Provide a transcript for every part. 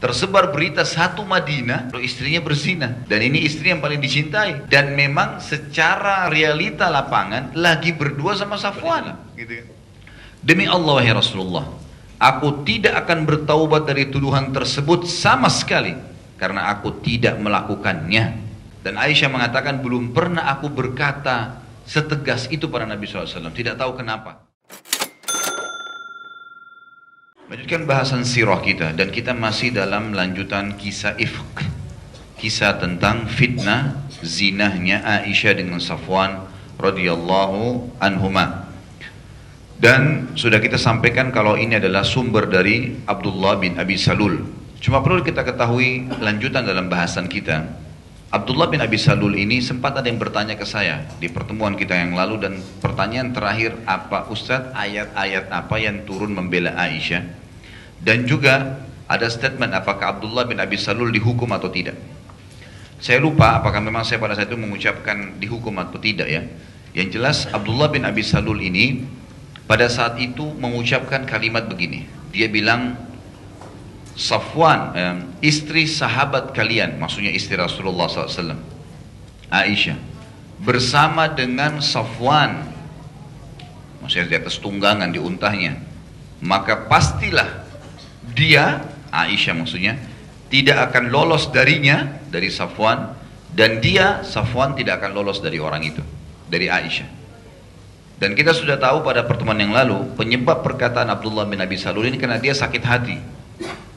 tersebar berita satu Madinah kalau istrinya berzina, dan ini istri yang paling dicintai, dan memang secara realita lapangan lagi berdua sama Safwan gitu. Demi Allah wahai Rasulullah, aku tidak akan bertaubat dari tuduhan tersebut sama sekali karena aku tidak melakukannya. Dan Aisyah mengatakan belum pernah aku berkata setegas itu pada Nabi SAW, tidak tahu kenapa. Lanjutkan bahasan sirah kita, dan kita masih dalam lanjutan kisah ifk, kisah tentang fitnah zinahnya Aisyah dengan Safwan radhiyallahu anhuma. Dan sudah kita sampaikan kalau ini adalah sumber dari Abdullah bin Abi Salul. Cuma perlu kita ketahui lanjutan dalam bahasan kita, Abdullah bin Abi Salul ini sempat ada yang bertanya ke saya di pertemuan kita yang lalu, dan pertanyaan terakhir, apa Ustadz ayat-ayat apa yang turun membela Aisyah, dan juga ada statement apakah Abdullah bin Abi Salul dihukum atau tidak. Saya lupa apakah memang saya pada saat itu mengucapkan dihukum atau tidak ya. Yang jelas Abdullah bin Abi Salul ini pada saat itu mengucapkan kalimat begini, dia bilang, Safwan, istri sahabat kalian, maksudnya istri Rasulullah SAW, Aisyah, bersama dengan Safwan, maksudnya di atas tunggangan, di untahnya, maka pastilah dia, Aisyah maksudnya, tidak akan lolos darinya, dari Safwan, dan dia, Safwan, tidak akan lolos dari orang itu, dari Aisyah. Dan kita sudah tahu pada pertemuan yang lalu, penyebab perkataan Abdullah bin Abi Salul ini karena dia sakit hati.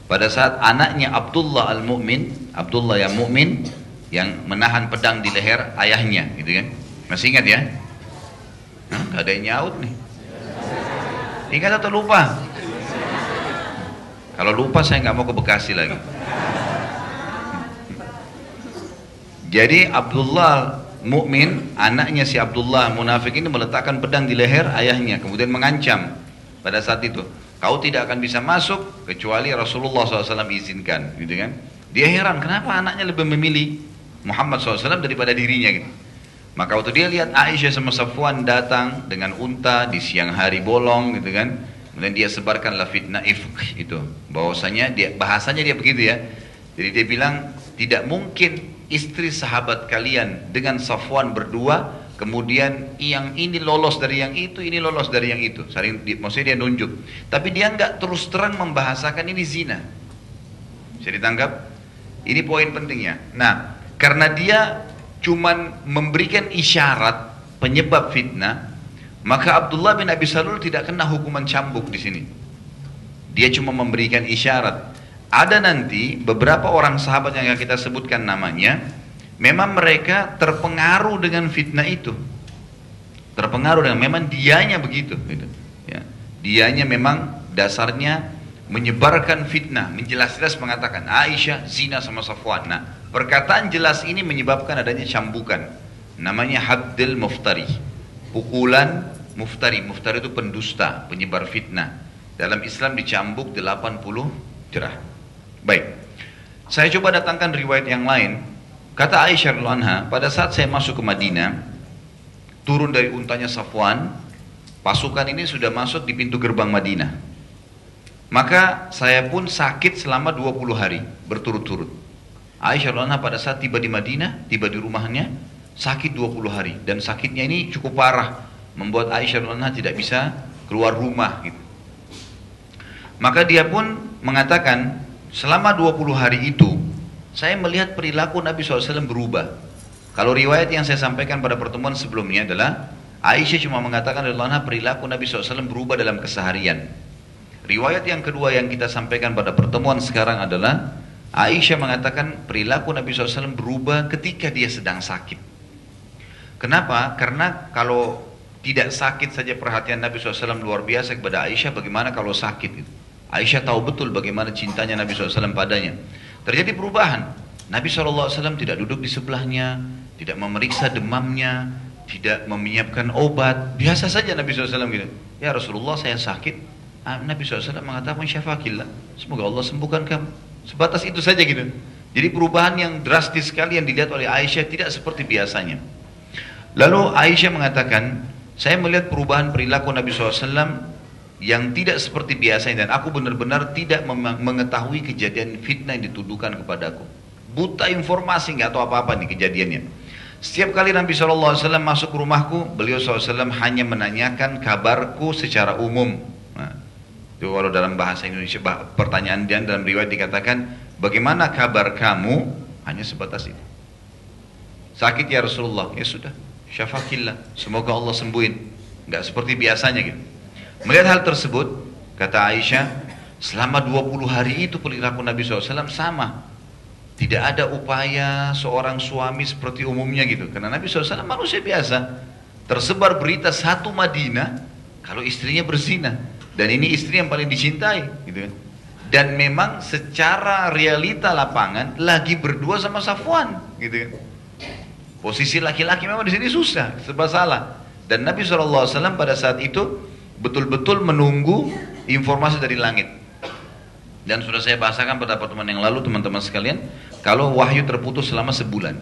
Pada saat anaknya Abdullah al-Mu'min, Abdullah yang mukmin, yang menahan pedang di leher ayahnya, gitu kan? Masih ingat ya? Gak ada yang nyaut nih. Ingat atau lupa? Kalau lupa saya nggak mau ke Bekasi lagi. Jadi Abdullah mukmin, anaknya si Abdullah munafik ini meletakkan pedang di leher ayahnya, kemudian mengancam pada saat itu, kau tidak akan bisa masuk kecuali Rasulullah SAW izinkan, gitu kan? Dia heran kenapa anaknya lebih memilih Muhammad SAW daripada dirinya, gitu. Maka waktu dia lihat Aisyah sama Safwan datang dengan unta di siang hari bolong, gitu kan? Kemudian dia sebarkanlah fitnah ifk itu, bahwasanya dia, bahasanya dia begitu ya. Jadi dia bilang tidak mungkin istri sahabat kalian dengan Safwan berdua, kemudian yang ini lolos dari yang itu, ini lolos dari yang itu. Maksudnya dia nunjuk. Tapi dia nggak terus terang membahasakan ini zina. Bisa ditangkap? Ini poin pentingnya. Nah, karena dia cuman memberikan isyarat penyebab fitnah, maka Abdullah bin Abi Salul tidak kena hukuman cambuk di sini. Dia cuma memberikan isyarat. Ada nanti beberapa orang sahabat yang kita sebutkan namanya, memang mereka terpengaruh dengan fitnah itu, terpengaruh dengan, memang dianya begitu, gitu. Ya. Dianya memang dasarnya menyebarkan fitnah, menjelas-jelas mengatakan Aisyah zina sama Safwan. Nah, perkataan jelas ini menyebabkan adanya cambukan, namanya haddil muftari, pukulan muftari. Muftari itu pendusta, penyebar fitnah. Dalam Islam dicambuk 80 jerah. Baik, saya coba datangkan riwayat yang lain. Kata Aisyah radhiyallahu anha, pada saat saya masuk ke Madinah, turun dari untanya Safwan, pasukan ini sudah masuk di pintu gerbang Madinah. Maka saya pun sakit selama 20 hari berturut-turut. Aisyah radhiyallahu anha pada saat tiba di Madinah, tiba di rumahnya, sakit 20 hari. Dan sakitnya ini cukup parah, membuat Aisyah radhiyallahu anha tidak bisa keluar rumah gitu. Maka dia pun mengatakan, selama 20 hari itu, saya melihat perilaku Nabi SAW berubah. Kalau riwayat yang saya sampaikan pada pertemuan sebelumnya adalah, Aisyah cuma mengatakan perilaku Nabi SAW berubah dalam keseharian. Riwayat yang kedua yang kita sampaikan pada pertemuan sekarang adalah, Aisyah mengatakan perilaku Nabi SAW berubah ketika dia sedang sakit. Kenapa? Karena kalau tidak sakit saja perhatian Nabi SAW luar biasa kepada Aisyah, bagaimana kalau sakit gitu? Aisyah tahu betul bagaimana cintanya Nabi SAW padanya. Terjadi perubahan. Nabi SAW tidak duduk di sebelahnya, tidak memeriksa demamnya, tidak menyiapkan obat. Biasa saja Nabi SAW gitu. Ya Rasulullah, saya sakit. Nabi SAW mengatakan syafakillah, semoga Allah sembuhkan kamu. Sebatas itu saja gitu. Jadi perubahan yang drastis sekali yang dilihat oleh Aisyah, tidak seperti biasanya. Lalu Aisyah mengatakan, saya melihat perubahan perilaku Nabi SAW yang tidak seperti biasanya, dan aku benar-benar tidak mengetahui kejadian fitnah yang dituduhkan kepadaku. Buta informasi, nggak tahu apa-apa nih kejadiannya. Setiap kali Nabi SAW masuk ke rumahku, beliau SAW hanya menanyakan kabarku secara umum. Nah, itu kalau dalam bahasa Indonesia, pertanyaan dia dalam riwayat dikatakan, bagaimana kabar kamu? Hanya sebatas itu. Sakit ya Rasulullah, ya sudah, syafakillah, semoga Allah sembuhin. Nggak seperti biasanya gitu. Melihat hal tersebut, kata Aisyah, selama 20 hari itu perilaku Nabi SAW sama. Tidak ada upaya seorang suami seperti umumnya gitu. Karena Nabi SAW manusia biasa. Tersebar berita satu Madinah, kalau istrinya berzina. Dan ini istri yang paling dicintai gitu kan. Dan memang secara realita lapangan, lagi berdua sama Safwan gitu kan. Posisi laki-laki memang di sini susah, serba salah. Dan Nabi SAW pada saat itu betul-betul menunggu informasi dari langit. Dan sudah saya bahasakan pada pertemuan yang lalu teman-teman sekalian, kalau wahyu terputus selama sebulan,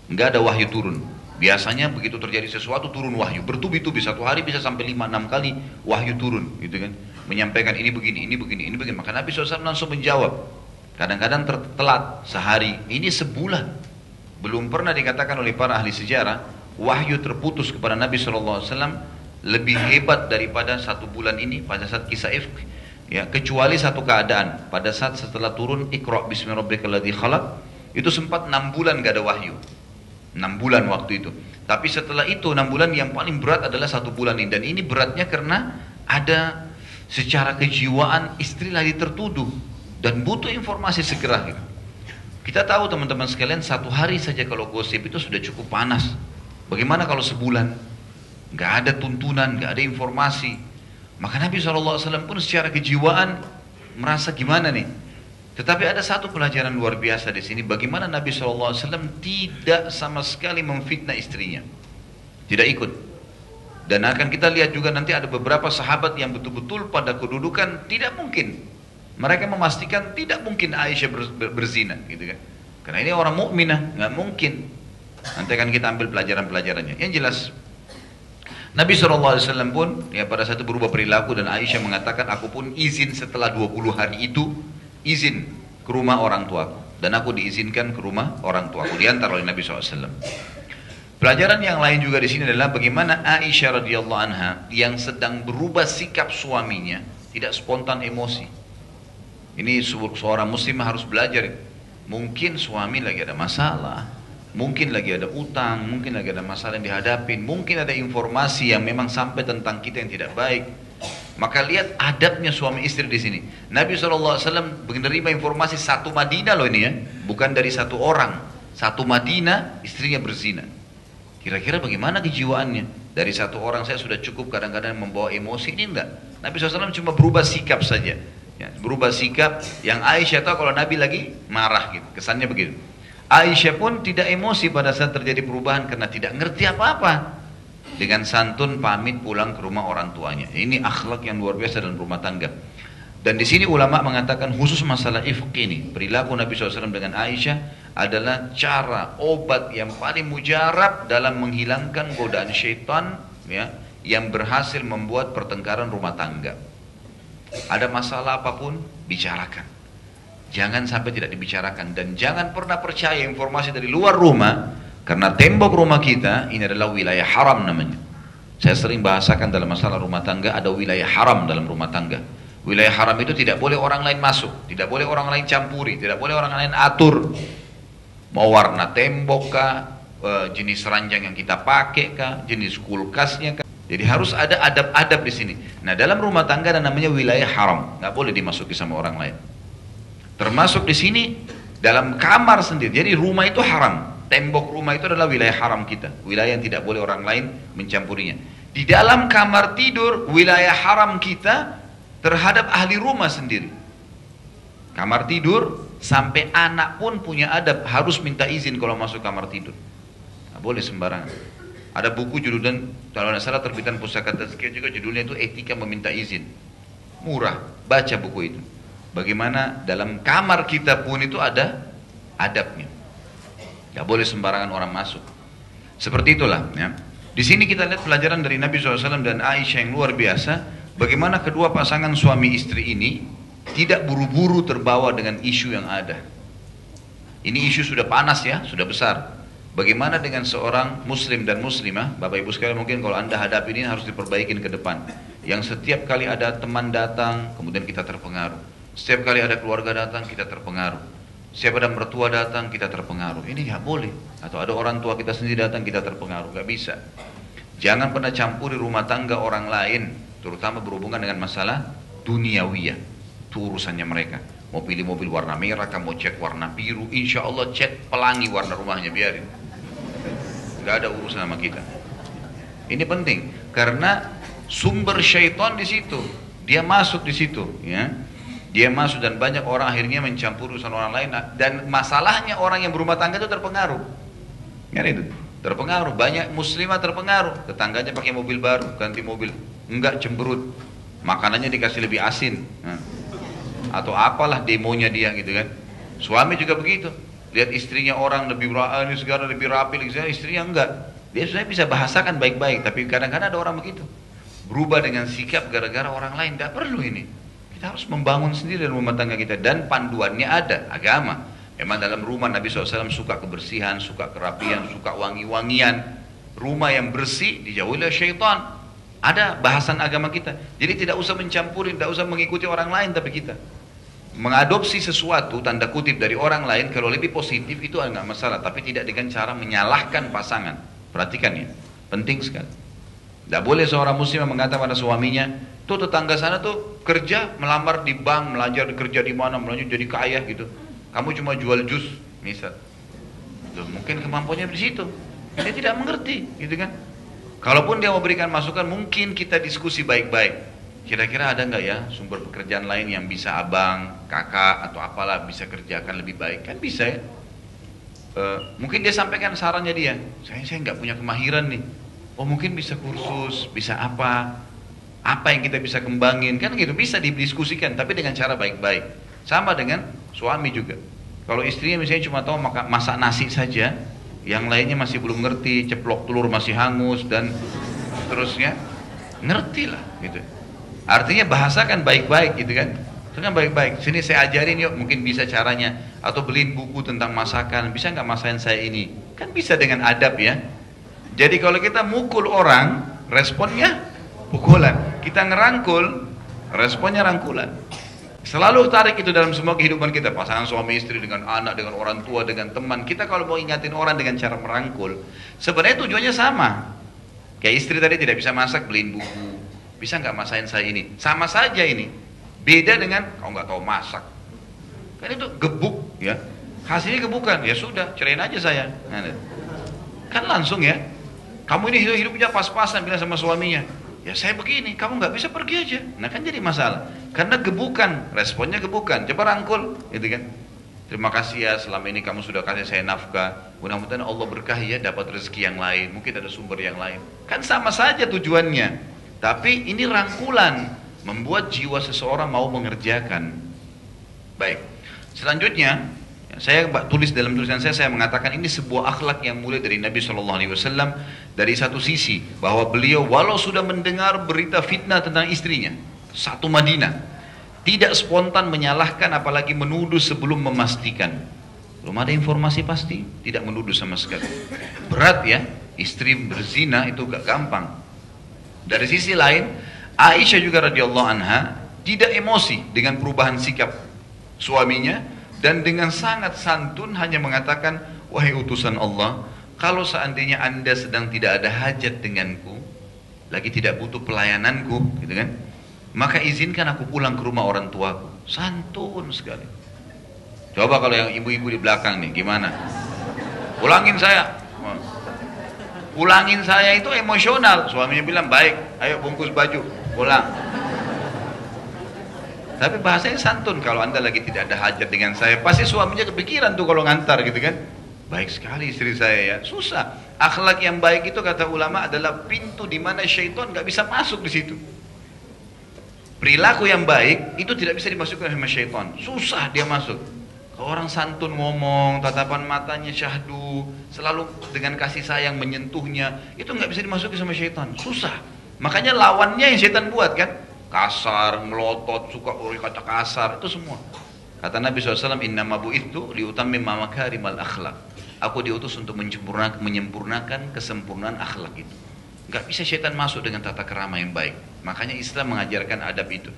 nggak ada wahyu turun. Biasanya begitu terjadi sesuatu turun wahyu, bertubi-tubi, satu hari bisa sampai 5-6 kali wahyu turun, gitu kan? Menyampaikan ini begini, ini begini, ini begini. Maka Nabi SAW langsung menjawab. Kadang-kadang telat sehari, ini sebulan. Belum pernah dikatakan oleh para ahli sejarah wahyu terputus kepada Nabi SAW lebih hebat daripada satu bulan ini pada saat kisah Ifk. Ya, kecuali satu keadaan pada saat setelah turun Iqra bismi rabbikal ladzi khalaq, itu sempat 6 bulan gak ada wahyu. 6 bulan waktu itu. Tapi setelah itu 6 bulan yang paling berat adalah 1 bulan ini. Dan ini beratnya karena ada secara kejiwaan istri lagi tertuduh dan butuh informasi segera gitu. Kita tahu teman-teman sekalian, 1 hari saja kalau gosip itu sudah cukup panas. Bagaimana kalau sebulan? Gak ada tuntunan, gak ada informasi. Maka Nabi SAW pun secara kejiwaan merasa gimana nih. Tetapi ada satu pelajaran luar biasa di sini. Bagaimana Nabi SAW tidak sama sekali memfitnah istrinya. Tidak ikut. Dan akan kita lihat juga nanti ada beberapa sahabat yang betul-betul pada kedudukan tidak mungkin. Mereka memastikan tidak mungkin Aisyah berzina, gitu kan? Karena ini orang mukminah, nggak mungkin. Nanti akan kita ambil pelajaran-pelajarannya. Yang jelas, Nabi SAW pun ya pada saat itu berubah perilaku, dan Aisyah mengatakan, aku pun izin setelah 20 hari itu, izin ke rumah orang tuaku. Dan aku diizinkan ke rumah orang tuaku, diantar oleh Nabi SAW. Pelajaran yang lain juga di sini adalah bagaimana Aisyah radhiyallahu anha yang sedang berubah sikap suaminya tidak spontan emosi. Ini seorang muslim harus belajar. Mungkin suami lagi ada masalah, mungkin lagi ada utang, mungkin lagi ada masalah yang dihadapin, mungkin ada informasi yang memang sampai tentang kita yang tidak baik. Maka lihat adabnya suami istri di sini. Nabi SAW menerima informasi satu Madinah loh ini ya, bukan dari satu orang. Satu Madinah istrinya berzina. Kira-kira bagaimana kejiwaannya? Dari satu orang saya sudah cukup kadang-kadang membawa emosi, ini enggak. Nabi SAW cuma berubah sikap saja. Ya, berubah sikap yang Aisyah tahu kalau Nabi lagi marah gitu. Kesannya begitu. Aisyah pun tidak emosi pada saat terjadi perubahan karena tidak ngerti apa-apa. Dengan santun pamit pulang ke rumah orang tuanya. Ini akhlak yang luar biasa dalam rumah tangga. Dan di sini ulama mengatakan khusus masalah ifk ini, perilaku Nabi SAW dengan Aisyah adalah cara obat yang paling mujarab dalam menghilangkan godaan syaitan ya, yang berhasil membuat pertengkaran rumah tangga. Ada masalah apapun, bicarakan. Jangan sampai tidak dibicarakan. Dan jangan pernah percaya informasi dari luar rumah. Karena tembok rumah kita, ini adalah wilayah haram namanya. Saya sering bahasakan dalam masalah rumah tangga, ada wilayah haram dalam rumah tangga. Wilayah haram itu tidak boleh orang lain masuk. Tidak boleh orang lain campuri. Tidak boleh orang lain atur. Mau warna tembok kah, jenis ranjang yang kita pakai kah, jenis kulkasnya kah. Jadi harus ada adab-adab di sini. Nah dalam rumah tangga ada namanya wilayah haram, nggak boleh dimasuki sama orang lain. Termasuk di sini dalam kamar sendiri. Jadi rumah itu haram, tembok rumah itu adalah wilayah haram kita, wilayah yang tidak boleh orang lain mencampurinya. Di dalam kamar tidur wilayah haram kita terhadap ahli rumah sendiri. Kamar tidur sampai anak pun punya adab, harus minta izin kalau masuk kamar tidur. Nggak boleh sembarangan. Ada buku judulnya, kalau tidak salah terbitan Pusaka Tazkiyah juga, judulnya itu Etika Meminta Izin. Murah, baca buku itu. Bagaimana dalam kamar kita pun itu ada adabnya. Tidak boleh sembarangan orang masuk. Seperti itulah. Ya. Di sini kita lihat pelajaran dari Nabi SAW dan Aisyah yang luar biasa. Bagaimana kedua pasangan suami istri ini tidak buru-buru terbawa dengan isu yang ada. Ini isu sudah panas ya, sudah besar. Bagaimana dengan seorang muslim dan muslimah, Bapak Ibu sekalian, mungkin kalau Anda hadapi ini harus diperbaikin ke depan. Yang setiap kali ada teman datang, kemudian kita terpengaruh. Setiap kali ada keluarga datang, kita terpengaruh. Setiap ada mertua datang, kita terpengaruh. Ini nggak boleh. Atau ada orang tua kita sendiri datang, kita terpengaruh. Nggak bisa. Jangan pernah campuri rumah tangga orang lain, terutama berhubungan dengan masalah duniawiyah. Itu urusannya mereka. Mau pilih mobil warna merah, mau cat warna biru, insya Allah cat pelangi warna rumahnya, biarin. Nggak ada urusan sama kita. Ini penting, karena sumber syaitan di situ, dia masuk di situ, ya. Dia masuk dan banyak orang akhirnya mencampur urusan orang lain, dan masalahnya orang yang berumah tangga itu terpengaruh. Ya itu, terpengaruh. Banyak muslimah terpengaruh. Tetangganya pakai mobil baru, ganti mobil, enggak cemberut. Makanannya dikasih lebih asin. Nah. Atau apalah demonya dia gitu kan. Suami juga begitu. Lihat istrinya orang lebih ini segala lebih rapi, istrinya enggak. Dia sebenarnya bisa bahasakan baik-baik, tapi kadang-kadang ada orang begitu. Berubah dengan sikap gara-gara orang lain. Tidak perlu ini. Kita harus membangun sendiri dalam rumah tangga kita. Dan panduannya ada, agama. Memang dalam rumah Nabi SAW suka kebersihan, suka kerapian, suka wangi-wangian. Rumah yang bersih dijauhi oleh syaitan. Ada bahasan agama kita. Jadi tidak usah mencampuri, tidak usah mengikuti orang lain, tapi kita mengadopsi sesuatu tanda kutip dari orang lain kalau lebih positif itu enggak masalah, tapi tidak dengan cara menyalahkan pasangan. Perhatikan ya, penting sekali. Tidak boleh seorang muslim mengatakan pada suaminya, tuh tetangga sana tuh kerja, melamar di bank, belajar kerja di mana, melanjut jadi kaya gitu. Kamu cuma jual jus, misal. Tuh, mungkin kemampuannya di situ. Dia tidak mengerti, gitu kan? Kalaupun dia memberikan masukan, mungkin kita diskusi baik-baik. Kira-kira ada nggak ya sumber pekerjaan lain yang bisa abang, kakak, atau apalah bisa kerjakan lebih baik? Kan bisa ya. Mungkin dia sampaikan sarannya dia. Saya nggak punya kemahiran nih. Oh mungkin bisa kursus, bisa apa? Apa yang kita bisa kembangin? Kan gitu, bisa didiskusikan, tapi dengan cara baik-baik. Sama dengan suami juga. Kalau istrinya misalnya cuma tahu masak nasi saja, yang lainnya masih belum ngerti, ceplok telur masih hangus dan seterusnya, ngerti lah gitu. Artinya bahasakan baik-baik gitu kan. Itu kan baik-baik. Sini saya ajarin yuk, mungkin bisa caranya. Atau beliin buku tentang masakan. Bisa nggak masakin saya ini? Kan bisa dengan adab ya. Jadi kalau kita mukul orang, responnya pukulan. Kita ngerangkul, responnya rangkulan. Selalu tarik itu dalam semua kehidupan kita. Pasangan suami istri, dengan anak, dengan orang tua, dengan teman. Kita kalau mau ingatin orang dengan cara merangkul, sebenarnya tujuannya sama. Kayak istri tadi tidak bisa masak, beliin buku. Bisa nggak masakin saya ini? Sama saja ini. Beda dengan kau nggak tahu masak. Kan itu gebuk ya. Hasilnya gebukan. Ya sudah, cerain aja saya. Nah, kan langsung ya. Kamu ini hidupnya pas-pasan bilang sama suaminya. Ya saya begini, kamu nggak bisa pergi aja. Nah kan jadi masalah. Karena gebukan, responnya gebukan. Coba rangkul, gitu kan. Terima kasih ya, selama ini kamu sudah kasih saya nafkah. Mudah-mudahan Allah berkahi ya, dapat rezeki yang lain. Mungkin ada sumber yang lain. Kan sama saja tujuannya. Tapi ini rangkulan, membuat jiwa seseorang mau mengerjakan. Baik, selanjutnya saya tulis dalam tulisan saya mengatakan ini sebuah akhlak yang mulia dari Nabi SAW. Dari satu sisi, bahwa beliau walau sudah mendengar berita fitnah tentang istrinya, satu Madinah, tidak spontan menyalahkan apalagi menuduh sebelum memastikan. Belum ada informasi pasti, tidak menuduh sama sekali. Berat ya, istri berzina itu gak gampang. Dari sisi lain, Aisyah juga radhiyallahu anha tidak emosi dengan perubahan sikap suaminya dan dengan sangat santun hanya mengatakan, wahai utusan Allah, kalau seandainya anda sedang tidak ada hajat denganku, lagi tidak butuh pelayananku, gitu kan, maka izinkan aku pulang ke rumah orang tuaku. Santun sekali. Coba kalau yang ibu-ibu di belakang nih, gimana? Pulangin saya. Pulangin saya itu emosional. Suaminya bilang, baik, ayo bungkus baju, pulang. Tapi bahasanya santun. Kalau anda lagi tidak ada hajat dengan saya, pasti suaminya kepikiran tuh kalau ngantar gitu kan. Baik sekali istri saya ya. Susah. Akhlak yang baik itu kata ulama adalah pintu di mana syaitan nggak bisa masuk di situ. Perilaku yang baik itu tidak bisa dimasukkan sama syaitan. Susah dia masuk. Kalau orang santun ngomong, tatapan matanya syahdu, selalu dengan kasih sayang menyentuhnya, itu nggak bisa dimasuki sama syaitan. Susah. Makanya lawannya yang syaitan buat kan. kasar, melotot, suka berkata kasar, itu semua. Kata Nabi SAW, innama bu'ithu liutammima makarimal akhlak. Aku diutus untuk menyempurnakan kesempurnaan akhlak itu. Gak bisa syaitan masuk dengan tata kerama yang baik. Makanya Islam mengajarkan adab itu.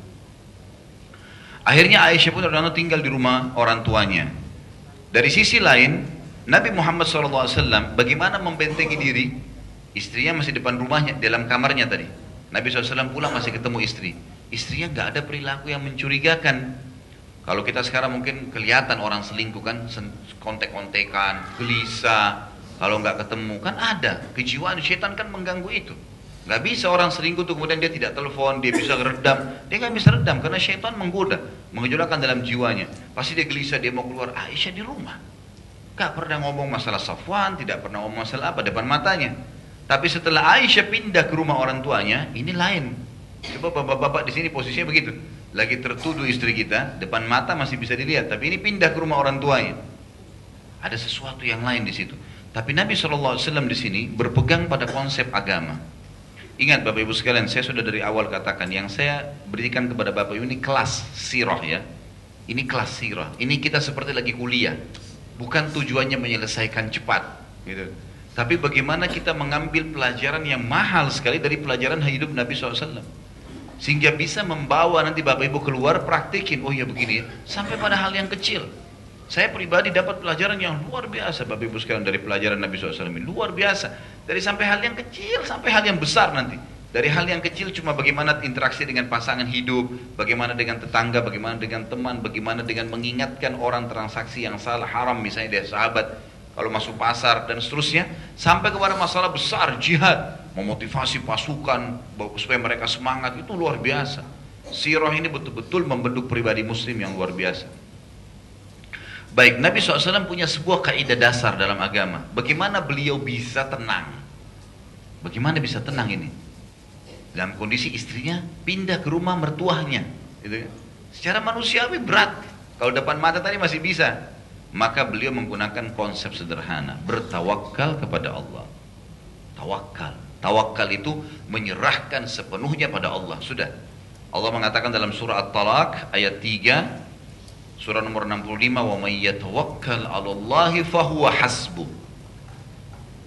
Akhirnya Aisyah pun radhiyallahu anha tinggal di rumah orang tuanya. Dari sisi lain, Nabi Muhammad SAW bagaimana membentengi diri? Istrinya masih depan rumahnya, dalam kamarnya tadi. Nabi SAW pulang masih ketemu istri. Istrinya gak ada perilaku yang mencurigakan. Kalau kita sekarang mungkin kelihatan orang selingkuh kan, kontek-kontekan, gelisah. Kalau nggak ketemu kan ada kejiwaan syaitan kan mengganggu itu. Nggak bisa orang selingkuh tuh kemudian dia tidak telepon, dia bisa redam. Dia nggak bisa redam karena syaitan menggoda, mengejolakan dalam jiwanya. Pasti dia gelisah, dia mau keluar. Aisyah di rumah, nggak pernah ngomong masalah Safwan, tidak pernah ngomong masalah apa depan matanya. Tapi setelah Aisyah pindah ke rumah orang tuanya, ini lain. Coba bapak-bapak di sini posisinya begitu. Lagi tertuduh istri kita, depan mata masih bisa dilihat, tapi ini pindah ke rumah orang tuanya. Ada sesuatu yang lain di situ. Tapi Nabi SAW di sini berpegang pada konsep agama. Ingat Bapak Ibu sekalian, saya sudah dari awal katakan, yang saya berikan kepada Bapak Ibu ini kelas sirah ya. Ini kelas sirah. Ini kita seperti lagi kuliah. Bukan tujuannya menyelesaikan cepat, gitu. Tapi bagaimana kita mengambil pelajaran yang mahal sekali dari pelajaran hidup Nabi SAW. Sehingga bisa membawa nanti Bapak Ibu keluar praktikin, oh ya begini ya, sampai pada hal yang kecil. Saya pribadi dapat pelajaran yang luar biasa Bapak Ibu sekalian dari pelajaran Nabi SAW ini, luar biasa. Dari sampai hal yang kecil sampai hal yang besar nanti. Dari hal yang kecil cuma bagaimana interaksi dengan pasangan hidup, bagaimana dengan tetangga, bagaimana dengan teman, bagaimana dengan mengingatkan orang transaksi yang salah, haram misalnya dari sahabat, kalau masuk pasar dan seterusnya, sampai kepada masalah besar jihad. Memotivasi pasukan supaya mereka semangat, itu luar biasa. Sirah ini betul-betul membentuk pribadi muslim yang luar biasa. Baik, Nabi SAW punya sebuah kaidah dasar dalam agama. Bagaimana beliau bisa tenang? Bagaimana bisa tenang ini? Dalam kondisi istrinya pindah ke rumah mertuanya, gitu kan? Secara manusiawi berat. Kalau depan mata tadi masih bisa. Maka beliau menggunakan konsep sederhana, bertawakal kepada Allah. Tawakal. Tawakal itu menyerahkan sepenuhnya pada Allah. Sudah. Allah mengatakan dalam surah At-Talaq ayat 3, surah nomor 65, wa may yatawakkal 'alallahi fahuwa hasbuh.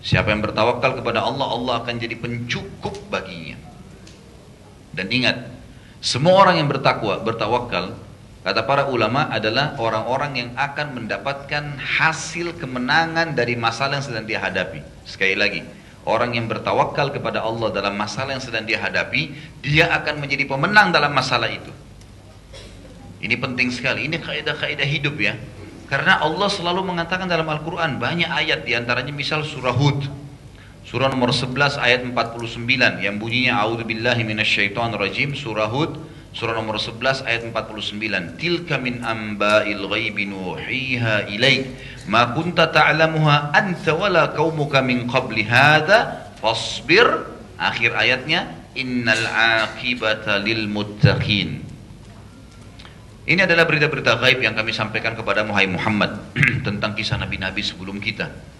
Siapa yang bertawakal kepada Allah, Allah akan jadi pencukup baginya. Dan ingat, semua orang yang bertawakal, kata para ulama adalah orang-orang yang akan mendapatkan hasil kemenangan dari masalah yang sedang dia hadapi. Sekali lagi, orang yang bertawakal kepada Allah dalam masalah yang sedang dia hadapi, dia akan menjadi pemenang dalam masalah itu. Ini penting sekali, ini kaidah-kaidah hidup ya. Karena Allah selalu mengatakan dalam Al-Quran, banyak ayat diantaranya misal surah Hud. Surah nomor 11 ayat 49 yang bunyinya A'udzubillahi minasyaitonirrajim, surah Hud, surah nomor 11 ayat 49. Tilka min amba'il ghaibi nuhiha ilaik ma kunta ta'lamuha anta wala qaumuka min qabli hadza fasbir. Akhir ayatnya, innal aqibata lil muttaqin. Ini adalah berita-berita gaib yang kami sampaikan kepada Muhammad tentang kisah nabi-nabi sebelum kita.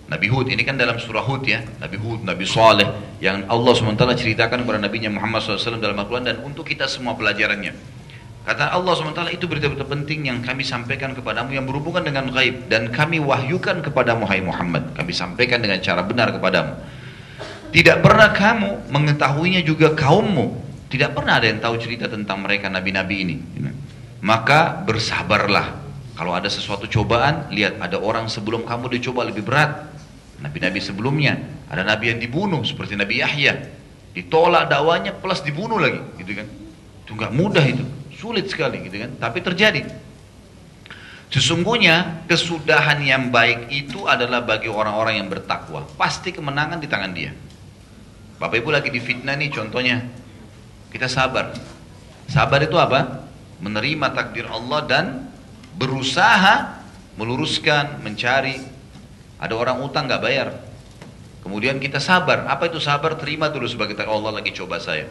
Nabi Hud, ini kan dalam surah Hud ya, Nabi Hud, Nabi Saleh, yang Allah SWT ceritakan kepada Nabi Muhammad SAW dalam Al-Quran, dan untuk kita semua pelajarannya. Kata Allah SWT, itu berita-berita penting yang kami sampaikan kepadamu yang berhubungan dengan gaib, dan kami wahyukan kepadamu hai Muhammad, kami sampaikan dengan cara benar kepadamu. Tidak pernah kamu mengetahuinya juga kaummu, tidak pernah ada yang tahu cerita tentang mereka nabi-nabi ini. Maka bersabarlah. Kalau ada sesuatu cobaan, lihat ada orang sebelum kamu dicoba lebih berat. Nabi-nabi sebelumnya, ada nabi yang dibunuh seperti Nabi Yahya, ditolak dakwanya plus dibunuh lagi, gitu kan? Itu nggak mudah itu, sulit sekali, gitu kan? Tapi terjadi. Sesungguhnya kesudahan yang baik itu adalah bagi orang-orang yang bertakwa. Pasti kemenangan di tangan dia. Bapak Ibu lagi difitnah nih, contohnya kita sabar. Sabar itu apa? Menerima takdir Allah dan berusaha meluruskan, mencari. Ada orang utang nggak bayar, kemudian kita sabar. Apa itu sabar? Terima dulu sebagai Allah lagi coba saya.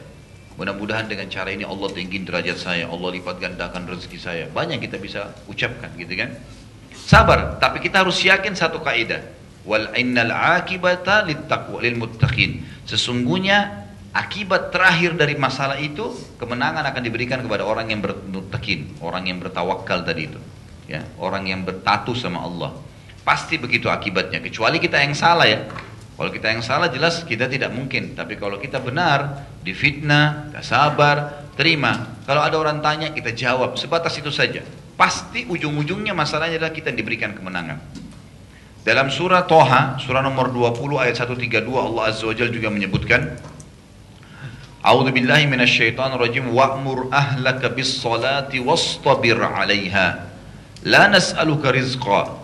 Mudah-mudahan dengan cara ini Allah tinggiin derajat saya, Allah lipat gandakan rezeki saya. Banyak kita bisa ucapkan, gitu kan? Sabar, tapi kita harus yakin satu kaidah. Wal innal akibata littaqwa lil muttaqin. Sesungguhnya Akibat terakhir dari masalah itu, kemenangan akan diberikan kepada orang yang bermuttaqin, orang yang bertawakal tadi itu, ya, orang yang bertatu sama Allah. Pasti begitu akibatnya, kecuali kita yang salah ya. Kalau kita yang salah jelas kita tidak mungkin, tapi kalau kita benar, difitnah, gak sabar, terima. Kalau ada orang tanya, kita jawab, sebatas itu saja. Pasti ujung-ujungnya masalahnya adalah kita diberikan kemenangan. Dalam surah Toha, surah nomor 20 ayat 132, Allah Azza wa Jalla juga menyebutkan, A'udzu billahi minasyaitonir rajim, wa'mur ahlaka bis-shalati wastabir 'alaiha. La nas'aluka rizqa,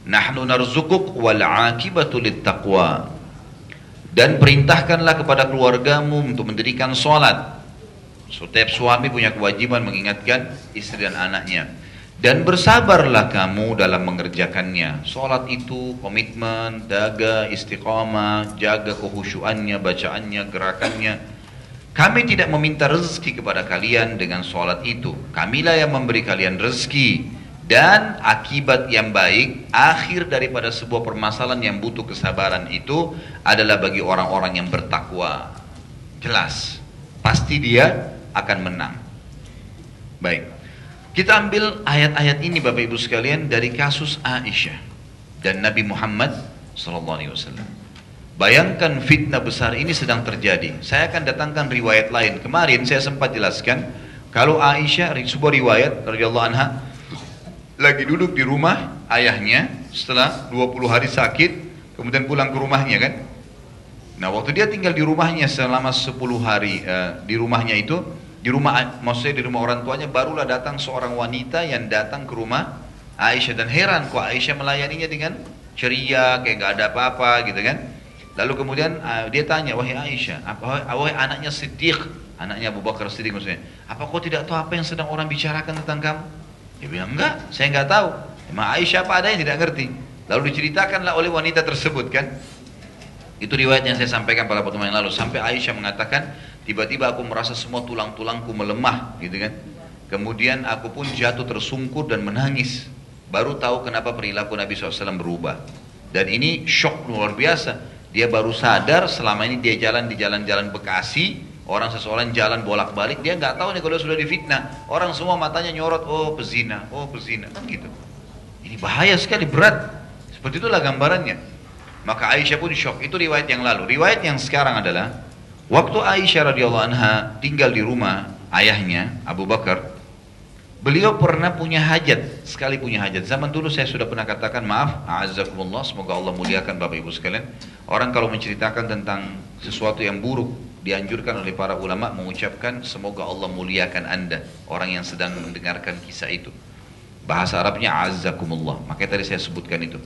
nahnu narzuquk wal 'aqibatu lit-taqwa. Dan perintahkanlah kepada keluargamu untuk mendirikan salat. Setiap suami punya kewajiban mengingatkan istri dan anaknya. Dan bersabarlah kamu dalam mengerjakannya. Salat itu komitmen, jaga istiqamah, jaga kehusyuannya, bacaannya, gerakannya. Kami tidak meminta rezeki kepada kalian dengan sholat itu. Kamilah yang memberi kalian rezeki. Dan akibat yang baik, akhir daripada sebuah permasalahan yang butuh kesabaran itu adalah bagi orang-orang yang bertakwa. Jelas, pasti dia akan menang. Baik, kita ambil ayat-ayat ini Bapak Ibu sekalian dari kasus Aisyah dan Nabi Muhammad SAW. Bayangkan fitnah besar ini sedang terjadi. Saya akan datangkan riwayat lain. Kemarin saya sempat jelaskan kalau Aisyah, sebuah riwayat radhiyallahu anha, lagi duduk di rumah ayahnya setelah 20 hari sakit, kemudian pulang ke rumahnya kan. Nah, waktu dia tinggal di rumahnya selama 10 hari di rumahnya itu, maksudnya di rumah orang tuanya, barulah datang seorang wanita yang datang ke rumah Aisyah dan heran kok Aisyah melayaninya dengan ceria, kayak nggak ada apa-apa gitu kan. Lalu kemudian dia tanya, wahai Aisyah, wahai anaknya Siddiq, anaknya Abu Bakar Siddiq maksudnya, apa kau tidak tahu apa yang sedang orang bicarakan tentang kamu? Dia bilang, enggak, saya enggak tahu. Emang Aisyah apa ada yang tidak ngerti? Lalu diceritakanlah oleh wanita tersebut kan. Itu riwayat yang saya sampaikan pada pertemuan yang lalu. Sampai Aisyah mengatakan, tiba-tiba aku merasa semua tulang-tulangku melemah gitu kan. Kemudian aku pun jatuh tersungkur dan menangis. Baru tahu kenapa perilaku Nabi SAW berubah. Dan ini shock luar biasa. Dia baru sadar selama ini dia jalan di jalan-jalan Bekasi, seseorang jalan bolak-balik, dia nggak tahu nih kalau sudah difitnah. Orang semua matanya nyorot, oh pezina, kan gitu. Ini bahaya sekali, berat. Seperti itulah gambarannya. Maka Aisyah pun shock. Itu riwayat yang lalu. Riwayat yang sekarang adalah waktu Aisyah radhiyallahu anha tinggal di rumah ayahnya Abu Bakar. Beliau pernah punya hajat, sekali punya hajat. Zaman dulu saya sudah pernah katakan, maaf, a'azzakumullah, semoga Allah muliakan Bapak Ibu sekalian. Orang kalau menceritakan tentang sesuatu yang buruk, dianjurkan oleh para ulama mengucapkan, semoga Allah muliakan Anda, orang yang sedang mendengarkan kisah itu. Bahasa Arabnya a'azzakumullah, makanya tadi saya sebutkan itu.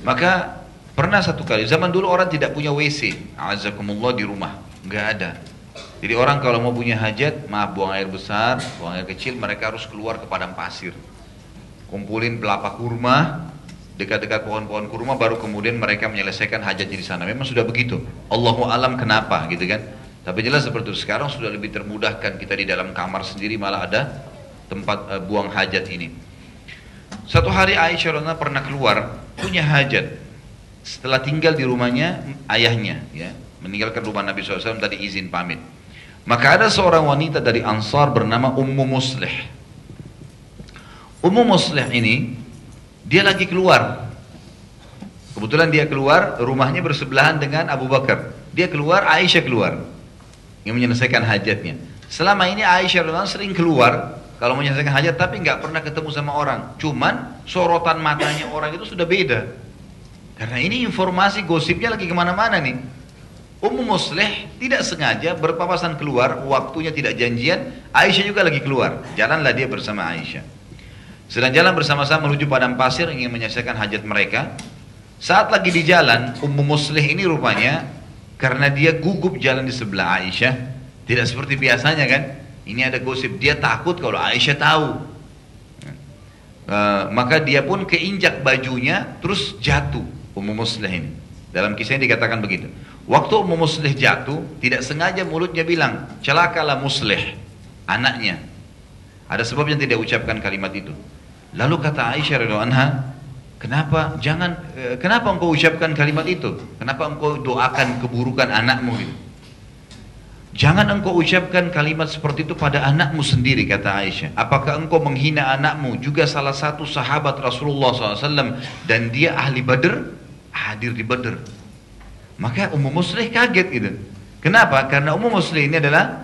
Maka pernah satu kali, zaman dulu orang tidak punya WC, a'azzakumullah, di rumah, nggak ada. Jadi orang kalau mau punya hajat, maaf, buang air besar, buang air kecil, mereka harus keluar ke padang pasir. Kumpulin pelapa kurma, dekat-dekat pohon-pohon kurma, baru kemudian mereka menyelesaikan hajatnya di sana. Memang sudah begitu. Allahu alam kenapa gitu kan. Tapi jelas seperti itu. Sekarang sudah lebih termudahkan, kita di dalam kamar sendiri malah ada tempat buang hajat ini. Suatu hari Aisyah radhiyallahu anha pernah keluar, punya hajat. Setelah tinggal di rumahnya ayahnya, ya, meninggalkan rumah Nabi SAW, tadi izin pamit. Maka ada seorang wanita dari Ansar bernama Ummu Muslih. Ummu Muslih ini, dia lagi keluar. Kebetulan dia keluar, rumahnya bersebelahan dengan Abu Bakar. Dia keluar, Aisyah keluar, yang menyelesaikan hajatnya. Selama ini Aisyah sering keluar kalau menyelesaikan hajat, tapi nggak pernah ketemu sama orang. Cuman sorotan matanya orang itu sudah beda. Karena ini informasi gosipnya lagi kemana-mana nih. Ummu Muslih tidak sengaja berpapasan keluar, waktunya tidak janjian, Aisyah juga lagi keluar. Jalanlah dia bersama Aisyah. Sedang jalan bersama-sama menuju padang pasir ingin menyelesaikan hajat mereka. Saat lagi di jalan, Ummu Muslih ini rupanya karena dia gugup jalan di sebelah Aisyah, tidak seperti biasanya kan. Ini ada gosip, dia takut kalau Aisyah tahu. Maka dia pun keinjak bajunya, terus jatuh Ummu Muslih ini. Dalam kisah ini dikatakan begitu. Waktu Ummu Muslih jatuh, tidak sengaja mulutnya bilang, celakalah Muslih, anaknya. Ada sebab yang tidak ucapkan kalimat itu. Lalu kata Aisyah radhiyallahu anha, kenapa engkau ucapkan kalimat itu? Kenapa engkau doakan keburukan anakmu gitu? Jangan engkau ucapkan kalimat seperti itu pada anakmu sendiri, kata Aisyah. Apakah engkau menghina anakmu juga salah satu sahabat Rasulullah SAW dan dia ahli Badr, hadir di Badr. Maka Ummu Muslih kaget gitu. Kenapa? Karena Ummu Muslih ini adalah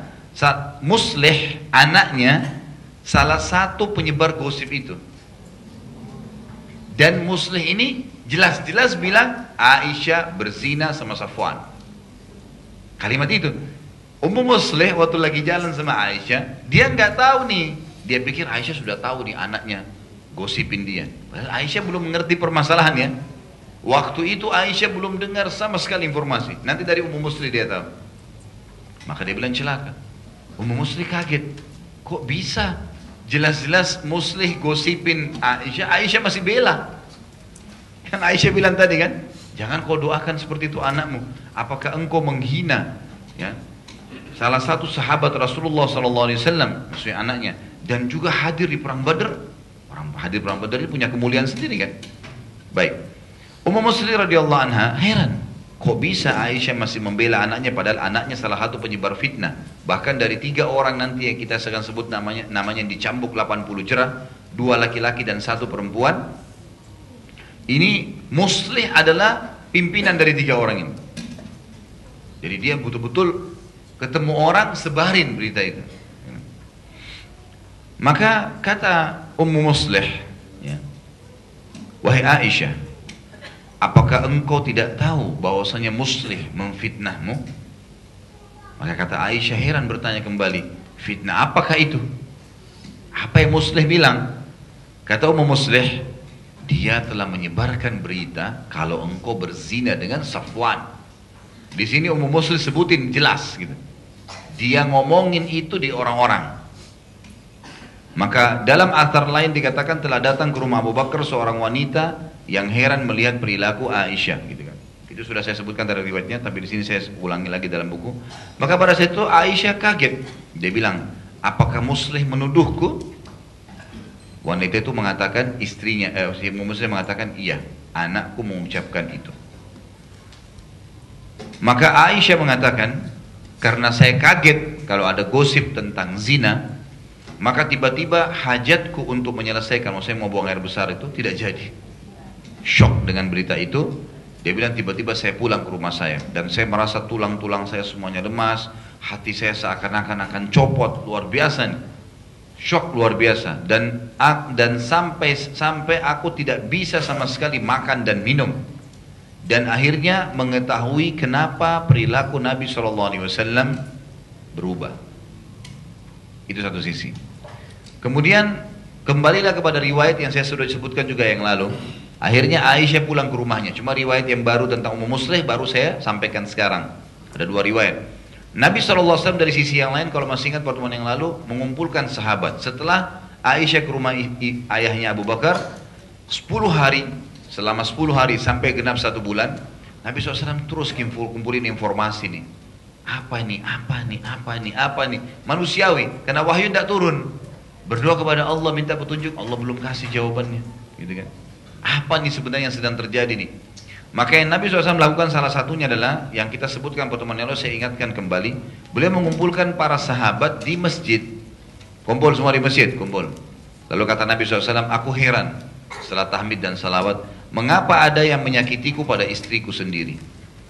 Muslih, anaknya salah satu penyebar gosip itu. Dan Muslih ini jelas-jelas bilang Aisyah berzina sama Safwan. Kalimat itu. Ummu Muslih waktu lagi jalan sama Aisyah, dia nggak tahu nih. Dia pikir Aisyah sudah tahu nih anaknya gosipin dia. Padahal Aisyah belum mengerti permasalahannya. Waktu itu Aisyah belum dengar sama sekali informasi. Nanti dari Ummu Muslih dia tahu. Maka dia bilang celaka. Ummu Muslih kaget. Kok bisa? Jelas-jelas Muslih gosipin Aisyah. Aisyah masih bela. Kan Aisyah bilang tadi kan, jangan kau doakan seperti itu anakmu. Apakah engkau menghina? Ya. Salah satu sahabat Rasulullah SAW, maksudnya anaknya, dan juga hadir di perang Badar. Orang hadir perang Badar ini punya kemuliaan sendiri kan. Baik. Ummu Muslih radhiyallahu anha heran, kok bisa Aisyah masih membela anaknya padahal anaknya salah satu penyebar fitnah. Bahkan dari 3 orang nanti yang kita akan sebut namanya dicambuk 80 jerah, 2 laki-laki dan 1 perempuan. Ini Muslih adalah pimpinan dari 3 orang ini. Jadi dia betul-betul ketemu orang sebarin berita itu. Maka kata Ummu Muslih, ya, wahai Aisyah, apakah engkau tidak tahu bahwasanya Muslih memfitnahmu? Maka kata Aisyah heran bertanya kembali, fitnah apakah itu? Apa yang Muslih bilang? Kata Ummu Muslih, dia telah menyebarkan berita kalau engkau berzina dengan Safwan. Di sini Ummu Muslih sebutin jelas gitu. Dia ngomongin itu di orang-orang. Maka dalam athar lain dikatakan telah datang ke rumah Abu Bakar seorang wanita yang heran melihat perilaku Aisyah gitu kan. Itu sudah saya sebutkan dari riwayatnya, tapi di sini saya ulangi lagi dalam buku. Maka pada saat itu Aisyah kaget. Dia bilang, apakah Muslih menuduhku? Wanita itu mengatakan istrinya, si Muslih mengatakan iya, anakku mengucapkan itu. Maka Aisyah mengatakan, karena saya kaget kalau ada gosip tentang zina, maka tiba-tiba hajatku untuk menyelesaikan, maksudnya mau buang air besar itu tidak jadi. Shock dengan berita itu. Dia bilang tiba-tiba saya pulang ke rumah saya dan saya merasa tulang-tulang saya semuanya lemas, hati saya seakan-akan akan copot, luar biasa nih. Shock luar biasa dan sampai aku tidak bisa sama sekali makan dan minum. Dan akhirnya mengetahui kenapa perilaku Nabi SAW berubah. Itu satu sisi. Kemudian kembalilah kepada riwayat yang saya sudah sebutkan juga yang lalu. Akhirnya Aisyah pulang ke rumahnya. Cuma riwayat yang baru tentang Ummu Muslih baru saya sampaikan sekarang. Ada 2 riwayat. Nabi SAW dari sisi yang lain, kalau masih ingat pertemuan yang lalu, mengumpulkan sahabat. Setelah Aisyah ke rumah ayahnya Abu Bakar, 10 hari, selama 10 hari sampai genap 1 bulan, Nabi SAW terus kumpulin informasi nih. Apa nih, apa nih, apa nih, apa nih. Manusiawi, karena wahyu tidak turun. Berdoa kepada Allah, minta petunjuk, Allah belum kasih jawabannya. Gitu kan. Apa nih sebenarnya yang sedang terjadi nih. Maka yang Nabi SAW melakukan salah satunya adalah, yang kita sebutkan pertemuan yang lalu, saya ingatkan kembali. Beliau mengumpulkan para sahabat di masjid. Kumpul semua di masjid, kumpul. Lalu kata Nabi SAW, aku heran setelah tahmid dan salawat, mengapa ada yang menyakitiku pada istriku sendiri,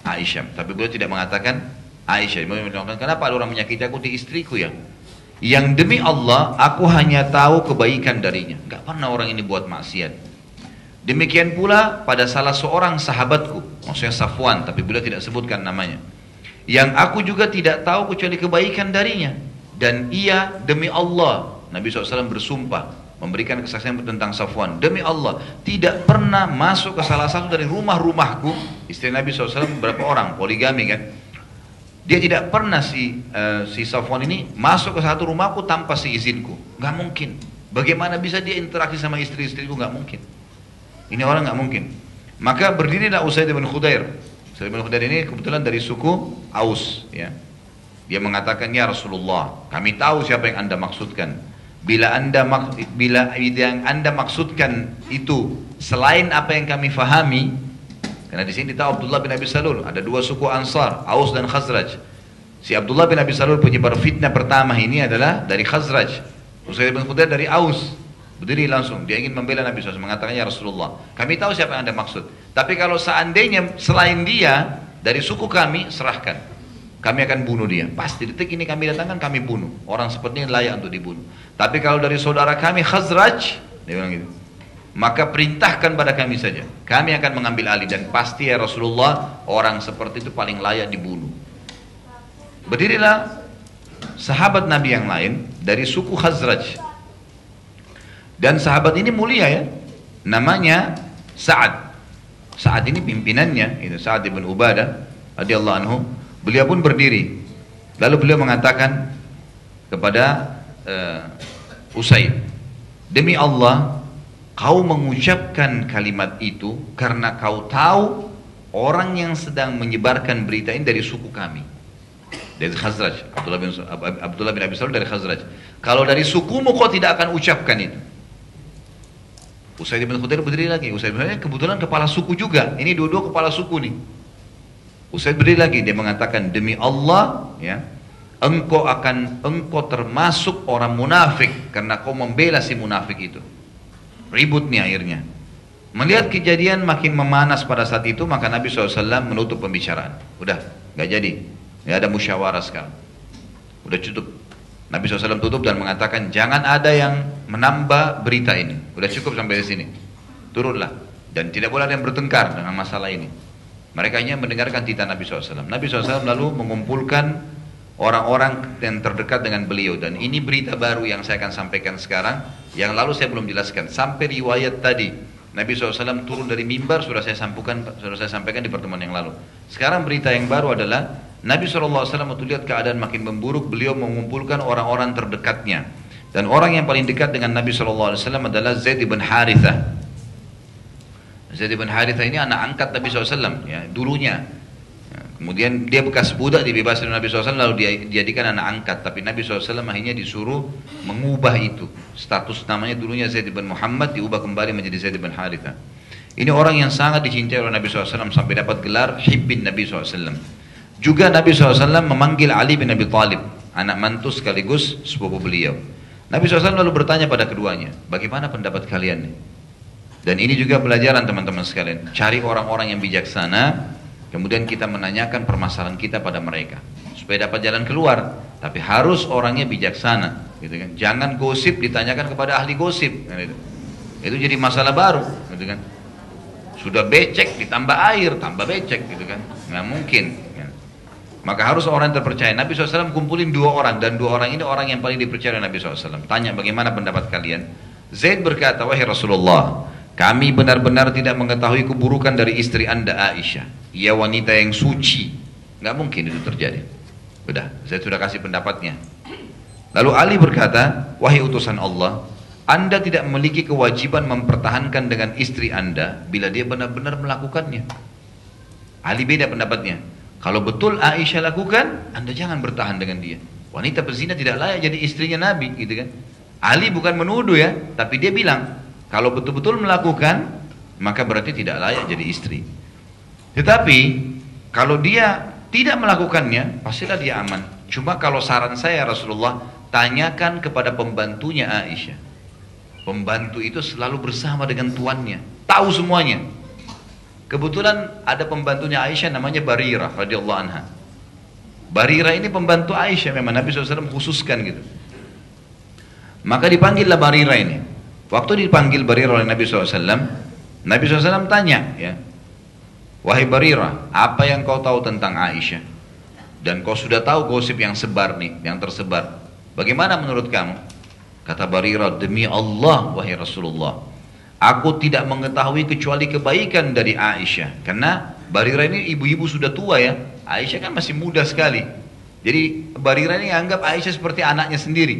Aisyah. Tapi beliau tidak mengatakan Aisyah. Beliau mengatakan, kenapa ada orang menyakiti aku di istriku ya? Yang demi Allah, aku hanya tahu kebaikan darinya. Gak pernah orang ini buat maksiat. Demikian pula pada salah seorang sahabatku, maksudnya Safwan, tapi beliau tidak sebutkan namanya. Yang aku juga tidak tahu kecuali kebaikan darinya. Dan ia demi Allah, Nabi SAW bersumpah, memberikan kesaksian tentang Safwan. Demi Allah, tidak pernah masuk ke salah satu dari rumah-rumahku. Istri Nabi SAW berapa orang? Poligami kan? Dia tidak pernah si Safwan ini masuk ke satu rumahku tanpa seizinku. Gak mungkin. Bagaimana bisa dia interaksi sama istri-istriku? Gak mungkin. Ini orang gak mungkin. Maka berdirilah Usaid bin Khudair. Usaid bin Khudair ini kebetulan dari suku Aus. Ya. Dia mengatakan, ya Rasulullah, kami tahu siapa yang anda maksudkan. Bila yang anda maksudkan itu selain apa yang kami fahami, karena di sini tahu Abdullah bin Abi Salul, ada 2 suku Ansar, Aus dan Khazraj. Si Abdullah bin Abi Salul penyebar fitnah pertama ini adalah dari Khazraj. Usaid bin Khudair dari Aus. Berdiri langsung, dia ingin membela Nabi SAW, mengatakan, ya Rasulullah, kami tahu siapa yang Anda maksud. Tapi kalau seandainya selain dia, dari suku kami, serahkan. Kami akan bunuh dia. Pasti detik ini kami datangkan, kami bunuh. Orang seperti ini layak untuk dibunuh. Tapi kalau dari saudara kami, Khazraj, dia bilang gitu, maka perintahkan pada kami saja. Kami akan mengambil alih. Dan pasti ya Rasulullah, orang seperti itu paling layak dibunuh. Berdirilah sahabat Nabi yang lain dari suku Khazraj. Dan sahabat ini mulia ya, namanya Sa'ad. Sa'ad ini pimpinannya, itu Sa'ad ibn Ubadah radhiyallahu anhu. Beliau pun berdiri. Lalu beliau mengatakan kepada Usaid, demi Allah, kau mengucapkan kalimat itu karena kau tahu orang yang sedang menyebarkan berita ini dari suku kami, dari Khazraj. Abdullah bin Abi Salul dari Khazraj. Kalau dari sukumu kau tidak akan ucapkan itu. Usaid bin Khudair berdiri lagi. Usaid bin Khudair kebetulan kepala suku juga. Ini dua-dua kepala suku nih. Usaid berdiri lagi. Dia mengatakan, demi Allah, ya, engkau termasuk orang munafik karena kau membela si munafik itu. Ribut nih akhirnya. Melihat kejadian makin memanas pada saat itu, maka Nabi SAW menutup pembicaraan. Udah, nggak jadi. Nggak ada musyawarah sekarang. Udah cukup. Nabi SAW tutup dan mengatakan, jangan ada yang menambah berita ini. Udah cukup sampai di sini. Turunlah. Dan tidak boleh ada yang bertengkar dengan masalah ini. Mereka hanya mendengarkan titah Nabi SAW. Nabi SAW lalu mengumpulkan orang-orang yang terdekat dengan beliau. Dan ini berita baru yang saya akan sampaikan sekarang. Yang lalu saya belum jelaskan. Sampai riwayat tadi, Nabi SAW turun dari mimbar, sudah saya sampaikan di pertemuan yang lalu. Sekarang berita yang baru adalah, Nabi SAW waktu lihat keadaan makin memburuk, beliau mengumpulkan orang-orang terdekatnya. Dan orang yang paling dekat dengan Nabi SAW adalah Zaid bin Harithah. Zaid bin Harithah ini anak angkat Nabi SAW, ya, dulunya. Ya, kemudian dia bekas budak, dibebaskan Nabi SAW, lalu dia dijadikan anak angkat. Tapi Nabi SAW akhirnya disuruh mengubah itu. Status namanya dulunya Zaid bin Muhammad, diubah kembali menjadi Zaid bin Harithah. Ini orang yang sangat dicintai oleh Nabi SAW sampai dapat gelar Hibbin Nabi SAW. Juga Nabi SAW memanggil Ali bin Abi Thalib, anak mantu sekaligus sepupu beliau. Nabi SAW lalu bertanya pada keduanya, bagaimana pendapat kalian nih? Dan ini juga pelajaran teman-teman sekalian. Cari orang-orang yang bijaksana, kemudian kita menanyakan permasalahan kita pada mereka, supaya dapat jalan keluar. Tapi harus orangnya bijaksana, gitu kan? Jangan gosip ditanyakan kepada ahli gosip, gitu. Itu jadi masalah baru, gitu kan? Sudah becek ditambah air, tambah becek, gitu kan? Nggak mungkin. Maka harus orang yang terpercaya. Nabi SAW kumpulin dua orang, dan dua orang ini orang yang paling dipercaya Nabi SAW. Tanya, bagaimana pendapat kalian? Zaid berkata, wahai Rasulullah, kami benar-benar tidak mengetahui keburukan dari istri anda Aisyah. Ia wanita yang suci. Nggak mungkin itu terjadi. Udah, Zaid sudah kasih pendapatnya. Lalu Ali berkata, wahai utusan Allah, anda tidak memiliki kewajiban mempertahankan dengan istri anda bila dia benar-benar melakukannya. Ali beda pendapatnya. Kalau betul Aisyah lakukan, anda jangan bertahan dengan dia. Wanita berzina tidak layak jadi istrinya Nabi, gitu kan? Ali bukan menuduh ya, tapi dia bilang, kalau betul-betul melakukan, maka berarti tidak layak jadi istri. Tetapi kalau dia tidak melakukannya, pastilah dia aman. Cuma kalau saran saya Rasulullah, tanyakan kepada pembantunya Aisyah. Pembantu itu selalu bersama dengan tuannya, tahu semuanya. Kebetulan ada pembantunya Aisyah namanya Barirah radhiyallahu anha. Barirah ini pembantu Aisyah, memang Nabi SAW khususkan gitu. Maka dipanggillah Barirah ini. Waktu dipanggil Barirah oleh Nabi SAW, Nabi SAW tanya, ya, wahai Barirah, apa yang kau tahu tentang Aisyah? Dan kau sudah tahu gosip yang sebar nih, yang tersebar. Bagaimana menurut kamu? Kata Barirah, demi Allah wahai Rasulullah, aku tidak mengetahui kecuali kebaikan dari Aisyah. Karena Barirah ini ibu-ibu sudah tua ya. Aisyah kan masih muda sekali. Jadi Barirah ini anggap Aisyah seperti anaknya sendiri.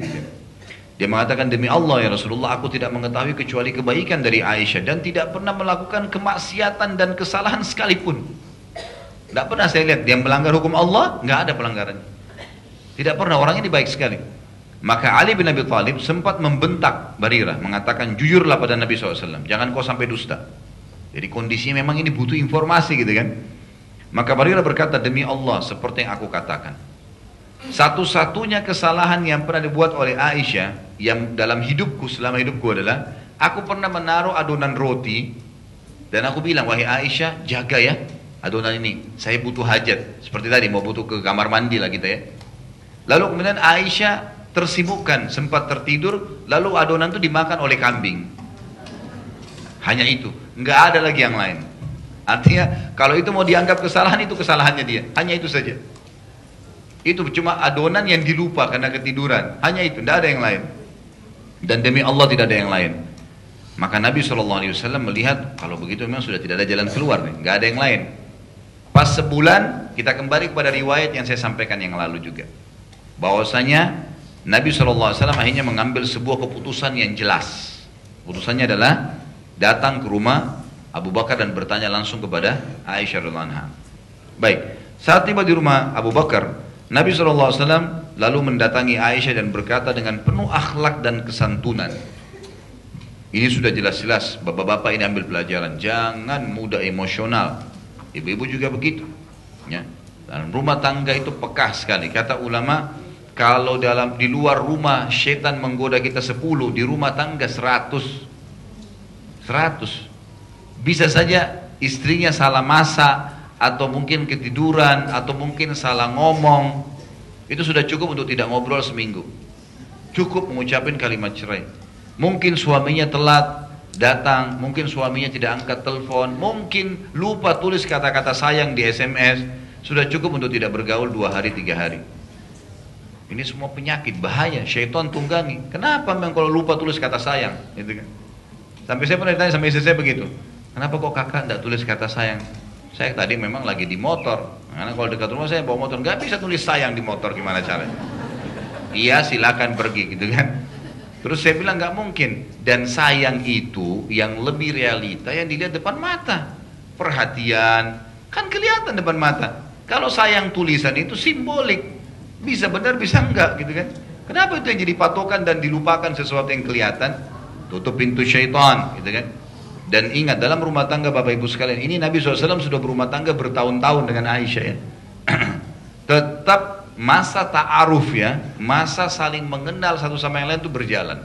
Dia mengatakan, demi Allah ya Rasulullah, aku tidak mengetahui kecuali kebaikan dari Aisyah. Dan tidak pernah melakukan kemaksiatan dan kesalahan sekalipun. Tidak pernah saya lihat dia melanggar hukum Allah, nggak ada pelanggarannya. Tidak pernah, orang ini baik sekali. Maka Ali bin Abi Thalib sempat membentak Barirah, mengatakan, jujurlah pada Nabi SAW, jangan kau sampai dusta. Jadi kondisinya memang ini butuh informasi gitu kan. Maka Barirah berkata, demi Allah seperti yang aku katakan. Satu-satunya kesalahan yang pernah dibuat oleh Aisyah yang dalam hidupku, selama hidupku adalah aku pernah menaruh adonan roti dan aku bilang, wahai Aisyah, jaga ya adonan ini, saya butuh hajat. Seperti tadi mau butuh ke kamar mandi lah kita ya. Lalu kemudian Aisyah tersibukkan, sempat tertidur, lalu adonan itu dimakan oleh kambing. Hanya itu, nggak ada lagi yang lain. Artinya kalau itu mau dianggap kesalahan, itu kesalahannya dia, hanya itu saja. Itu cuma adonan yang dilupa karena ketiduran, hanya itu, tidak ada yang lain. Dan demi Allah tidak ada yang lain. Maka Nabi SAW melihat kalau begitu memang sudah tidak ada jalan keluar nih, nggak ada yang lain. Pas sebulan kita kembali kepada riwayat yang saya sampaikan yang lalu juga, bahwasanya Nabi SAW akhirnya mengambil sebuah keputusan yang jelas. Keputusannya adalah datang ke rumah Abu Bakar dan bertanya langsung kepada Aisyah radhiyallahu anha. Baik, saat tiba di rumah Abu Bakar, Nabi SAW lalu mendatangi Aisyah dan berkata dengan penuh akhlak dan kesantunan. Ini sudah jelas-jelas, bapak-bapak ini ambil pelajaran, jangan mudah emosional. Ibu-ibu juga begitu. Ya. Dalam rumah tangga itu pekah sekali. Kata ulama, kalau di luar rumah setan menggoda kita 10, di rumah tangga 100. Bisa saja istrinya salah masak, atau mungkin ketiduran, atau mungkin salah ngomong. Itu sudah cukup untuk tidak ngobrol seminggu. Cukup mengucapkan kalimat cerai. Mungkin suaminya telat datang, mungkin suaminya tidak angkat telepon, mungkin lupa tulis kata-kata sayang di SMS. Sudah cukup untuk tidak bergaul 2 hari 3 hari. Ini semua penyakit, bahaya, syaitan tunggangi. Kenapa memang kalau lupa tulis kata sayang? Gitu kan? Sampai saya pernah ditanya sama istri saya begitu. Kenapa kok kakak tidak tulis kata sayang? Saya tadi memang lagi di motor. Karena kalau dekat rumah saya bawa motor, nggak bisa tulis sayang di motor, gimana caranya? Iya, silakan pergi gitu kan. Terus saya bilang nggak mungkin. Dan sayang itu yang lebih realita yang dilihat depan mata. Perhatian kan kelihatan depan mata. Kalau sayang tulisan itu simbolik, bisa benar bisa enggak gitu kan. Kenapa itu yang jadi patokan dan dilupakan sesuatu yang kelihatan? Tutup pintu syaitan gitu kan. Dan ingat, dalam rumah tangga Bapak Ibu sekalian, ini Nabi SAW sudah berumah tangga bertahun-tahun dengan Aisyah ya. Tetap masa ta'aruf ya, masa saling mengenal satu sama yang lain itu berjalan.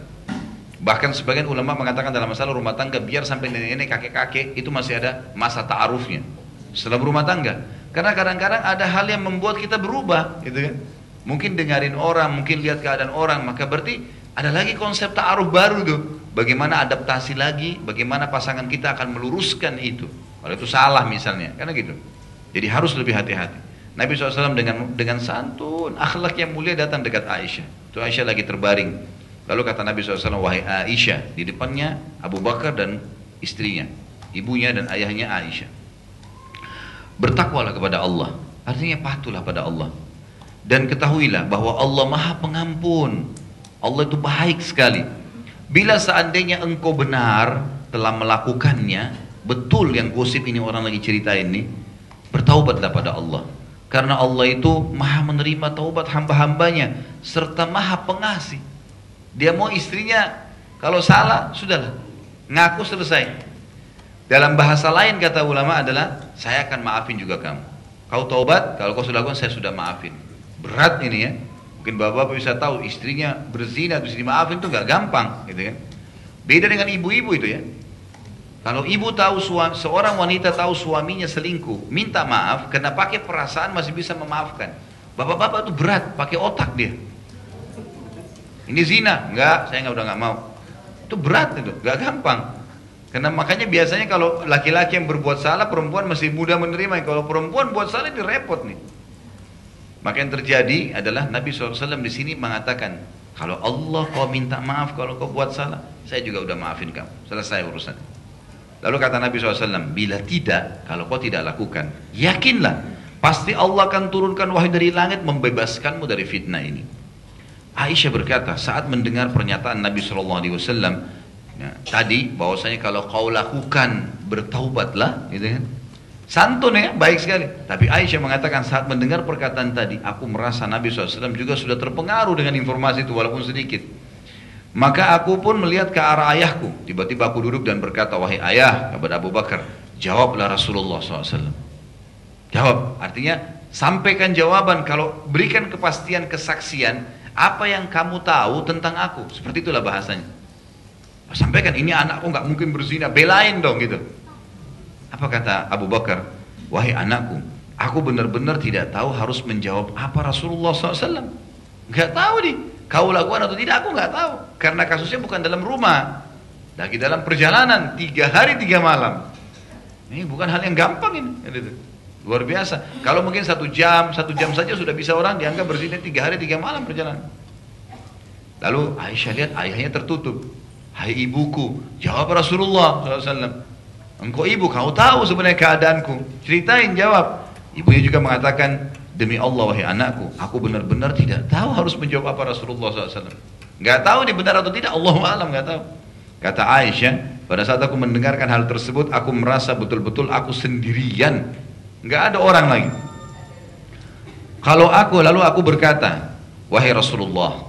Bahkan sebagian ulama mengatakan dalam masalah rumah tangga, biar sampai nenek-nenek, kakek-kakek, itu masih ada masa ta'arufnya setelah berumah tangga. Karena kadang-kadang ada hal yang membuat kita berubah gitu kan. Mungkin dengarin orang, mungkin lihat keadaan orang, maka berarti ada lagi konsep ta'aruf baru tuh. Bagaimana adaptasi lagi, bagaimana pasangan kita akan meluruskan itu. Kalau itu salah misalnya, karena gitu. Jadi harus lebih hati-hati. Nabi SAW dengan santun, akhlak yang mulia datang dekat Aisyah. Itu Aisyah lagi terbaring. Lalu kata Nabi SAW, wahai Aisyah, di depannya Abu Bakar dan istrinya, ibunya dan ayahnya Aisyah. Bertakwalah kepada Allah, artinya patuhlah pada Allah. Dan ketahuilah bahwa Allah Maha Pengampun. Allah itu baik sekali. Bila seandainya engkau benar telah melakukannya, betul yang gosip ini orang lagi cerita ini, bertaubatlah pada Allah. Karena Allah itu maha menerima taubat hamba-hambanya, serta maha pengasih. Dia mau istrinya, kalau salah, sudahlah, ngaku selesai. Dalam bahasa lain kata ulama adalah, saya akan maafin juga kamu. Kau taubat, kalau kau sudah lakukan, saya sudah maafin. Berat ini ya. Mungkin bapak-bapak bisa tahu istrinya berzina terus dimaafin itu gak gampang gitu kan. Beda dengan ibu-ibu itu ya. Kalau ibu tahu seorang wanita tahu suaminya selingkuh, minta maaf karena pakai perasaan masih bisa memaafkan. Bapak-bapak itu berat, pakai otak dia. Ini zina, enggak, saya udah nggak mau. Itu berat itu, gak gampang. Karena makanya biasanya kalau laki-laki yang berbuat salah, perempuan masih mudah menerima. Kalau perempuan buat salah ini repot nih. Maka yang terjadi adalah Nabi SAW di sini mengatakan, kalau Allah kau minta maaf kalau kau buat salah, saya juga udah maafin kamu, selesai urusan. Lalu kata Nabi SAW, bila tidak, kalau kau tidak lakukan, yakinlah, pasti Allah akan turunkan wahyu dari langit membebaskanmu dari fitnah ini. Aisyah berkata, saat mendengar pernyataan Nabi SAW, ya, tadi bahwasanya kalau kau lakukan, bertaubatlah, gitu kan. Santun ya, baik sekali. Tapi Aisyah mengatakan saat mendengar perkataan tadi, aku merasa Nabi SAW juga sudah terpengaruh dengan informasi itu walaupun sedikit. Maka aku pun melihat ke arah ayahku. Tiba-tiba aku duduk dan berkata, wahai ayah, kepada Abu Bakar, jawablah Rasulullah SAW. Jawab, artinya Sampaikan jawaban, kalau berikan kepastian kesaksian, apa yang kamu tahu tentang aku. Seperti itulah bahasanya. Sampaikan, ini anakku nggak mungkin berzina, belain dong gitu. Apa kata Abu Bakar? Wahai anakku, aku benar-benar tidak tahu harus menjawab apa Rasulullah SAW. Nggak tahu nih, kau lakukan atau tidak, aku nggak tahu. Karena kasusnya bukan dalam rumah, lagi dalam perjalanan 3 hari 3 malam. Ini bukan hal yang gampang ini. Luar biasa. Kalau mungkin 1 jam saja sudah bisa orang dianggap berzina 3 hari 3 malam perjalanan. Lalu Aisyah lihat ayahnya tertutup. Hai ibuku, jawab Rasulullah SAW. Engkau ibu, kau tahu sebenarnya keadaanku. Ceritain, jawab. Ibunya juga mengatakan, demi Allah wahai anakku, aku benar-benar tidak tahu harus menjawab apa Rasulullah SAW. Nggak tahu dia benar atau tidak, Allahu a'lam, nggak tahu. Kata Aisyah, pada saat aku mendengarkan hal tersebut, aku merasa betul-betul aku sendirian. Nggak ada orang lagi. Lalu aku berkata, wahai Rasulullah,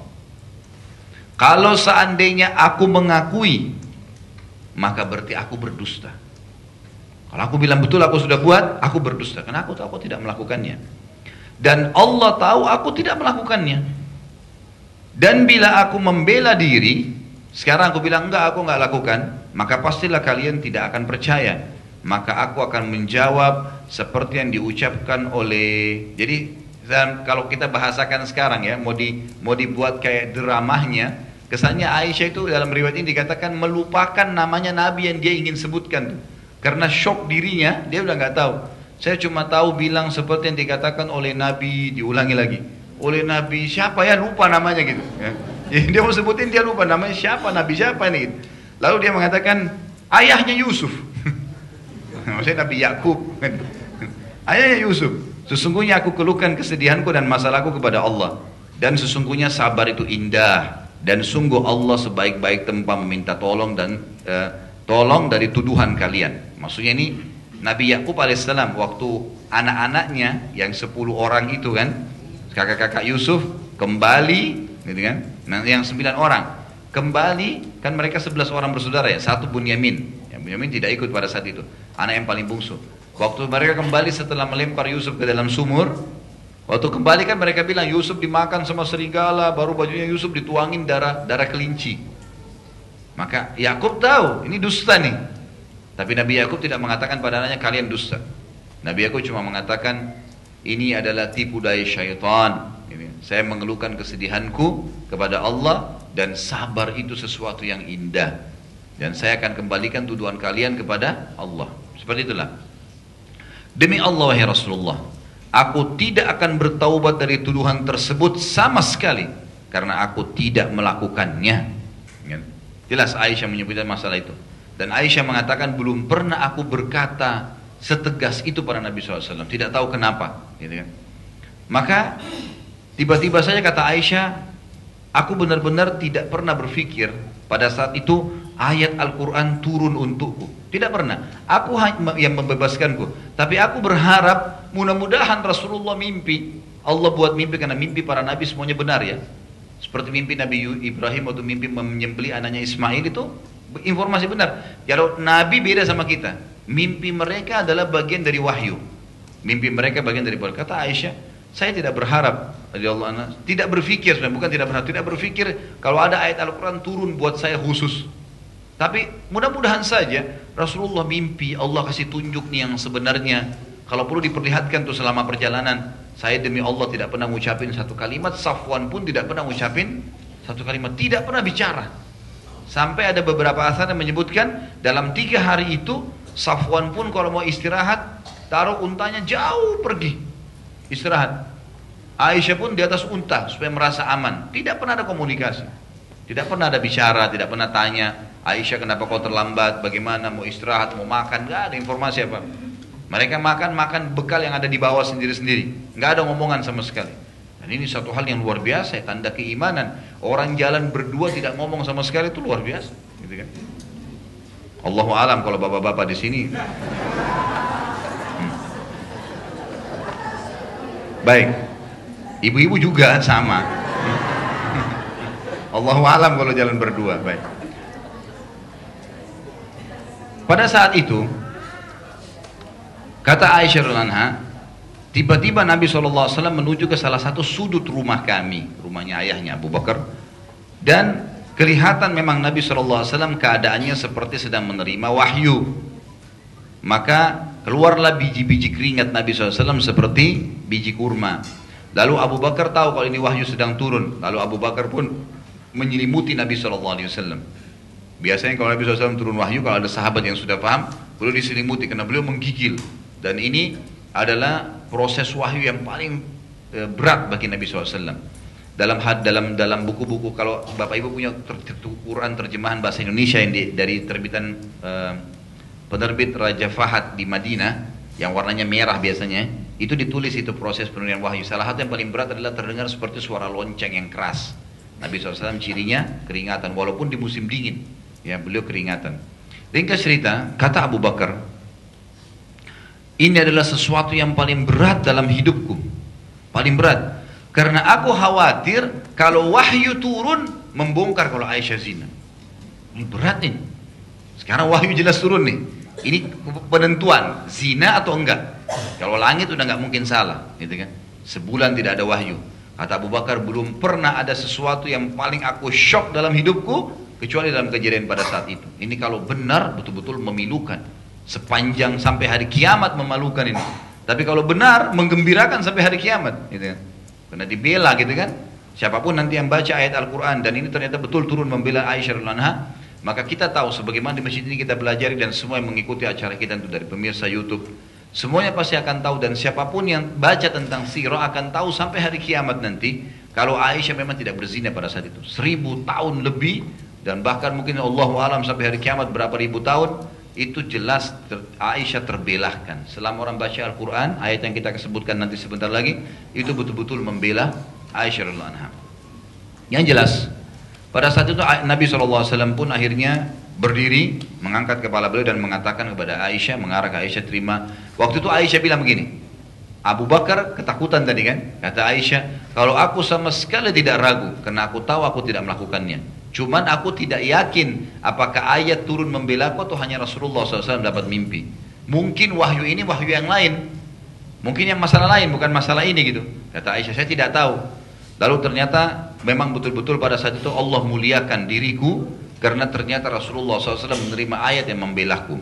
kalau seandainya aku mengakui, maka berarti aku berdusta. Kalau aku bilang betul aku sudah buat, aku berdusta. Karena aku tahu aku tidak melakukannya. Dan Allah tahu aku tidak melakukannya. Dan bila aku membela diri, sekarang aku bilang enggak, aku enggak lakukan, maka pastilah kalian tidak akan percaya. Maka aku akan menjawab seperti yang diucapkan oleh, jadi kalau kita bahasakan sekarang ya, mau dibuat kayak dramanya, kesannya Aisyah itu dalam riwayat ini dikatakan melupakan namanya Nabi yang dia ingin sebutkan. Karena shock dirinya, dia udah nggak tahu. Saya cuma tahu bilang seperti yang dikatakan oleh Nabi, diulangi lagi. Oleh Nabi siapa ya, lupa namanya gitu. Ya. Jadi dia mau sebutin, dia lupa namanya siapa, Nabi siapa ini. Gitu. Lalu dia mengatakan ayahnya Yusuf. Maksudnya Nabi Yakub. Ayahnya Yusuf. Sesungguhnya aku keluhkan kesedihanku dan masalahku kepada Allah. Dan sesungguhnya sabar itu indah. Dan sungguh Allah sebaik-baik tempat meminta tolong dan tolong dari tuduhan kalian. Maksudnya ini Nabi Yakub alaihissalam waktu anak-anaknya yang 10 orang itu kan, kakak-kakak Yusuf kembali, gitu kan? Nah, yang 9 orang kembali kan, mereka 11 orang bersaudara ya, 1 Bunyamin. Yang Bunyamin tidak ikut pada saat itu, anak yang paling bungsu. Waktu mereka kembali setelah melempar Yusuf ke dalam sumur, waktu kembali kan mereka bilang Yusuf dimakan sama serigala, baru bajunya Yusuf dituangin darah kelinci. Maka Yakub tahu ini dusta nih. Tapi Nabi Yakub tidak mengatakan pada anaknya kalian dusta. Nabi Yakub cuma mengatakan ini adalah tipu daya syaitan. Saya mengeluhkan kesedihanku kepada Allah dan sabar itu sesuatu yang indah. Dan saya akan kembalikan tuduhan kalian kepada Allah. Seperti itulah. Demi Allah wahai Rasulullah, aku tidak akan bertaubat dari tuduhan tersebut sama sekali karena aku tidak melakukannya. Jelas Aisyah menyebutkan masalah itu. Dan Aisyah mengatakan belum pernah aku berkata setegas itu pada Nabi SAW. Tidak tahu kenapa. Gitu kan. Maka tiba-tiba saja kata Aisyah, aku benar-benar tidak pernah berpikir pada saat itu ayat Al-Quran turun untukku. Tidak pernah. Aku yang membebaskanku. Tapi aku berharap mudah-mudahan Rasulullah mimpi. Allah buat mimpi karena mimpi para Nabi semuanya benar ya. Seperti mimpi Nabi Ibrahim waktu mimpi menyembelih anaknya Ismail itu informasi benar. Kalau Nabi beda sama kita. Mimpi mereka adalah bagian dari wahyu. Mimpi mereka bagian dari wahyu. Kata Aisyah, saya tidak berharap, tidak berpikir, bukan tidak berharap, tidak berpikir kalau ada ayat Al-Quran turun buat saya khusus. Tapi mudah-mudahan saja Rasulullah mimpi Allah kasih tunjuk nih yang sebenarnya. Kalau perlu diperlihatkan tuh selama perjalanan. Saya demi Allah tidak pernah ngucapin satu kalimat, Safwan pun tidak pernah ngucapin satu kalimat, tidak pernah bicara. Sampai ada beberapa asar yang menyebutkan dalam 3 hari itu Safwan pun kalau mau istirahat taruh untanya jauh pergi istirahat. Aisyah pun di atas unta supaya merasa aman. Tidak pernah ada komunikasi, tidak pernah ada bicara, tidak pernah tanya Aisyah kenapa kau terlambat, bagaimana mau istirahat, mau makan, nggak ada informasi apa. Mereka makan bekal yang ada di bawah sendiri-sendiri. Nggak ada ngomongan sama sekali. Dan ini satu hal yang luar biasa, tanda keimanan. Orang jalan berdua tidak ngomong sama sekali itu luar biasa. Gitu kan? Allahu alam kalau bapak-bapak di sini. Baik. Ibu-ibu juga sama. Allahu alam kalau jalan berdua. Baik. Pada saat itu kata Aisyah radhiyallahu anha, Tiba-tiba Nabi SAW menuju ke salah satu sudut rumah kami, rumahnya ayahnya Abu Bakar, dan kelihatan memang Nabi SAW keadaannya seperti sedang menerima wahyu. Maka keluarlah biji-biji keringat Nabi SAW seperti biji kurma. Lalu Abu Bakar tahu kalau ini wahyu sedang turun. Lalu Abu Bakar pun menyelimuti Nabi SAW. Biasanya kalau Nabi SAW turun wahyu, kalau ada sahabat yang sudah paham, beliau diselimuti karena beliau menggigil. Dan ini adalah proses wahyu yang paling berat bagi Nabi SAW. Dalam buku-buku, kalau Bapak Ibu punya Quran terjemahan bahasa Indonesia yang dari terbitan penerbit Raja Fahad di Madinah, yang warnanya merah biasanya, itu ditulis itu proses penurunian wahyu. Salah satu yang paling berat adalah terdengar seperti suara lonceng yang keras. Nabi SAW cirinya keringatan, walaupun di musim dingin, ya beliau keringatan. Ringkas cerita, kata Abu Bakar, ini adalah sesuatu yang paling berat dalam hidupku, paling berat, karena aku khawatir kalau wahyu turun membongkar kalau Aisyah zina. Ini berat nih. Sekarang wahyu jelas turun nih. Ini penentuan zina atau enggak. Kalau langit udah nggak mungkin salah, gitu kan? Sebulan tidak ada wahyu. Kata Abu Bakar, belum pernah ada sesuatu yang paling aku shock dalam hidupku kecuali dalam kejadian pada saat itu. Ini kalau benar betul-betul memilukan. Sepanjang sampai hari kiamat memalukan ini. Tapi kalau benar menggembirakan sampai hari kiamat, gitu kan? Karena dibela, gitu kan? Siapapun nanti yang baca ayat Al-Quran dan ini ternyata betul turun membela Aisyah radhiyallahu anha, maka kita tahu sebagaimana di masjid ini kita belajar dan semua yang mengikuti acara kita itu dari pemirsa YouTube, semuanya pasti akan tahu, dan siapapun yang baca tentang sirah akan tahu sampai hari kiamat nanti kalau Aisyah memang tidak berzina pada saat itu 1000 tahun lebih, dan bahkan mungkin Allahu alam sampai hari kiamat berapa ribu tahun, itu jelas Aisyah terbelahkan. Selama orang baca Al-Quran, ayat yang kita sebutkan nanti sebentar lagi, itu betul-betul membela Aisyah radhiyallahu anha. Yang jelas pada saat itu Nabi SAW pun akhirnya berdiri, mengangkat kepala beliau dan mengatakan kepada Aisyah, mengarah ke Aisyah, terima. Waktu itu Aisyah bilang begini, Abu Bakar ketakutan tadi kan, kata Aisyah, kalau aku sama sekali tidak ragu, karena aku tahu aku tidak melakukannya. Cuman aku tidak yakin apakah ayat turun membela aku atau hanya Rasulullah SAW dapat mimpi. Mungkin wahyu ini wahyu yang lain, mungkin yang masalah lain, bukan masalah ini gitu. Kata Aisyah, saya tidak tahu. Lalu ternyata memang betul-betul pada saat itu Allah muliakan diriku karena ternyata Rasulullah SAW menerima ayat yang membelaku.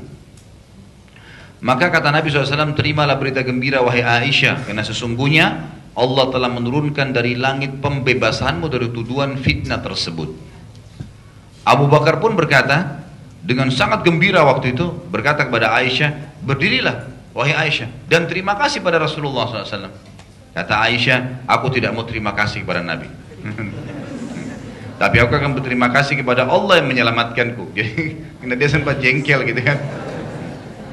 Maka kata Nabi SAW, terimalah berita gembira wahai Aisyah, karena sesungguhnya Allah telah menurunkan dari langit pembebasanmu dari tuduhan fitnah tersebut. Abu Bakar pun berkata dengan sangat gembira waktu itu, berkata kepada Aisyah, berdirilah wahai Aisyah dan terima kasih pada Rasulullah SAW. Kata Aisyah, aku tidak mau terima kasih kepada Nabi. Tapi aku akan berterima kasih kepada Allah yang menyelamatkanku. Jadi dia sempat jengkel gitu kan,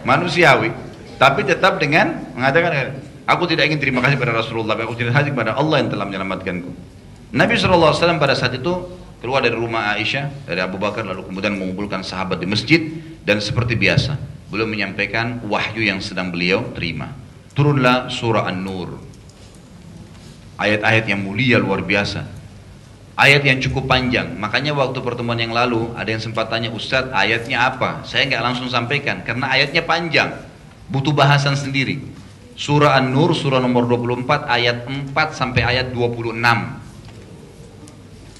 manusiawi, tapi tetap dengan mengatakan, aku tidak ingin terima kasih kepada Rasulullah, tapi aku terima kasih kepada Allah yang telah menyelamatkanku. Nabi SAW pada saat itu keluar dari rumah Aisyah, dari Abu Bakar, lalu kemudian mengumpulkan sahabat di masjid, dan seperti biasa beliau menyampaikan wahyu yang sedang beliau terima. Turunlah surah An-Nur, ayat-ayat yang mulia luar biasa, ayat yang cukup panjang. Makanya waktu pertemuan yang lalu ada yang sempat tanya, Ustadz ayatnya apa? Saya nggak langsung sampaikan karena ayatnya panjang, butuh bahasan sendiri. Surah An-Nur, surah nomor 24 ayat 4 sampai ayat 26.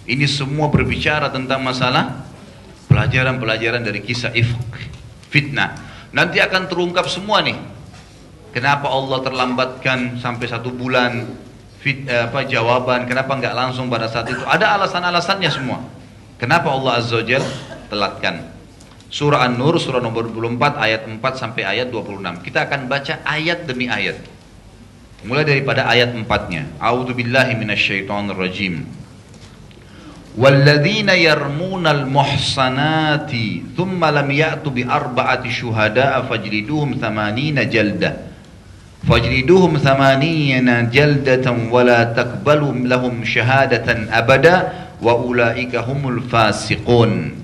Ini semua berbicara tentang masalah pelajaran-pelajaran dari kisah ifk, fitnah. Nanti akan terungkap semua nih, kenapa Allah terlambatkan sampai 1 bulan jawaban, kenapa nggak langsung pada saat itu. Ada alasan-alasannya semua. Kenapa Allah Azza wa Jalla telatkan. Surah An-Nur, surah nomor 24 ayat 4 sampai ayat 26. Kita akan baca ayat demi ayat. Mulai daripada ayat 4-nya. A'udzubillahi minasyaitonir rajim. Walladzina yarmunal muhsanati thumma lam ya'tu bi arba'ati syuhada'a fajliduhum 80 jaldah. Fajliduhum 80 jaldatan wa la taqbalu lahum syahadatan abada wa ulaika humul fasiqun.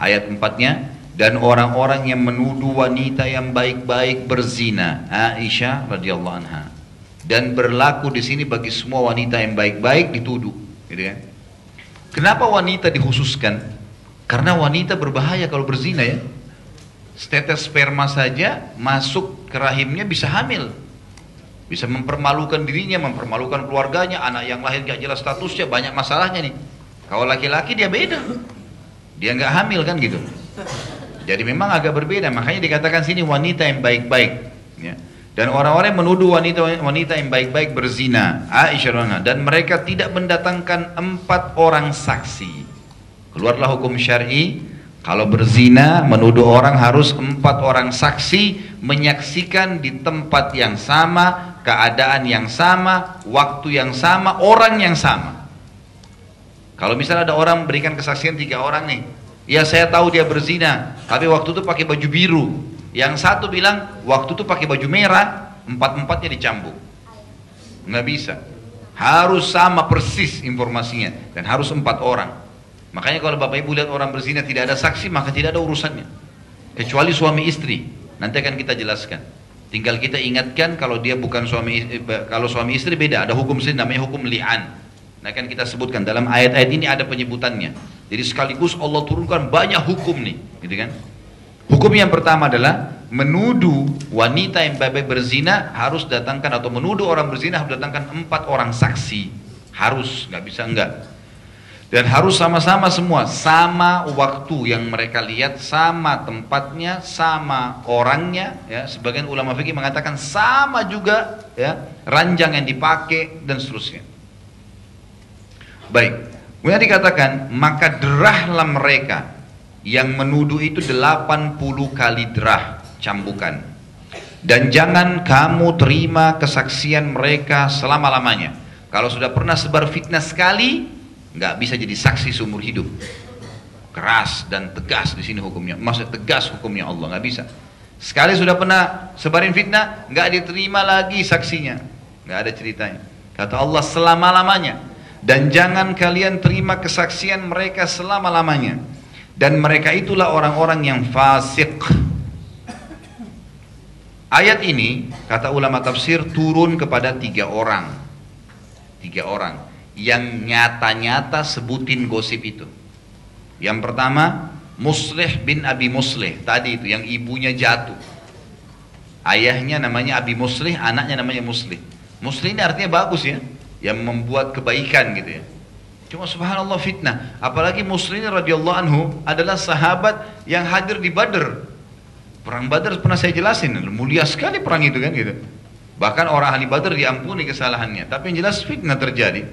Ayat 4-nya, dan orang-orang yang menuduh wanita yang baik-baik berzina, Aisyah radhiyallahu anha. Dan berlaku di sini bagi semua wanita yang baik-baik dituduh, gitu ya. Kenapa wanita dikhususkan? Karena wanita berbahaya kalau berzina ya. Setetes sperma saja masuk ke rahimnya bisa hamil. Bisa mempermalukan dirinya, mempermalukan keluarganya, anak yang lahir gak jelas statusnya, banyak masalahnya nih. Kalau laki-laki dia beda, dia nggak hamil kan gitu. Jadi memang agak berbeda, makanya dikatakan sini wanita yang baik-baik. Ya. Dan orang-orang menuduh wanita yang baik-baik berzina, Aisyah radhiyallahu, dan mereka tidak mendatangkan 4 orang saksi. Keluarlah hukum syar'i, kalau berzina menuduh orang harus 4 orang saksi menyaksikan di tempat yang sama, keadaan yang sama, waktu yang sama, orang yang sama. Kalau misalnya ada orang berikan kesaksian 3 orang nih, ya saya tahu dia berzina, tapi waktu itu pakai baju biru. Yang satu bilang waktu itu pakai baju merah, 4-4-nya dicambuk. Nggak bisa. Harus sama persis informasinya dan harus 4 orang. Makanya kalau Bapak Ibu lihat orang berzina tidak ada saksi, maka tidak ada urusannya. Kecuali suami istri. Nanti akan kita jelaskan. Tinggal kita ingatkan kalau dia bukan kalau suami istri beda, ada hukum sendiri namanya hukum li'an. Nah kan kita sebutkan dalam ayat-ayat ini ada penyebutannya. Jadi sekaligus Allah turunkan banyak hukum nih, gitu kan? Hukum yang pertama adalah menuduh wanita yang baik-baik berzina harus datangkan, atau menuduh orang berzina harus datangkan 4 orang saksi. Harus, nggak bisa enggak. Dan harus sama-sama semua, sama waktu yang mereka lihat, sama tempatnya, sama orangnya. Ya, sebagian ulama fikih mengatakan sama juga, ya, ranjang yang dipakai dan seterusnya. Baik, kemudian dikatakan maka derahlah mereka yang menuduh itu 80 kali derah cambukan, dan jangan kamu terima kesaksian mereka selama-lamanya. Kalau sudah pernah sebar fitnah sekali, nggak bisa jadi saksi seumur hidup. Keras dan tegas di sini hukumnya, maksudnya tegas hukumnya Allah, nggak bisa. Sekali sudah pernah sebarin fitnah, nggak diterima lagi saksinya, nggak ada ceritanya. Kata Allah selama-lamanya. Dan jangan kalian terima kesaksian mereka selama-lamanya. Dan mereka itulah orang-orang yang fasik. Ayat ini, kata ulama tafsir, turun kepada 3 orang. 3 orang yang nyata-nyata sebutin gosip itu. Yang pertama, Muslih bin Abi Muslih. Tadi itu, yang ibunya jatuh. Ayahnya namanya Abi Muslih, anaknya namanya Muslih. Muslih ini artinya bagus ya, yang membuat kebaikan gitu ya. Cuma subhanallah fitnah. Apalagi Muslim radhiyallahu anhu adalah sahabat yang hadir di Badr. Perang Badr pernah saya jelasin, mulia sekali perang itu kan gitu. Bahkan orang ahli Badr diampuni kesalahannya. Tapi yang jelas fitnah terjadi.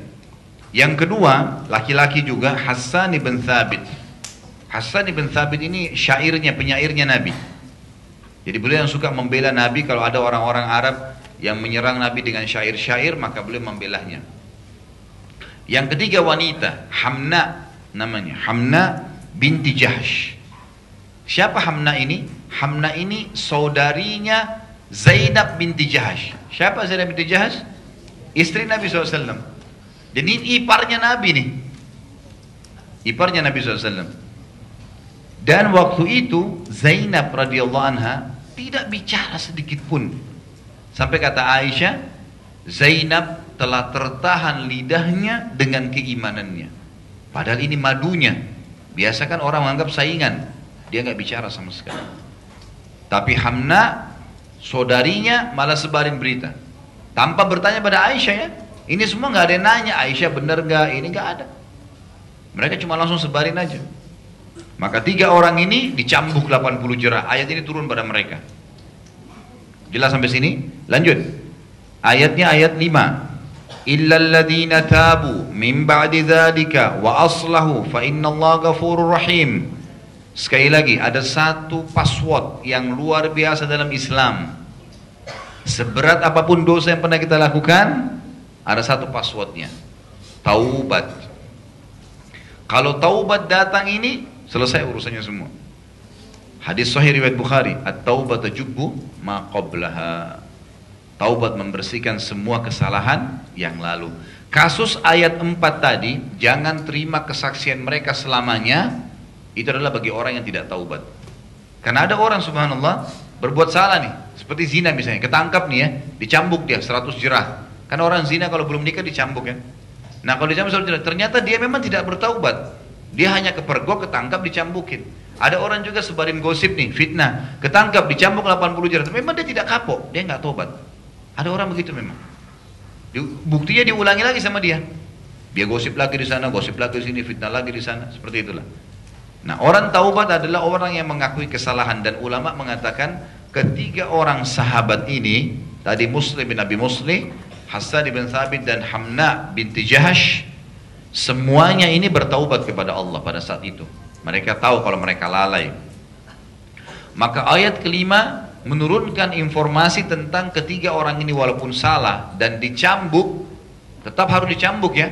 Yang kedua, laki-laki juga, Hassan ibn Thabit. Hassan ibn Thabit ini syairnya, penyairnya Nabi. Jadi beliau yang suka membela Nabi. Kalau ada orang-orang Arab yang menyerang Nabi dengan syair-syair, maka beliau membelahnya. Yang ketiga wanita, Hamna namanya, Hamna binti Jahsh. Siapa Hamna ini? Hamna ini saudarinya Zainab binti Jahsh. Siapa Zainab binti Jahsh? Istri Nabi SAW. Jadi iparnya Nabi nih. Iparnya Nabi SAW. Dan waktu itu Zainab radhiyallahu anha tidak bicara sedikit pun. Sampai kata Aisyah, Zainab telah tertahan lidahnya dengan keimanannya. Padahal ini madunya. Biasa kan orang menganggap saingan. Dia nggak bicara sama sekali. Tapi Hamna, saudarinya, malah sebarin berita. Tanpa bertanya pada Aisyah ya. Ini semua nggak ada yang nanya, Aisyah benar nggak? Ini nggak ada. Mereka cuma langsung sebarin aja. Maka 3 orang ini dicambuk 80 jerah. Ayat ini turun pada mereka. Jelas sampai sini? Lanjut. Ayatnya ayat 5. Illal ladzina tabu min ba'di dzalika wa aslahu fa innallaha ghafurur rahim. Sekali lagi, ada satu password yang luar biasa dalam Islam. Seberat apapun dosa yang pernah kita lakukan, ada satu passwordnya. Taubat. Kalau taubat datang ini, selesai urusannya semua. Hadis sahih riwayat Bukhari, at-taubatu tajubbu ma qablaha. Taubat membersihkan semua kesalahan yang lalu. Kasus ayat 4 tadi, jangan terima kesaksian mereka selamanya, itu adalah bagi orang yang tidak taubat. Karena ada orang subhanallah berbuat salah nih, seperti zina misalnya, ketangkap nih ya, dicambuk dia 100 jerah. Karena orang zina kalau belum nikah dicambuk ya. Nah kalau dicambuk 100 jerah, ternyata dia memang tidak bertaubat. Dia hanya kepergok, ketangkap, dicambukin. Ada orang juga sebarin gosip nih, fitnah, ketangkap, dicambuk 80 jerah. Tapi memang dia tidak kapok, dia nggak tobat. Ada orang begitu memang. Buktinya diulangi lagi sama dia. Dia gosip lagi di sana, gosip lagi di sini, fitnah lagi di sana, seperti itulah. Nah, orang taubat adalah orang yang mengakui kesalahan, dan ulama mengatakan ketiga orang sahabat ini, tadi Muslim bin Abi Muslim, Hassan bin Thabit dan Hamna binti Jahash, semuanya ini bertaubat kepada Allah pada saat itu. Mereka tahu kalau mereka lalai. Maka ayat kelima menurunkan informasi tentang ketiga orang ini walaupun salah dan dicambuk, tetap harus dicambuk ya.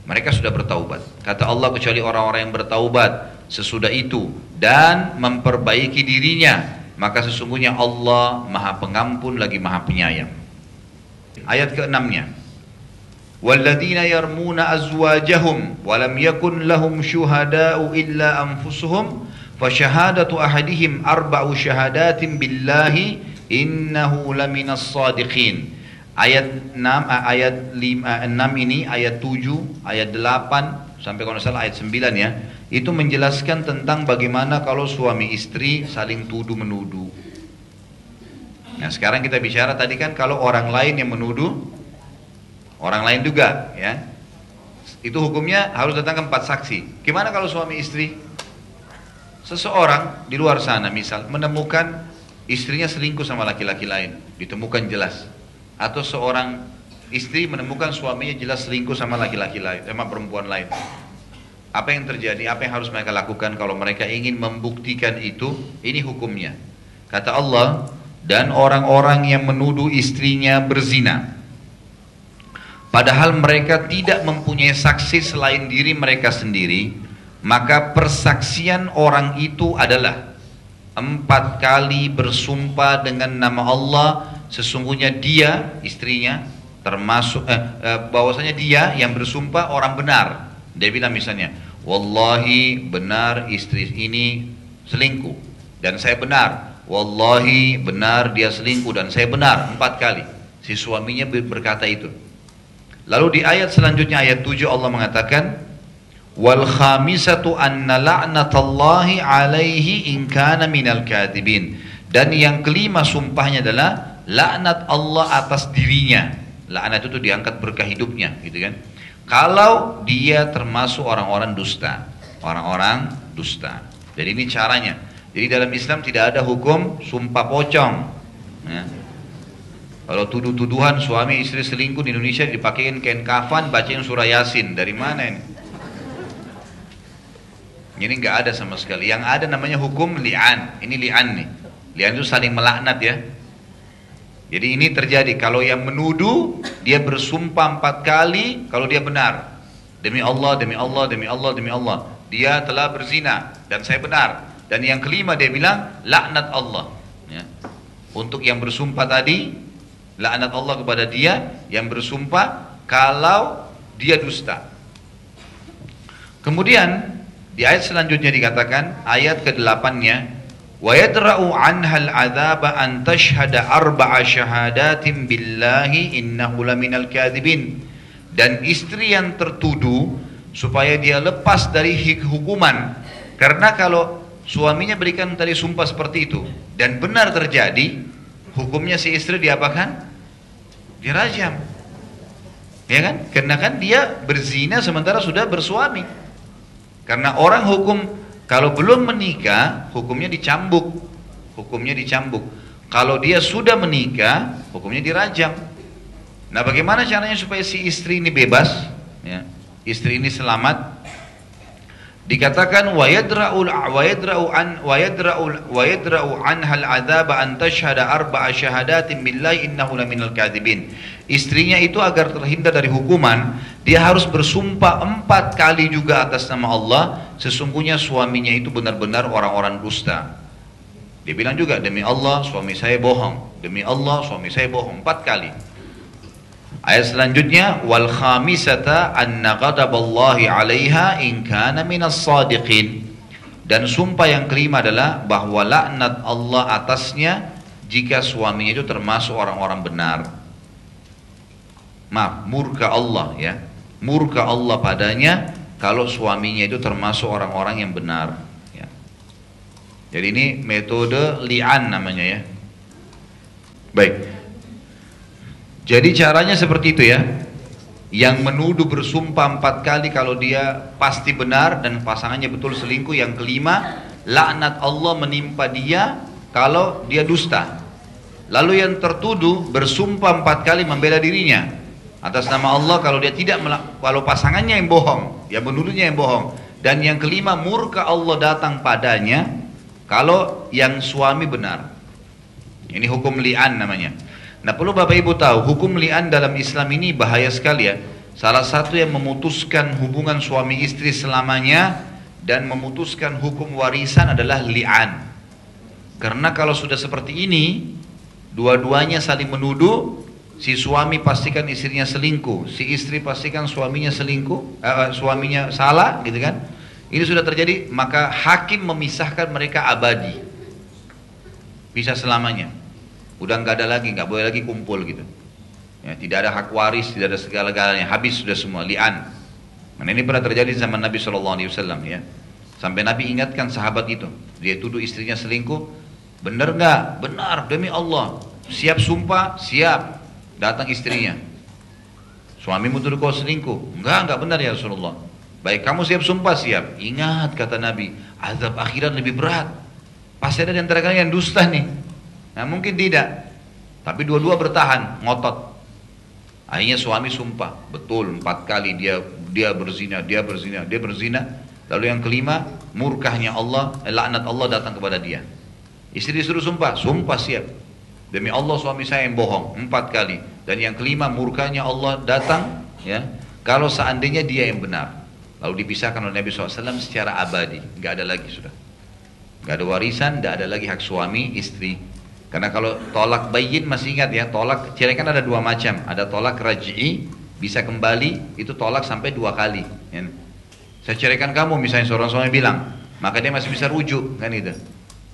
Mereka sudah bertaubat. Kata Allah, kecuali orang-orang yang bertaubat sesudah itu dan memperbaiki dirinya, maka sesungguhnya Allah Maha Pengampun lagi Maha Penyayang. Ayat ke-6-nya. Walladzina yarmuna azwajahum wa lam yakun lahum syuhada'u illa anfusuhum fa syahadatu ahadihim arba'u syahadatin billahi innahu laminas shadiqin. Ayat 6 ayat 6 ini, ayat 7, ayat 8 sampai kalau salah ayat 9 ya. Itu menjelaskan tentang bagaimana kalau suami istri saling tuduh menuduh. Nah, sekarang kita bicara tadi kan kalau orang lain yang menuduh orang lain juga ya. Itu hukumnya harus datangkan 4 saksi. Gimana kalau suami istri? Seseorang di luar sana misal menemukan istrinya selingkuh sama laki-laki lain, ditemukan jelas. Atau seorang istri menemukan suaminya jelas selingkuh sama laki-laki lain, sama perempuan lain. Apa yang terjadi? Apa yang harus mereka lakukan kalau mereka ingin membuktikan itu? Ini hukumnya. Kata Allah, dan orang-orang yang menuduh istrinya berzina, padahal mereka tidak mempunyai saksi selain diri mereka sendiri, maka persaksian orang itu adalah 4 kali bersumpah dengan nama Allah, sesungguhnya dia, istrinya, termasuk bahwasanya dia yang bersumpah orang benar. Dia bilang misalnya, wallahi benar istri ini selingkuh dan saya benar, wallahi benar dia selingkuh dan saya benar, 4 kali. Si suaminya berkata itu. Lalu di ayat selanjutnya, ayat 7, Allah mengatakan, wal khamisatu anna la'natallahi alaihi in kana minal kadhibin. Dan yang kelima sumpahnya adalah laknat Allah atas dirinya. Laknat itu diangkat berkah hidupnya, gitu kan? Kalau dia termasuk orang-orang dusta, orang-orang dusta. Jadi ini caranya. Jadi dalam Islam tidak ada hukum sumpah pocong. Ya. Kalau tuduh-tuduhan suami istri selingkuh di Indonesia dipakein kain kafan, bacain surah Yasin. Dari mana ini? Ini nggak ada sama sekali. Yang ada namanya hukum li'an. Ini li'an nih. Li'an itu saling melaknat ya. Jadi ini terjadi kalau yang menuduh dia bersumpah 4 kali kalau dia benar. Demi Allah, demi Allah, demi Allah, demi Allah, dia telah berzina dan saya benar. Dan yang kelima dia bilang laknat Allah. Ya. Untuk yang bersumpah tadi, laknat Allah kepada dia yang bersumpah kalau dia dusta. Kemudian di ayat selanjutnya dikatakan, ayat ke-8-nya, wa yadra'u 'anha al-'adzaba an tashhada arba'a syahadatin billahi innahu laminal kadhibin. Dan istri yang tertuduh supaya dia lepas dari hukuman, karena kalau suaminya berikan tadi sumpah seperti itu dan benar terjadi, hukumnya si istri diapakan? Dirajam. Ya kan? Karena kan dia berzina sementara sudah bersuami. Karena orang hukum kalau belum menikah, hukumnya dicambuk. Hukumnya dicambuk. Kalau dia sudah menikah, hukumnya dirajam. Nah, bagaimana caranya supaya si istri ini bebas? Ya, istri ini selamat. Dikatakan wa yadra'u anhal adzaba an tashhada arba'a syahadatin billahi innahu laminal kadhibin. Istrinya itu agar terhindar dari hukuman, dia harus bersumpah 4 kali juga atas nama Allah, sesungguhnya suaminya itu benar-benar orang-orang dusta. Dia bilang juga, demi Allah suami saya bohong, demi Allah suami saya bohong, 4 kali. Ayat selanjutnya, wal khamisata anna ghadaballahi 'alaiha in kana minas shadiqin. Dan sumpah yang kelima adalah bahwa laknat Allah atasnya jika suaminya itu termasuk orang-orang benar. Maaf, murka Allah ya. Murka Allah padanya kalau suaminya itu termasuk orang-orang yang benar ya. Jadi ini metode li'an namanya ya. Baik. Jadi caranya seperti itu ya. Yang menuduh bersumpah 4 kali kalau dia pasti benar dan pasangannya betul selingkuh. Yang kelima, laknat Allah menimpa dia kalau dia dusta. Lalu yang tertuduh bersumpah 4 kali membela dirinya atas nama Allah kalau dia tidak, kalau pasangannya yang bohong, yang menuduhnya yang bohong. Dan yang kelima, murka Allah datang padanya kalau yang suami benar. Ini hukum li'an namanya. Nah, perlu Bapak Ibu tahu, hukum li'an dalam Islam ini bahaya sekali ya. Salah satu yang memutuskan hubungan suami istri selamanya dan memutuskan hukum warisan adalah li'an. Karena kalau sudah seperti ini, dua-duanya saling menuduh, si suami pastikan istrinya selingkuh, si istri pastikan suaminya selingkuh, suaminya salah, gitu kan? Ini sudah terjadi, maka hakim memisahkan mereka abadi, bisa selamanya. Udah nggak ada lagi, nggak boleh lagi kumpul gitu. Ya, tidak ada hak waris, tidak ada segala-galanya, habis sudah semua li'an. Nah, ini pernah terjadi zaman Nabi SAW ya. Sampai Nabi ingatkan sahabat itu, dia tuduh istrinya selingkuh, benar nggak? Benar, demi Allah. Siap sumpah, siap. Datang istrinya, suamimu tuduh kau selingkuh. Enggak benar ya Rasulullah. Baik, kamu siap sumpah? Siap. Ingat kata Nabi, azab akhirat lebih berat. Pasti ada di antara kalian yang dusta nih. Nah, mungkin tidak, tapi dua-dua bertahan, ngotot. Akhirnya suami sumpah, betul 4 kali dia berzina. Lalu yang kelima, murkahnya Allah, laknat Allah datang kepada dia. Istri disuruh sumpah siap. Demi Allah suami saya yang bohong 4 kali. Dan yang kelima, murkanya Allah datang ya, kalau seandainya dia yang benar. Lalu dipisahkan oleh Nabi SAW secara abadi, nggak ada lagi sudah. Nggak ada warisan, nggak ada lagi hak suami istri. Karena kalau tolak bayin, masih ingat ya, tolak cerai kan ada 2 macam. Ada tolak raj'i, bisa kembali, itu tolak sampai 2 kali ya. Saya ceraikan kamu, misalnya seorang suami bilang, maka dia masih bisa rujuk kan itu.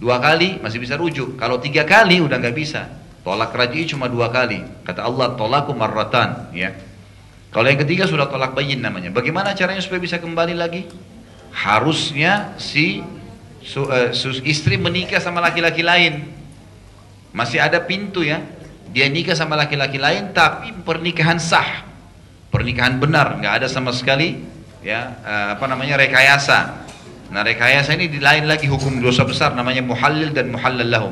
2 kali masih bisa rujuk. Kalau 3 kali udah nggak bisa. Tolak raj'i cuma 2 kali. Kata Allah, tolaku marratan ya. Kalau yang ketiga sudah tolak bayin namanya. Bagaimana caranya supaya bisa kembali lagi? Harusnya si istri menikah sama laki-laki lain. Masih ada pintu ya, dia nikah sama laki-laki lain, tapi pernikahan sah, pernikahan benar, nggak ada sama sekali ya rekayasa. Nah, rekayasa ini di lain lagi hukum dosa besar, namanya muhallil dan muhallal lahu.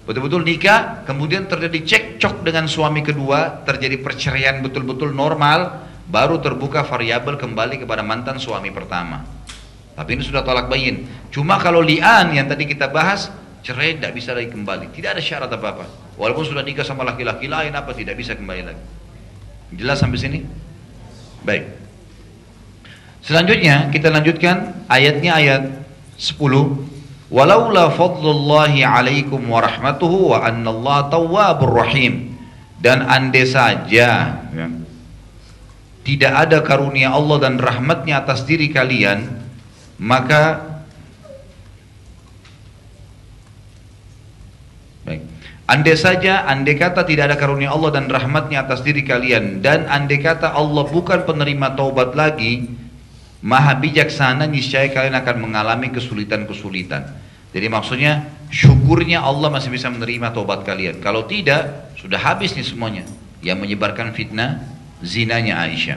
Betul-betul nikah, kemudian terjadi cekcok dengan suami kedua, terjadi perceraian betul-betul normal, baru terbuka variabel kembali kepada mantan suami pertama. Tapi ini sudah tolak bayin. Cuma kalau li'an yang tadi kita bahas, cerai tidak bisa lagi kembali, tidak ada syarat apa-apa. Walaupun sudah nikah sama laki-laki lain, apa tidak bisa kembali lagi. Jelas sampai sini? Baik. Selanjutnya kita lanjutkan ayatnya, ayat 10. Walaula fadlullahi alaikum wa rahmatuhu wa annallaha tawwabur rahim. Dan andai saja ya, tidak ada karunia Allah dan rahmatnya atas diri kalian, maka andai kata tidak ada karunia Allah dan rahmatnya atas diri kalian, dan andai kata Allah bukan penerima taubat lagi, maha bijaksana, niscaya kalian akan mengalami kesulitan-kesulitan. Jadi maksudnya syukurnya Allah masih bisa menerima taubat kalian. Kalau tidak, sudah habis nih semuanya. Yang menyebarkan fitnah zinanya Aisyah.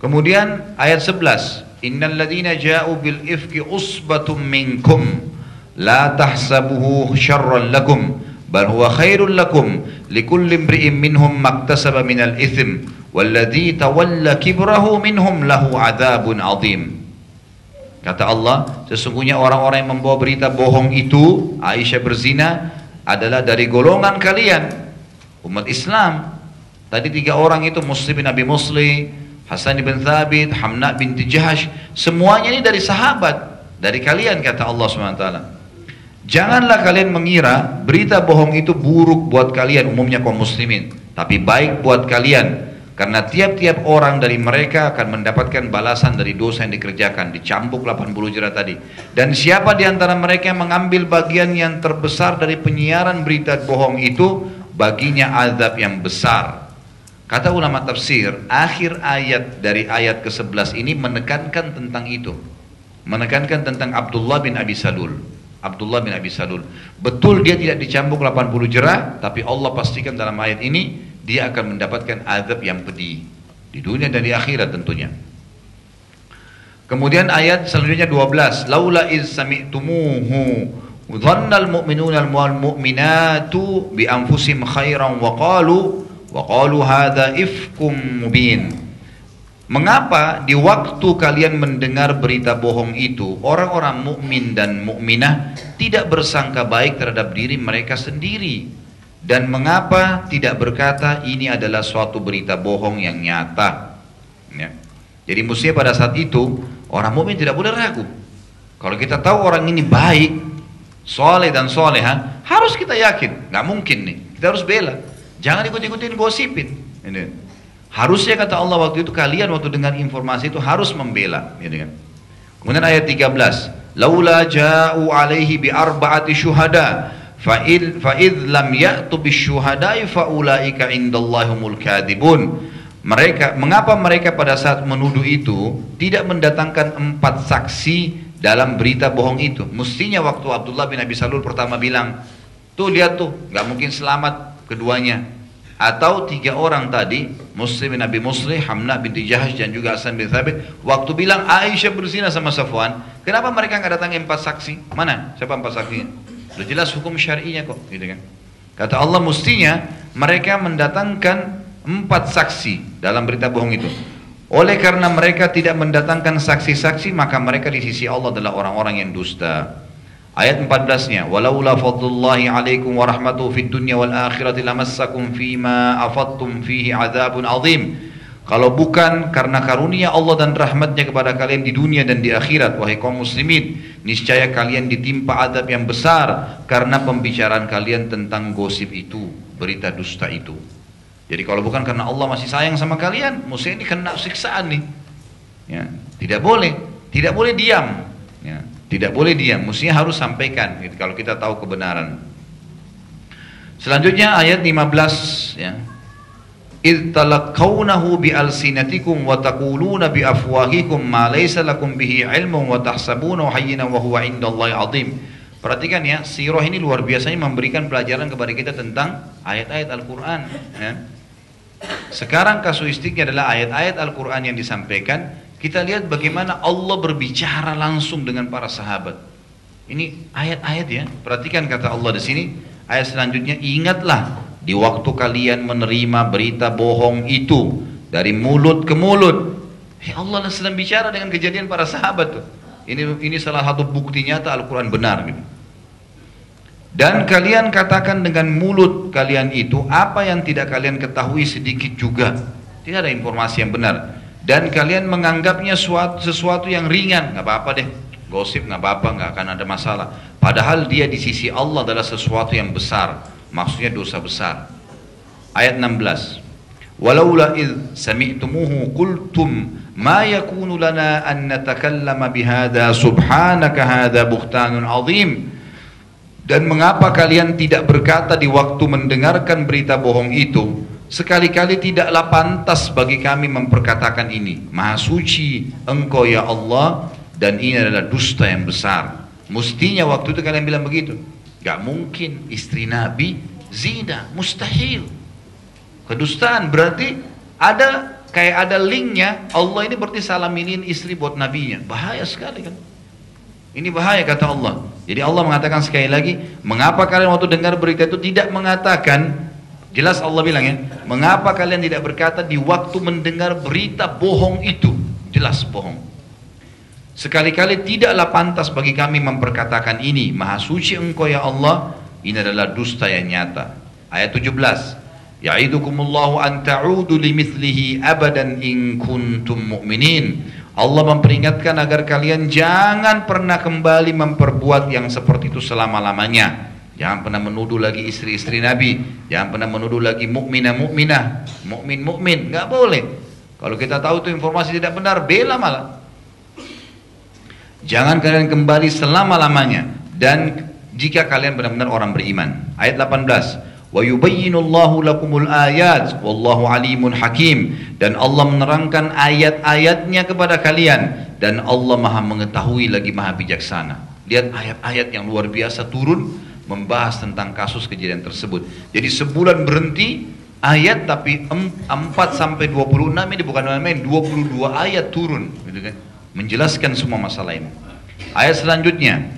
Kemudian ayat 11, innal ladzina ja'u bil ifki usbatum minkum la tahsabuhu syarran lakum bal huwa khairul lakum likulli imri'in minhum maktasaba minal itsm walladzi tawalla kibrahu minhum lahu adzabun adzim. Kata Allah, sesungguhnya orang-orang yang membawa berita bohong itu, Aisyah berzina, adalah dari golongan kalian umat Islam. Tadi 3 orang itu, Muslim bin Abi Musli, Hasan bin Thabit, Hamna binti Jahash, semuanya ini dari sahabat, dari kalian, kata Allah SWT. Janganlah kalian mengira berita bohong itu buruk buat kalian, umumnya kaum muslimin, tapi baik buat kalian, karena tiap-tiap orang dari mereka akan mendapatkan balasan dari dosa yang dikerjakan, dicambuk 80 jerah tadi. Dan siapa di antara mereka yang mengambil bagian yang terbesar dari penyiaran berita bohong itu, baginya azab yang besar. Kata ulama tafsir, akhir ayat dari ayat ke-11 ini menekankan tentang itu, menekankan tentang Abdullah bin Abi Salul. Abdullah bin Abi Salul, betul dia tidak dicambuk 80 jerah, tapi Allah pastikan dalam ayat ini dia akan mendapatkan azab yang pedih di dunia dan di akhirat tentunya. Kemudian ayat selanjutnya 12, laula iz sami'tumuhu dhannal mu'minuna wal mu'minatu bi anfusihim khairan wa qalu hadza ifkum mubin. Mengapa di waktu kalian mendengar berita bohong itu, orang-orang mukmin dan mukminah tidak bersangka baik terhadap diri mereka sendiri? Dan mengapa tidak berkata ini adalah suatu berita bohong yang nyata? Ya. Jadi mestinya pada saat itu orang mukmin tidak boleh ragu. Kalau kita tahu orang ini baik, soleh dan soleha, harus kita yakin. Nggak mungkin nih, kita harus bela. Jangan ikut-ikutin gosipin. Ini. Harusnya kata Allah waktu itu kalian waktu dengar informasi itu harus membela. Gitu kan. Kemudian ayat 13, laula ja'u alaihi bi arba'ati syuhada fa'idh lam ya'tu bisyuhada'i fa'ulaika indallahumul kadibun. Mengapa mereka pada saat menuduh itu tidak mendatangkan 4 saksi dalam berita bohong itu? Mestinya waktu Abdullah bin Abi Salul pertama bilang, tuh lihat tuh, nggak mungkin selamat keduanya. Atau 3 orang tadi, Muslim bin Abi Muslim, Hamnah binti Jahash dan juga Hasan bin Thabit, waktu bilang Aisyah berzina sama Safwan, kenapa mereka nggak datang 4 saksi? Mana? Siapa 4 saksinya? Sudah jelas hukum syar'inya kok, gitu kan? Kata Allah mestinya mereka mendatangkan 4 saksi dalam berita bohong itu. Oleh karena mereka tidak mendatangkan saksi-saksi, maka mereka di sisi Allah adalah orang-orang yang dusta. Ayat 14-nya, walaula fadlullahi alaikum wa rahmatuhu fid dunya wal akhirati lamassakum fima afattum fihi adzabun azim. Kalau bukan karena karunia Allah dan rahmatnya kepada kalian di dunia dan di akhirat, wahai kaum muslimin, niscaya kalian ditimpa azab yang besar karena pembicaraan kalian tentang gosip itu, berita dusta itu. Jadi kalau bukan karena Allah masih sayang sama kalian, mesti ini kena siksaan nih. Ya, tidak boleh diam. Ya. Tidak boleh diam, mestinya harus sampaikan gitu, kalau kita tahu kebenaran. Selanjutnya ayat 15 ya. Idh talaqawnahu bi alsinatikum wa taquluna bi afwahikum ma laysa lakum bihi ilmun wa tahsabunahu hayyinan wa huwa indallahi azim. Perhatikan ya, sirah ini luar biasanya memberikan pelajaran kepada kita tentang ayat-ayat Al-Qur'an ya. Sekarang kasuistiknya adalah ayat-ayat Al-Qur'an yang disampaikan. Kita lihat bagaimana Allah berbicara langsung dengan para sahabat. Ini ayat-ayat ya. Perhatikan kata Allah di sini. Ayat selanjutnya, ingatlah di waktu kalian menerima berita bohong itu dari mulut ke mulut. Allah sedang bicara dengan kejadian para sahabat tuh. Ini salah satu bukti nyata Al-Quran benar gitu. Dan kalian katakan dengan mulut kalian itu apa yang tidak kalian ketahui sedikit juga. Tidak ada informasi yang benar. Dan kalian menganggapnya sesuatu yang ringan, nggak apa-apa deh, gosip nggak apa-apa, nggak akan ada masalah. Padahal dia di sisi Allah adalah sesuatu yang besar, maksudnya dosa besar. Ayat 16. Walaula id sami'tumuhu qultum ma yakunu lana an natakallama bihadza subhanaka hadza buhtanun azim. Dan mengapa kalian tidak berkata di waktu mendengarkan berita bohong itu, sekali-kali tidaklah pantas bagi kami memperkatakan ini. Maha suci engkau ya Allah, dan ini adalah dusta yang besar. Mestinya waktu itu kalian bilang begitu. Gak mungkin istri Nabi zina, mustahil. Kedustaan berarti kayak ada linknya. Allah ini berarti salaminin istri buat nabinya. Bahaya sekali kan. Ini bahaya kata Allah. Jadi Allah mengatakan sekali lagi, mengapa kalian waktu dengar berita itu tidak mengatakan, jelas Allah bilang ya, mengapa kalian tidak berkata di waktu mendengar berita bohong itu, jelas bohong. Sekali-kali tidaklah pantas bagi kami memperkatakan ini, maha suci engkau ya Allah, ini adalah dusta yang nyata. Ayat 17, ya'idukumullahu an ta'udu limithlihi abadan in kuntum mu'minin. Allah memperingatkan agar kalian jangan pernah kembali memperbuat yang seperti itu selama-lamanya. Jangan pernah menuduh lagi istri-istri Nabi, jangan pernah menuduh lagi mukminah, mukmin, nggak boleh. Kalau kita tahu itu informasi tidak benar, bela malah. Jangan kalian kembali selama-lamanya, dan jika kalian benar-benar orang beriman. Ayat 18. Wa yubayyinullahu lakumul ayat wallahu alimun hakim. Dan Allah menerangkan ayat-ayatnya kepada kalian, dan Allah maha mengetahui lagi maha bijaksana. Lihat ayat-ayat yang luar biasa turun membahas tentang kasus kejadian tersebut. Jadi sebulan berhenti, ayat, tapi 4 sampai 26 ini bukan main-main, 22 ayat turun, gitu kan, menjelaskan semua masalah ini. Ayat selanjutnya,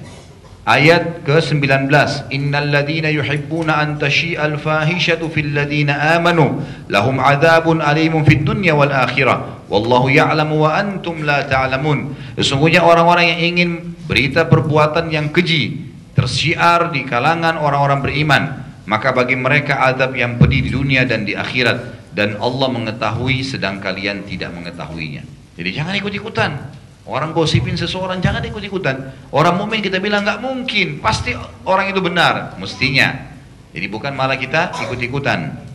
ayat ke-19, innal ladzina yuhibbuna an tashi'al fahishatu fil ladzina amanu lahum adzabun alimun fid dunya wal akhirah wallahu ya'lamu wa antum la ta'lamun. Sesungguhnya orang-orang yang ingin berita perbuatan yang keji tersiar di kalangan orang-orang beriman, maka bagi mereka azab yang pedih di dunia dan di akhirat, dan Allah mengetahui sedang kalian tidak mengetahuinya. Jadi jangan ikut-ikutan. Orang gosipin seseorang jangan ikut-ikutan. Orang mukmin kita bilang nggak mungkin, pasti orang itu benar, mestinya. Jadi bukan malah kita ikut-ikutan.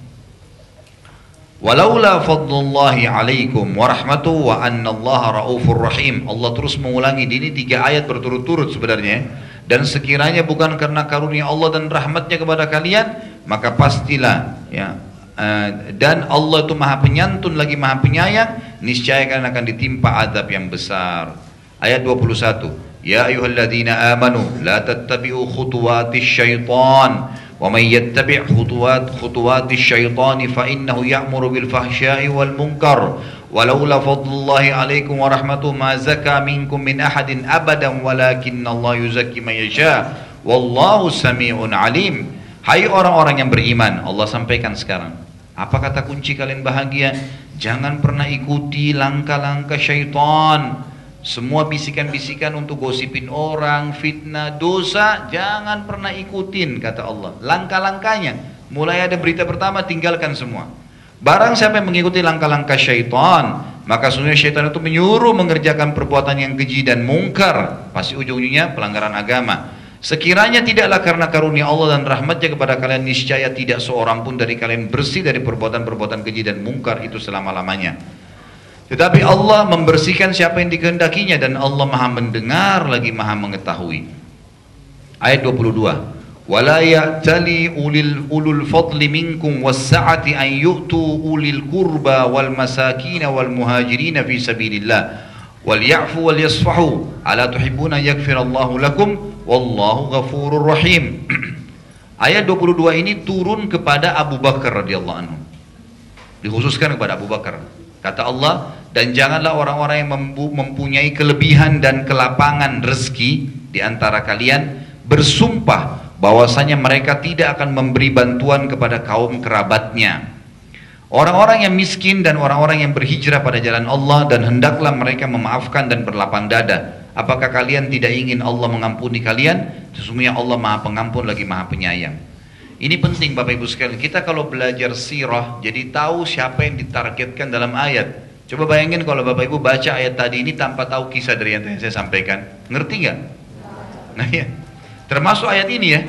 Walaula fadlullahi alaikum wa rahmatuhu wa annallaha raufur rahim. Allah terus mengulangi ini 3 ayat berturut-turut sebenarnya. Dan sekiranya bukan karena karunia Allah dan rahmatnya kepada kalian, maka pastilah ya, dan Allah itu maha penyantun lagi maha penyayang, niscaya kalian akan ditimpa azab yang besar. Ayat 21, ya ayyuhalladzina amanu la tattabi'u khutuwatis syaitan wa may yattabi' khutuwatis syaitani fa innahu ya'muru bil fahsya'i wal munkar walaula fadlullahi alaikum wa rahmatuhu ma zaka minkum min ahadin abadan walakinnallaha yuzakki man yasha wallahu sami'un alim. Hai orang-orang yang beriman, Allah sampaikan sekarang, apa kata kunci kalian bahagia? Jangan pernah ikuti langkah-langkah syaitan. Semua bisikan-bisikan untuk gosipin orang, fitnah, dosa, jangan pernah ikutin, kata Allah. Langkah-langkahnya, mulai ada berita pertama, tinggalkan semua. Barang siapa yang mengikuti langkah-langkah syaitan, maka sesungguhnya syaitan itu menyuruh mengerjakan perbuatan yang keji dan mungkar, pasti ujung-ujungnya pelanggaran agama. Sekiranya tidaklah karena karunia Allah dan rahmatnya kepada kalian, niscaya tidak seorang pun dari kalian bersih dari perbuatan-perbuatan keji dan mungkar itu selama-lamanya. Tetapi Allah membersihkan siapa yang dikehendakinya, dan Allah maha mendengar lagi maha mengetahui. Ayat 22, wala ya'tali ulul fadli minkum was-sa'ati an yu'tu ulil qurba wal masakin wal muhajirin fi sabilillah wal ya'fu wal yasfahu ala tuhibbuna yaghfirallahu lakum wallahu ghafurur rahim. Ayat 22 ini turun kepada Abu Bakar radhiyallahu anhu. Dikhususkan kepada Abu Bakar. Kata Allah, dan janganlah orang-orang yang mempunyai kelebihan dan kelapangan rezeki di antara kalian bersumpah bahwasanya mereka tidak akan memberi bantuan kepada kaum kerabatnya. Orang-orang yang miskin dan orang-orang yang berhijrah pada jalan Allah, dan hendaklah mereka memaafkan dan berlapang dada. Apakah kalian tidak ingin Allah mengampuni kalian? Sesungguhnya Allah maha pengampun lagi maha penyayang. Ini penting Bapak Ibu sekalian, kita kalau belajar sirah jadi tahu siapa yang ditargetkan dalam ayat. Coba bayangin kalau Bapak Ibu baca ayat tadi ini tanpa tahu kisah dari yang saya sampaikan, ngerti nggak? Nah ya, termasuk ayat ini ya.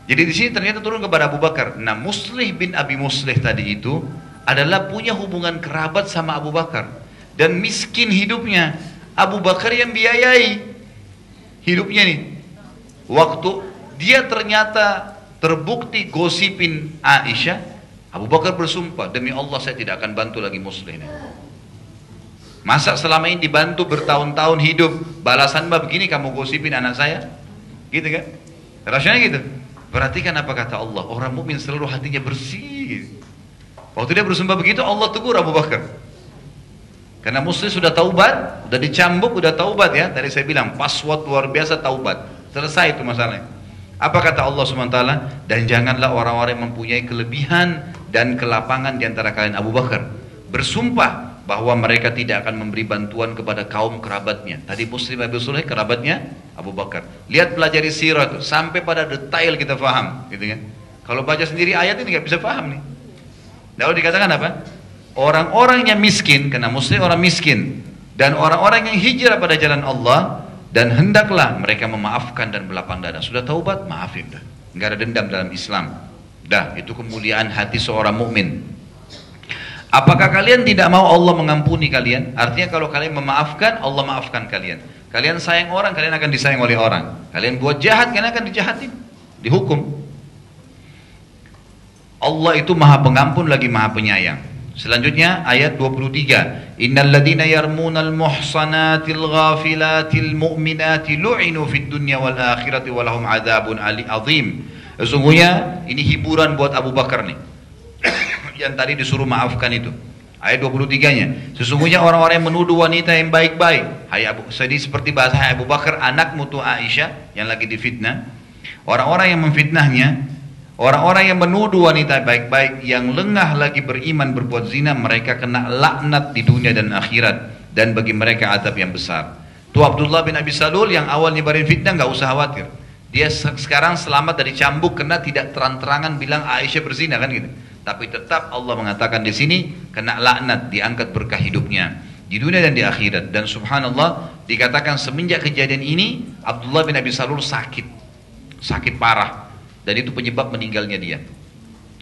Jadi di sini ternyata turun kepada Abu Bakar. Nah, Muslih bin Abi Muslih tadi itu adalah punya hubungan kerabat sama Abu Bakar dan miskin hidupnya. Abu Bakar yang biayai hidupnya nih. Waktu dia ternyata terbukti gosipin Aisyah, Abu Bakar bersumpah, demi Allah saya tidak akan bantu lagi Muslih ini. Masa selama ini dibantu bertahun-tahun hidup, balasan mbak begini kamu gosipin anak saya? Gitu kan? Rasanya gitu. Perhatikan apa kata Allah, orang mukmin selalu hatinya bersih. Waktu dia bersumpah begitu, Allah tegur Abu Bakar. Karena Muslih sudah taubat, sudah dicambuk, sudah taubat ya. Tadi saya bilang, password luar biasa taubat. Selesai itu masalahnya. Apa kata Allah SWT? Dan janganlah orang-orang yang mempunyai kelebihan dan kelapangan di antara kalian, Abu Bakar bersumpah bahwa mereka tidak akan memberi bantuan kepada kaum kerabatnya. Tadi Muslim Abu Suleh kerabatnya Abu Bakar. Lihat pelajari sirah itu sampai pada detail kita faham, gitu kan? Kalau baca sendiri ayat ini nggak bisa paham nih. Lalu dikatakan apa? Orang-orang yang miskin, karena Muslim orang miskin, dan orang-orang yang hijrah pada jalan Allah, dan hendaklah mereka memaafkan dan berlapang dada. Sudah taubat, maafin dah. Nggak ada dendam dalam Islam. Dah, itu kemuliaan hati seorang mukmin. Apakah kalian tidak mau Allah mengampuni kalian? Artinya kalau kalian memaafkan, Allah maafkan kalian. Kalian sayang orang, kalian akan disayang oleh orang. Kalian buat jahat, kalian akan dijahatin, dihukum. Allah itu maha pengampun lagi maha penyayang. Selanjutnya ayat 23. Innal ladzina yarmunal muhsanatil ghafilatil mu'minati lu'inu fid dunya wal akhirati walahum adzabun azim. Sesungguhnya ini hiburan buat Abu Bakar nih. yang tadi disuruh maafkan itu. Ayat 23-nya. Sesungguhnya orang-orang yang menuduh wanita yang baik-baik. Seperti bahasa Abu Bakar, anakmu tuh Aisyah yang lagi difitnah. Orang-orang yang memfitnahnya, orang-orang yang menuduh wanita baik-baik, yang lengah lagi beriman berbuat zina, mereka kena laknat di dunia dan akhirat. Dan bagi mereka azab yang besar. Tuh Abdullah bin Abi Salul yang awal nyebarin fitnah, nggak usah khawatir. Dia sekarang selamat dari cambuk karena tidak terang-terangan bilang Aisyah berzina kan gitu. Tapi tetap Allah mengatakan di sini kena laknat, diangkat berkah hidupnya di dunia dan di akhirat. Dan subhanallah dikatakan semenjak kejadian ini Abdullah bin Abi Salul sakit parah, dan itu penyebab meninggalnya dia.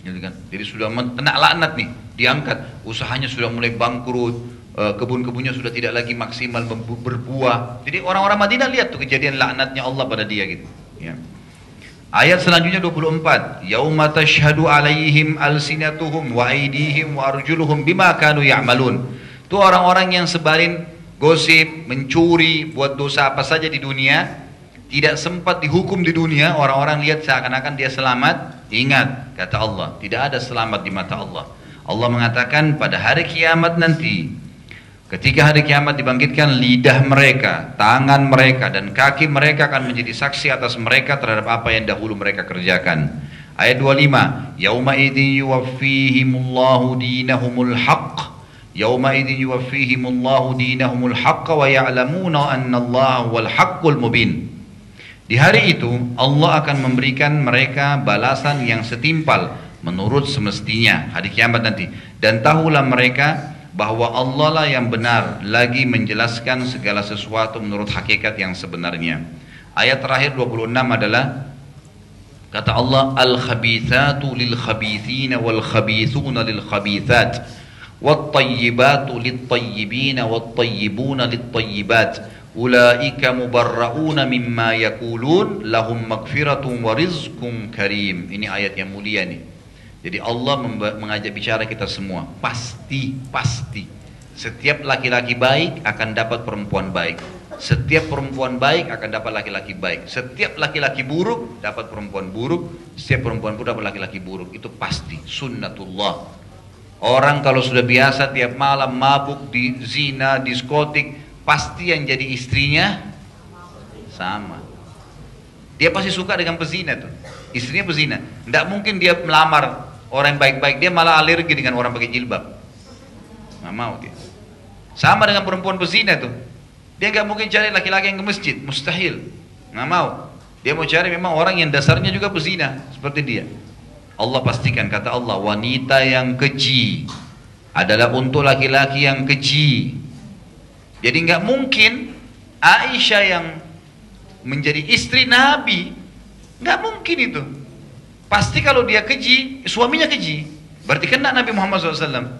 Gitu kan? Jadi sudah kena laknat nih, diangkat, usahanya sudah mulai bangkrut, kebun-kebunnya sudah tidak lagi maksimal berbuah. Jadi orang-orang Madinah lihat tuh kejadian laknatnya Allah pada dia gitu. Ya. Ayat selanjutnya 24, yauma tashhadu alaihim alsinatuhum wa aydihim wa arjuluhum bima kanu ya'malun. Itu orang-orang yang sebarin gosip, mencuri, buat dosa apa saja di dunia, tidak sempat dihukum di dunia, orang-orang lihat seakan-akan dia selamat. Ingat, kata Allah, tidak ada selamat di mata Allah. Allah mengatakan pada hari kiamat nanti, ketika hari kiamat dibangkitkan, lidah mereka, tangan mereka, dan kaki mereka akan menjadi saksi atas mereka terhadap apa yang dahulu mereka kerjakan. Ayat 25, yauma idzin yuwaffihimullahu dinahumul haqq. Yauma idzin yuwaffihimullahu dinahumul haqq wa ya'lamuna annallaha huwal haqqul mubin. Di hari itu Allah akan memberikan mereka balasan yang setimpal menurut semestinya hari kiamat nanti. Dan tahulah mereka bahwa Allah lah yang benar lagi menjelaskan segala sesuatu menurut hakikat yang sebenarnya. Ayat terakhir 26 adalah kata Allah, al-khabithatu lil-khabithina wal-khabithuna lil-khabithat wat-tayyibatu lit-tayyibina wat-tayyibuna lit-tayyibat ulaika mubarrauna mimma yakulun lahum magfiratun wa rizqun karim. Ini ayat yang mulia nih. Jadi Allah mengajak bicara kita semua, pasti setiap laki-laki baik akan dapat perempuan baik, setiap perempuan baik akan dapat laki-laki baik, setiap laki-laki buruk dapat perempuan buruk, setiap perempuan buruk dapat laki-laki buruk. Itu pasti sunnatullah. Orang kalau sudah biasa tiap malam mabuk di zina, diskotik, pasti yang jadi istrinya sama. Dia pasti suka dengan pezina tuh, istrinya pezina. Tidak mungkin dia melamar orang yang baik-baik, dia malah alergi dengan orang pakai jilbab. Nggak mau dia. Sama dengan perempuan pezina tuh, dia nggak mungkin cari laki-laki yang ke masjid, mustahil. Nggak mau. Dia mau cari memang orang yang dasarnya juga pezina seperti dia. Allah pastikan, kata Allah, wanita yang keji adalah untuk laki-laki yang keji. Jadi nggak mungkin Aisyah yang menjadi istri Nabi, nggak mungkin itu. Pasti kalau dia keji, suaminya keji, berarti kena Nabi Muhammad SAW.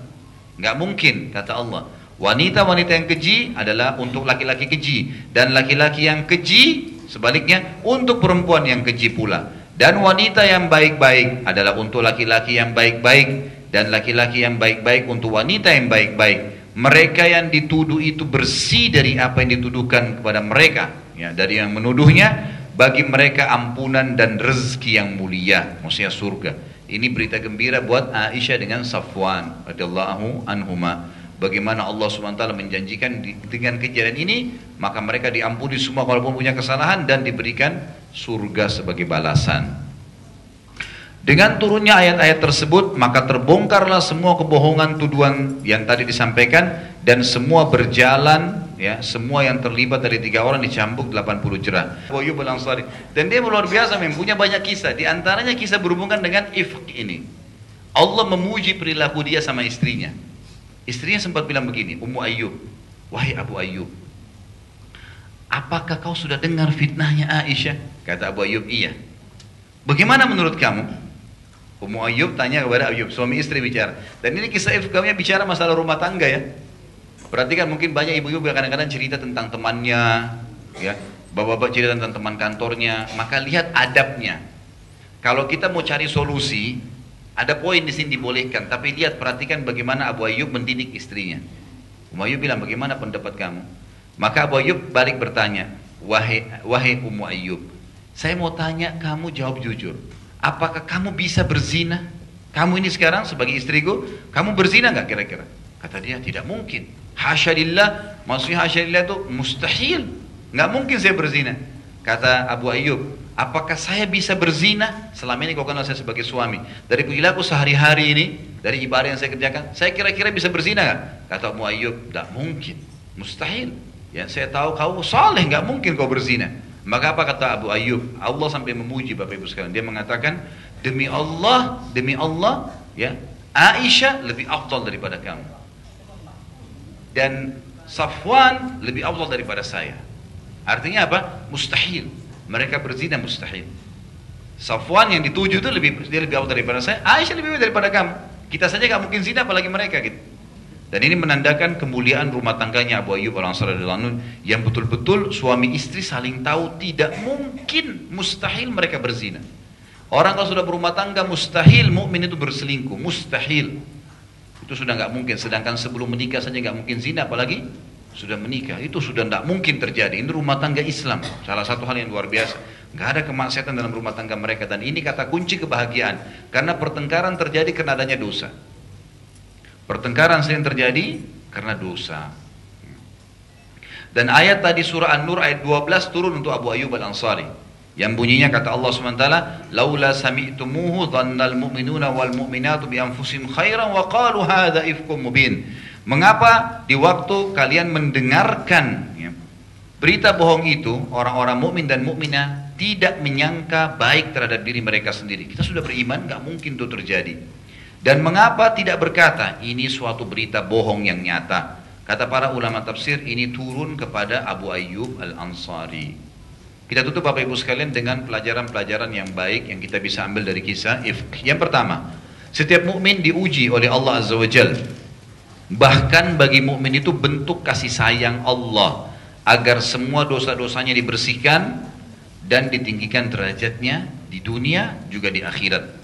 Nggak mungkin, kata Allah. Wanita-wanita yang keji adalah untuk laki-laki keji, dan laki-laki yang keji sebaliknya untuk perempuan yang keji pula. Dan wanita yang baik-baik adalah untuk laki-laki yang baik-baik, dan laki-laki yang baik-baik untuk wanita yang baik-baik. Mereka yang dituduh itu bersih dari apa yang dituduhkan kepada mereka, ya, dari yang menuduhnya. Bagi mereka ampunan dan rezeki yang mulia, maksudnya surga. Ini berita gembira buat Aisyah dengan Safwan radhiyallahu anhuma. Bagaimana Allah SWT menjanjikan dengan kejadian ini, maka mereka diampuni semua walaupun punya kesalahan dan diberikan surga sebagai balasan. Dengan turunnya ayat-ayat tersebut, maka terbongkarlah semua kebohongan tuduhan yang tadi disampaikan, dan semua berjalan, ya, semua yang terlibat dari 3 orang dicambuk 80 jerah. Abu Ayyub Al-Ansari, dan dia luar biasa, punya banyak kisah. Di antaranya kisah berhubungan dengan ifk ini. Allah memuji perilaku dia sama istrinya. Istrinya sempat bilang begini, Ummu Ayyub, wahai Abu Ayyub, apakah kau sudah dengar fitnahnya Aisyah? Kata Abu Ayyub, iya. Bagaimana menurut kamu? Ummu Ayyub tanya kepada Ayyub, suami istri bicara. Dan ini kisah ifkahnya bicara masalah rumah tangga, ya. Perhatikan, mungkin banyak ibu-ibu kadang-kadang cerita tentang temannya, ya, bapak-bapak cerita tentang teman kantornya. Maka lihat adabnya. Kalau kita mau cari solusi, ada poin di sini dibolehkan. Tapi lihat, perhatikan bagaimana Abu Ayyub mendidik istrinya. Ummu Ayyub bilang, bagaimana pendapat kamu? Maka Abu Ayyub balik bertanya, wahai Ummu Ayyub, saya mau tanya, kamu jawab jujur. Apakah kamu bisa berzina? Kamu ini sekarang sebagai istriku, kamu berzina nggak kira-kira? Kata dia, tidak mungkin. Hasya lillah, maksudnya hasya lillah itu mustahil. Nggak mungkin saya berzina. Kata Abu Ayyub, apakah saya bisa berzina? Selama ini kau kenal saya sebagai suami. Dari perilaku sehari-hari ini, dari ibadah yang saya kerjakan, saya kira-kira bisa berzina nggak? Kata Abu Ayyub, tidak mungkin, mustahil. Yang saya tahu kau saleh, nggak mungkin kau berzina. Maka apa kata Abu Ayyub? Allah sampai memuji Bapak Ibu sekalian. Dia mengatakan, demi Allah, ya, Aisyah lebih afdal daripada kamu. Dan Safwan lebih afdal daripada saya. Artinya apa? Mustahil. Mereka berzina mustahil. Safwan yang dituju itu dia lebih afdal daripada saya. Aisyah lebih baik daripada kamu. Kita saja nggak mungkin zina, apalagi mereka gitu. Dan ini menandakan kemuliaan rumah tangganya Abu Ayyub Al-Ansari radhiyallahu anhu, yang betul-betul suami istri saling tahu tidak mungkin, mustahil mereka berzina. Orang kalau sudah berumah tangga mustahil mukmin itu berselingkuh, mustahil. Itu sudah nggak mungkin. Sedangkan sebelum menikah saja nggak mungkin zina, apalagi sudah menikah. Itu sudah nggak mungkin terjadi. Ini rumah tangga Islam, salah satu hal yang luar biasa. Nggak ada kemaksiatan dalam rumah tangga mereka, dan ini kata kunci kebahagiaan. Karena pertengkaran terjadi karena adanya dosa. Pertengkaran sering terjadi karena dosa. Dan ayat tadi surah An-Nur ayat 12 turun untuk Abu Ayyub Al-Ansari, yang bunyinya kata Allah SWT, laula sami'tumuhu dhannal mu'minuna wal mu'minatu bi anfusihim khairan wa qalu hadza ifkum mubin. Mengapa di waktu kalian mendengarkan, ya, berita bohong itu, orang-orang mukmin dan mukminah tidak menyangka baik terhadap diri mereka sendiri. Kita sudah beriman, nggak mungkin itu terjadi. Dan mengapa tidak berkata, ini suatu berita bohong yang nyata? Kata para ulama tafsir, ini turun kepada Abu Ayyub Al-Ansari. Kita tutup Bapak Ibu sekalian dengan pelajaran-pelajaran yang baik yang kita bisa ambil dari kisah Ifk. Yang pertama, setiap mukmin diuji oleh Allah Azza wa Jalla. Bahkan bagi mukmin itu bentuk kasih sayang Allah, agar semua dosa-dosanya dibersihkan dan ditinggikan derajatnya di dunia juga di akhirat.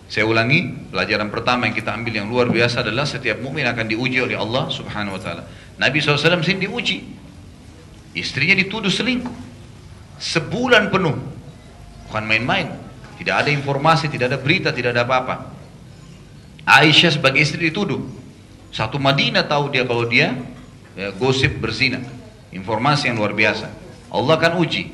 Saya ulangi, pelajaran pertama yang kita ambil yang luar biasa adalah setiap mukmin akan diuji oleh Allah Subhanahu wa taala. Nabi SAW sendiri diuji. Istrinya dituduh selingkuh. Sebulan penuh. Bukan main-main. Tidak ada informasi, tidak ada berita, tidak ada apa-apa. Aisyah sebagai istri dituduh. Satu Madinah tahu dia kalau dia gosip berzina. Informasi yang luar biasa. Allah akan uji.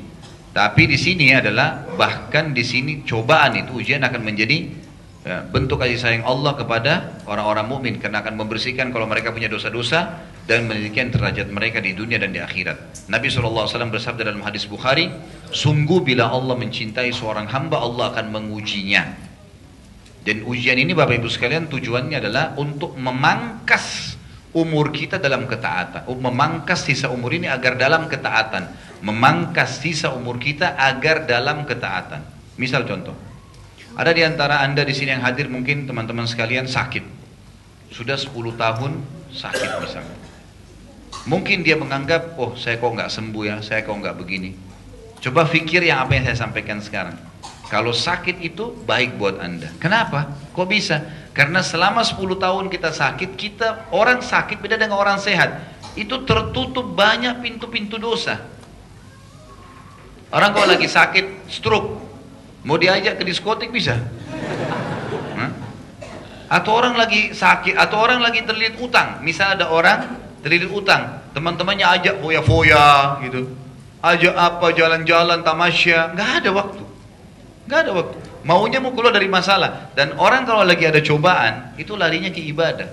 Tapi di sini adalah, bahkan di sini cobaan itu, ujian akan menjadi bentuk kasih sayang Allah kepada orang-orang mukmin, karena akan membersihkan kalau mereka punya dosa-dosa dan meninggikan derajat mereka di dunia dan di akhirat. Nabi SAW bersabda dalam hadis Bukhari, sungguh bila Allah mencintai seorang hamba, Allah akan mengujinya. Dan ujian ini Bapak Ibu sekalian tujuannya adalah untuk memangkas umur kita dalam ketaatan, memangkas sisa umur ini agar dalam ketaatan, memangkas sisa umur kita agar dalam ketaatan. Misal contoh, ada di antara Anda di sini yang hadir mungkin teman-teman sekalian sakit. Sudah 10 tahun sakit misalnya. Mungkin dia menganggap, oh saya kok nggak sembuh ya, saya kok nggak begini. Coba pikir yang apa yang saya sampaikan sekarang. Kalau sakit itu baik buat Anda. Kenapa? Kok bisa? Karena selama 10 tahun kita sakit, orang sakit beda dengan orang sehat. Itu tertutup banyak pintu-pintu dosa. Orang kalau lagi sakit, stroke, mau diajak ke diskotik bisa? Atau orang lagi sakit, atau orang lagi terlilit utang. Misal ada orang terlilit utang, teman-temannya ajak foya-foya gitu, ajak apa, jalan-jalan, tamasya, nggak ada waktu. Nggak ada waktu. Maunya mau keluar dari masalah. Dan orang kalau lagi ada cobaan, itu larinya ke ibadah.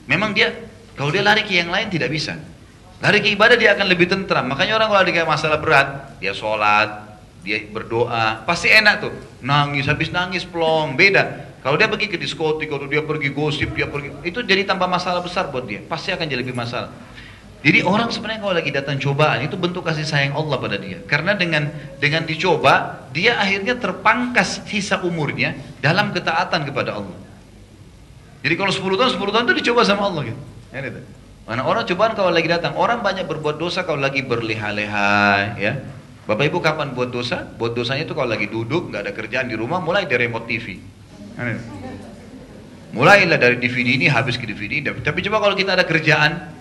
Memang dia, kalau dia lari ke yang lain tidak bisa. Lari ke ibadah dia akan lebih tentram. Makanya orang kalau ada masalah berat, dia sholat, dia berdoa, pasti enak tuh. Nangis, habis nangis plong, beda. Kalau dia pergi ke diskotik, kalau dia pergi gosip, dia pergi, itu jadi tambah masalah besar buat dia. Pasti akan jadi lebih masalah. Jadi orang sebenarnya kalau lagi datang cobaan, itu bentuk kasih sayang Allah pada dia. Karena dengan dicoba, dia akhirnya terpangkas sisa umurnya dalam ketaatan kepada Allah. Jadi kalau 10 tahun itu dicoba sama Allah gitu. Ya, gitu. Karena orang cobaan kalau lagi datang, orang banyak berbuat dosa kalau lagi berleha-leha, ya. Bapak Ibu kapan buat dosa? Buat dosanya itu kalau lagi duduk, nggak ada kerjaan di rumah, mulai dari remote TV. Mulailah dari DVD ini, habis ke DVD. Tapi coba kalau kita ada kerjaan,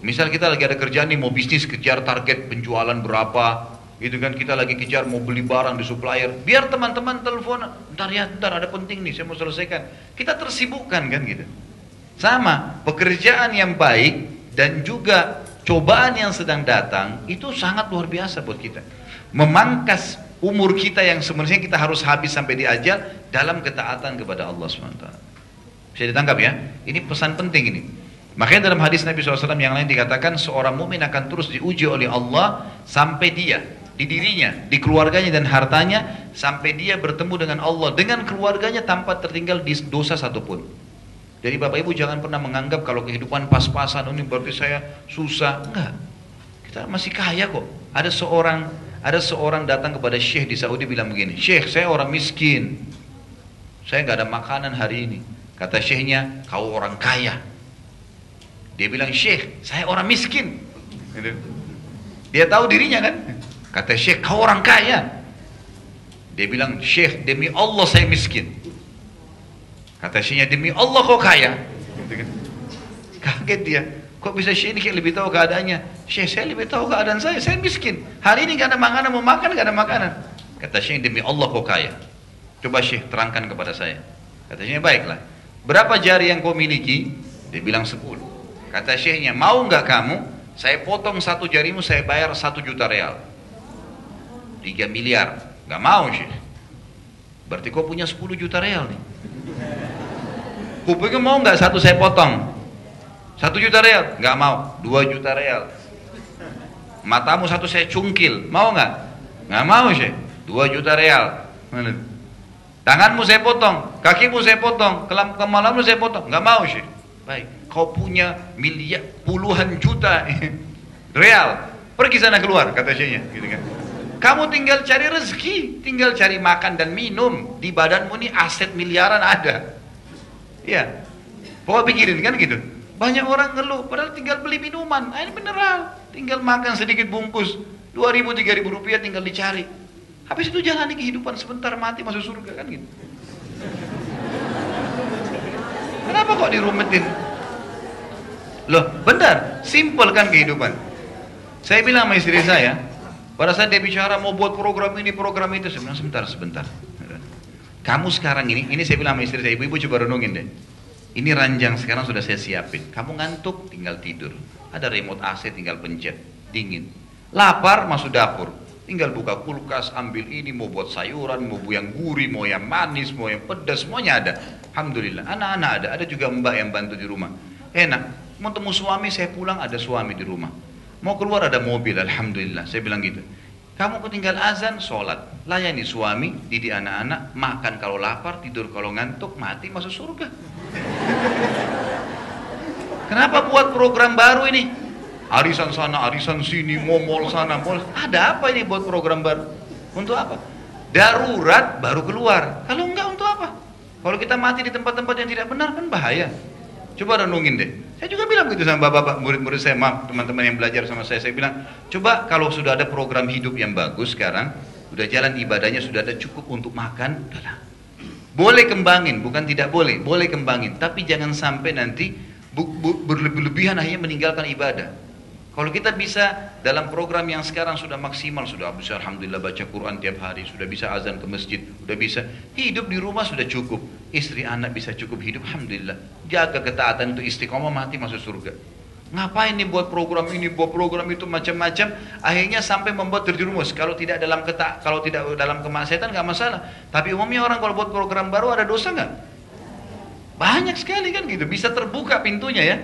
misal kita lagi ada kerjaan nih, mau bisnis, kejar target penjualan berapa, gitu kan, kita lagi kejar mau beli barang di supplier, biar teman-teman telepon, ntar ya, ntar ada penting nih, saya mau selesaikan. Kita tersibukkan kan gitu. Sama, pekerjaan yang baik dan juga cobaan yang sedang datang, itu sangat luar biasa buat kita. Memangkas umur kita yang sebenarnya kita harus habis sampai di ajal dalam ketaatan kepada Allah SWT. Bisa ditangkap ya? Ini pesan penting ini. Makanya dalam hadis Nabi SAW yang lain dikatakan seorang mukmin akan terus diuji oleh Allah sampai dia, di dirinya, di keluarganya dan hartanya, sampai dia bertemu dengan Allah, dengan keluarganya tanpa tertinggal di dosa satupun. Jadi Bapak Ibu jangan pernah menganggap kalau kehidupan pas-pasan ini berarti saya susah. Enggak. Kita masih kaya kok. Ada seorang datang kepada Syekh di Saudi bilang begini, Syekh, saya orang miskin. Saya nggak ada makanan hari ini. Kata Syekhnya, kau orang kaya. Dia bilang, Syekh, saya orang miskin. Dia tahu dirinya kan? Kata Syekh, kau orang kaya. Dia bilang, Syekh, demi Allah saya miskin. Kata Syekhnya, demi Allah kau kaya. Kaget dia. Kok bisa Syekh ini lebih tahu keadaannya? Syekh, saya lebih tahu keadaan saya miskin. Hari ini gak ada makanan, mau makan gak ada makanan. Kata Syekh, demi Allah kau kaya. Coba Syekh terangkan kepada saya. Kata Syekhnya, baiklah. Berapa jari yang kau miliki? Dia bilang 10. Kata Syekhnya, mau nggak kamu? Saya potong satu jarimu, saya bayar 1 juta real. 3 miliar. Nggak mau Syekh. Berarti kau punya 10 juta real nih. Kupingnya mau nggak satu saya potong? 1 juta real? Nggak mau. 2 juta real. Matamu satu saya cungkil. Mau nggak? Nggak mau Syekh. 2 juta real. Tanganmu saya potong, kakimu saya potong, kemalumu saya potong. Nggak mau Syekh. Baik, kau punya miliar, puluhan juta real, pergi sana keluar, kata Syekhnya, gitu kan. Kamu tinggal cari rezeki, tinggal cari makan dan minum. Di badanmu ini aset miliaran ada. Ya, kau pikirin kan gitu. Banyak orang ngeluh, padahal tinggal beli minuman, ini mineral, tinggal makan sedikit bungkus, 2.000, 3.000 rupiah tinggal dicari. Habis itu jalani kehidupan sebentar, mati masuk surga kan gitu. Kenapa kok dirumetin? Loh, benar, simpel kan kehidupan. Saya bilang sama istri saya, pada saat dia bicara mau buat program ini, program itu, saya bilang sebentar. Kamu sekarang ini saya bilang sama istri saya, ibu-ibu coba renungin deh. Ini ranjang sekarang sudah saya siapin. Kamu ngantuk, tinggal tidur. Ada remote AC, tinggal pencet, dingin. Lapar, masuk dapur. Tinggal buka kulkas, ambil ini, mau buat sayuran, mau yang gurih, mau yang manis, mau yang pedas, semuanya ada. Alhamdulillah, anak-anak ada juga mbak yang bantu di rumah. Enak, mau temu suami, saya pulang ada suami di rumah. Mau keluar ada mobil, Alhamdulillah, saya bilang gitu. Kamu tinggal azan, sholat, layani suami, didik anak-anak, makan kalau lapar, tidur kalau ngantuk, mati masuk surga. Kenapa buat program baru ini? Arisan sana, arisan sini, mall sana, mall. Ada apa ini buat program baru? Untuk apa? Darurat baru keluar. Kalau enggak untuk apa? Kalau kita mati di tempat-tempat yang tidak benar kan bahaya. Coba renungin deh. Saya juga bilang begitu sama bapak-bapak, murid-murid saya, maaf teman-teman yang belajar sama saya bilang, coba kalau sudah ada program hidup yang bagus sekarang, sudah jalan ibadahnya, sudah ada cukup untuk makan, udahlah. Boleh kembangin, bukan tidak boleh, boleh kembangin. Tapi jangan sampai nanti berlebihan akhirnya meninggalkan ibadah. Kalau kita bisa dalam program yang sekarang sudah maksimal, sudah bisa alhamdulillah baca Quran tiap hari, sudah bisa azan ke masjid, sudah bisa hidup di rumah sudah cukup, istri anak bisa cukup hidup, alhamdulillah. Jaga ketaatan itu istiqomah, mati masuk surga. Ngapain nih buat program ini, buat program itu macam-macam, akhirnya sampai membuat terjerumus. Kalau tidak dalam kemaksiatan nggak masalah. Tapi umumnya orang kalau buat program baru ada dosa nggak? Banyak sekali kan gitu, bisa terbuka pintunya ya.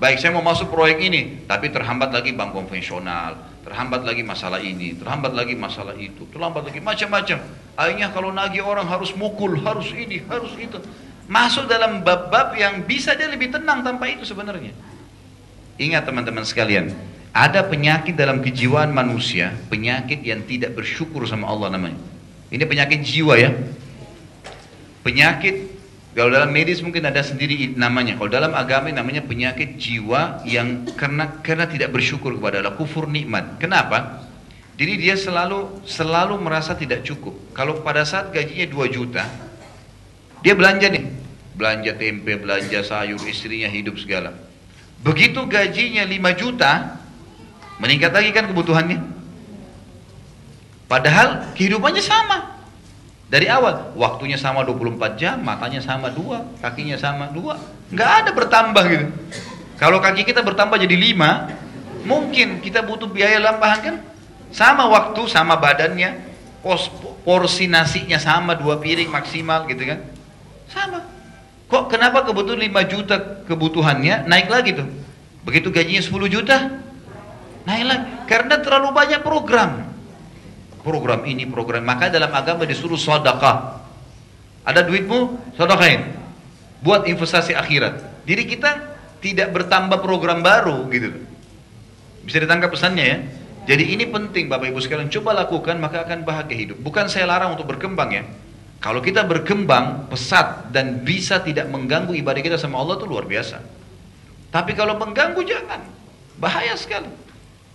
Baik, saya mau masuk proyek ini, tapi terhambat lagi bank konvensional, terhambat lagi masalah ini, terhambat lagi masalah itu, terhambat lagi macam-macam. Akhirnya kalau nagih orang harus mukul, harus ini, harus itu. Masuk dalam bab-bab yang bisa dia lebih tenang tanpa itu sebenarnya. Ingat teman-teman sekalian, ada penyakit dalam kejiwaan manusia, penyakit yang tidak bersyukur sama Allah namanya. Ini penyakit jiwa ya. Penyakit, kalau dalam medis mungkin ada sendiri namanya. Kalau dalam agama namanya penyakit jiwa yang karena tidak bersyukur kepada Allah, kufur nikmat. Kenapa? Jadi dia selalu merasa tidak cukup. Kalau pada saat gajinya 2 juta, dia belanja nih, belanja tempe, belanja sayur, istrinya hidup segala. Begitu gajinya 5 juta, meningkat lagi kan kebutuhannya. Padahal kehidupannya sama. Dari awal, waktunya sama 24 jam, matanya sama 2, kakinya sama 2. Nggak ada bertambah gitu. Kalau kaki kita bertambah jadi 5, mungkin kita butuh biaya tambahan kan? Sama waktu, sama badannya, porsi nasinya sama 2 piring maksimal gitu kan? Sama. Kok kenapa kebutuhan 5 juta kebutuhannya naik lagi tuh? Begitu gajinya 10 juta, naik lagi. Karena terlalu banyak program. Program ini, program. Maka dalam agama disuruh sedekah. Ada duitmu, sedekahin. Buat investasi akhirat. Jadi kita tidak bertambah program baru gitu. Bisa ditangkap pesannya ya. Jadi ini penting Bapak Ibu sekalian, coba lakukan maka akan bahagia hidup. Bukan saya larang untuk berkembang ya. Kalau kita berkembang pesat dan bisa tidak mengganggu ibadah kita sama Allah itu luar biasa. Tapi kalau mengganggu jangan. Bahaya sekali.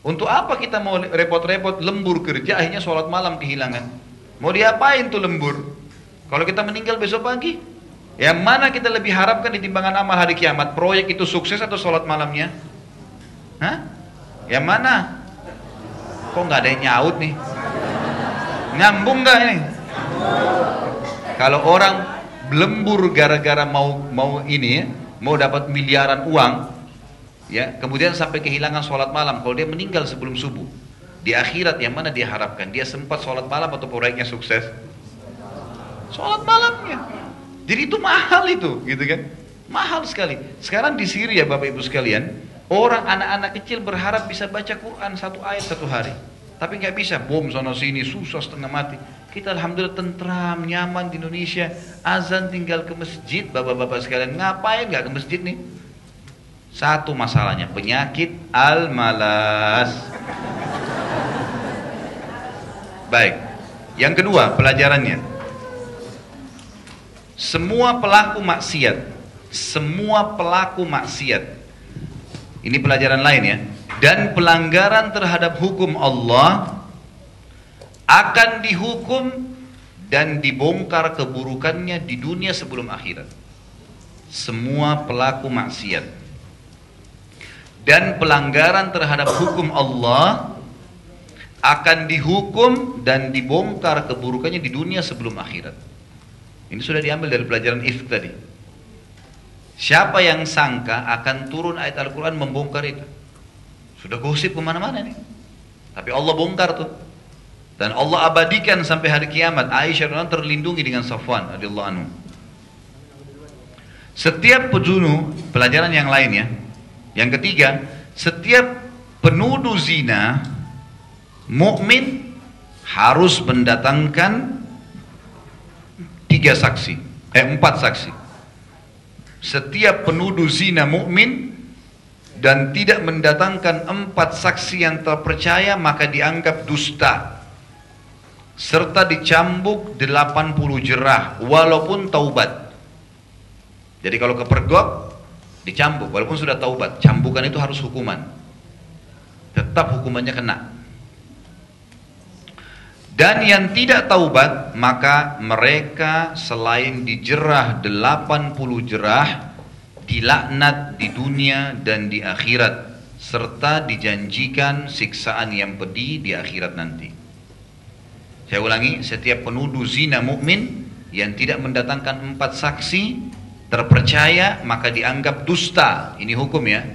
Untuk apa kita mau repot-repot lembur kerja akhirnya sholat malam kehilangan? Mau diapain tuh lembur? Kalau kita meninggal besok pagi, yang mana kita lebih harapkan di timbangan amal hari kiamat? Proyek itu sukses atau sholat malamnya? Hah? Yang mana? Kok nggak ada yang nyaut nih? Nyambung nggak ini? Kalau orang lembur gara-gara mau ini ya, mau dapat miliaran uang, ya, kemudian sampai kehilangan sholat malam. Kalau dia meninggal sebelum subuh, di akhirat yang mana dia harapkan? Dia sempat sholat malam atau proyeknya sukses? Sholat malamnya. Jadi itu mahal itu, gitu kan? Mahal sekali. Sekarang di Syria Bapak Ibu sekalian, orang anak-anak kecil berharap bisa baca Quran 1 ayat 1 hari, tapi nggak bisa. Bom sono sini, susah setengah mati. Kita alhamdulillah tentram, nyaman di Indonesia. Azan tinggal ke masjid, bapak-bapak sekalian. Ngapain nggak ke masjid nih? Satu masalahnya, penyakit al-malas. Baik. Yang kedua, pelajarannya. Semua pelaku maksiat. Ini pelajaran lain ya. Dan pelanggaran terhadap hukum Allah akan dihukum dan dibongkar keburukannya di dunia sebelum akhirat. Semua pelaku maksiat dan pelanggaran terhadap hukum Allah akan dihukum dan dibongkar keburukannya di dunia sebelum akhirat. Ini sudah diambil dari pelajaran ifk tadi. Siapa yang sangka akan turun ayat Al-Quran membongkar itu? Sudah gosip kemana-mana nih. Tapi Allah bongkar tuh. Dan Allah abadikan sampai hari kiamat. Aisyah radhiyallahu anha terlindungi dengan Safwan radhiyallahu anhu. Setiap penuduh, pelajaran yang lain ya. Yang ketiga, setiap penuduh zina mukmin harus mendatangkan 4 saksi. Setiap penuduh zina mukmin dan tidak mendatangkan 4 saksi yang terpercaya maka dianggap dusta, serta dicambuk 80 jerah walaupun taubat. Jadi kalau kepergok dicambuk walaupun sudah taubat, cambukan itu harus hukuman, tetap hukumannya kena. Dan yang tidak taubat maka mereka selain dijerah 80 jerah, dilaknat di dunia dan di akhirat, serta dijanjikan siksaan yang pedih di akhirat nanti. Saya ulangi, setiap penuduh zina mukmin yang tidak mendatangkan 4 saksi terpercaya maka dianggap dusta, ini hukum ya,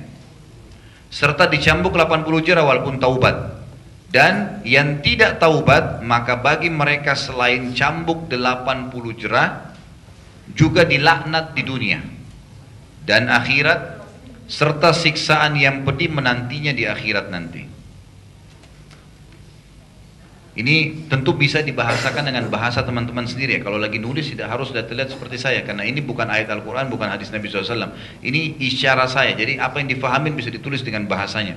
serta dicambuk 80 jerah walaupun taubat. Dan yang tidak taubat maka bagi mereka selain cambuk 80 jerah juga dilaknat di dunia dan akhirat, serta siksaan yang pedih menantinya di akhirat nanti. Ini tentu bisa dibahasakan dengan bahasa teman-teman sendiri ya. Kalau lagi nulis tidak harus lihat seperti saya, karena ini bukan ayat Al-Quran, bukan hadis Nabi SAW. Ini isyarat saya, jadi apa yang difahamin bisa ditulis dengan bahasanya.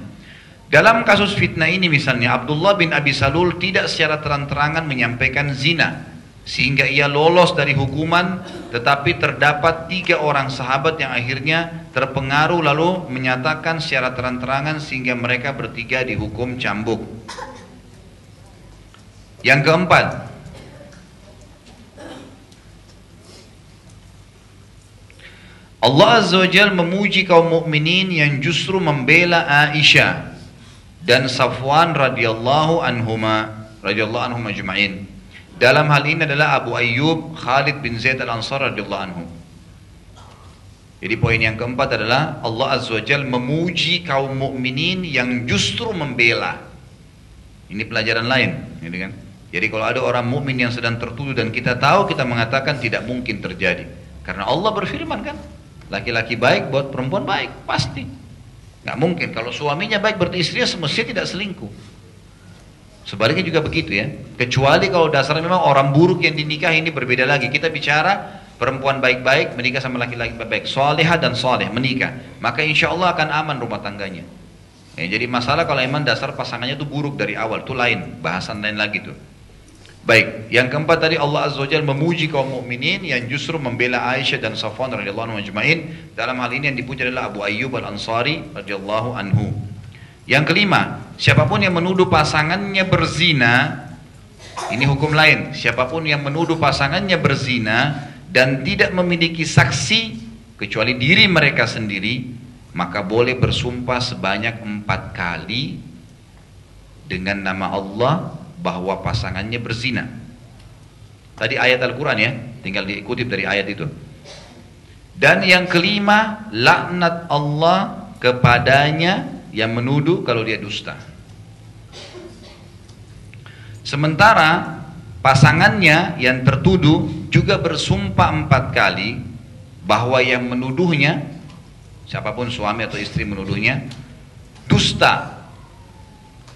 Dalam kasus fitnah ini misalnya, Abdullah bin Abi Salul tidak secara terang-terangan menyampaikan zina, sehingga ia lolos dari hukuman, tetapi terdapat 3 orang sahabat yang akhirnya terpengaruh lalu menyatakan secara terang-terangan sehingga mereka bertiga dihukum cambuk. Yang keempat, Allah Azza wa Jalla memuji kaum mukminin yang justru membela Aisyah dan Safwan radhiyallahu anhuma radhiyallahu anhum ajma'in. Dalam hal ini adalah Abu Ayyub Khalid bin Zaid al-Ansari radhiyallahu anhu. Jadi poin yang keempat adalah Allah Azza wa Jalla memuji kaum mukminin yang justru membela. Ini pelajaran lain, gitu kan? Jadi kalau ada orang mukmin yang sedang tertuduh dan kita tahu, kita mengatakan tidak mungkin terjadi. Karena Allah berfirman kan, laki-laki baik buat perempuan baik, pasti. Nggak mungkin, kalau suaminya baik berarti istrinya semestinya tidak selingkuh. Sebaliknya juga begitu ya. Kecuali kalau dasarnya memang orang buruk yang dinikahi, ini berbeda lagi. Kita bicara perempuan baik-baik menikah sama laki-laki baik-baik, salihah dan saleh menikah, maka insya Allah akan aman rumah tangganya. Ya, jadi masalah kalau emang dasar pasangannya itu buruk dari awal, itu lain, bahasan lain lagi tuh. Baik, yang keempat tadi Allah Azza wa Jalla memuji kaum mukminin yang justru membela Aisyah dan Safwan radhiyallahu anhu ajma'in. Dalam hal ini yang dipuji adalah Abu Ayyub al-Ansari radhiyallahu anhu. Yang kelima, siapapun yang menuduh pasangannya berzina, ini hukum lain. Siapapun yang menuduh pasangannya berzina dan tidak memiliki saksi kecuali diri mereka sendiri, maka boleh bersumpah sebanyak 4 kali dengan nama Allah bahwa pasangannya berzina. Tadi ayat Al-Quran ya, tinggal diikutip dari ayat itu. Dan yang kelima, laknat Allah kepadanya yang menuduh kalau dia dusta. Sementara pasangannya yang tertuduh juga bersumpah 4 kali bahwa yang menuduhnya, siapapun suami atau istri menuduhnya, dusta.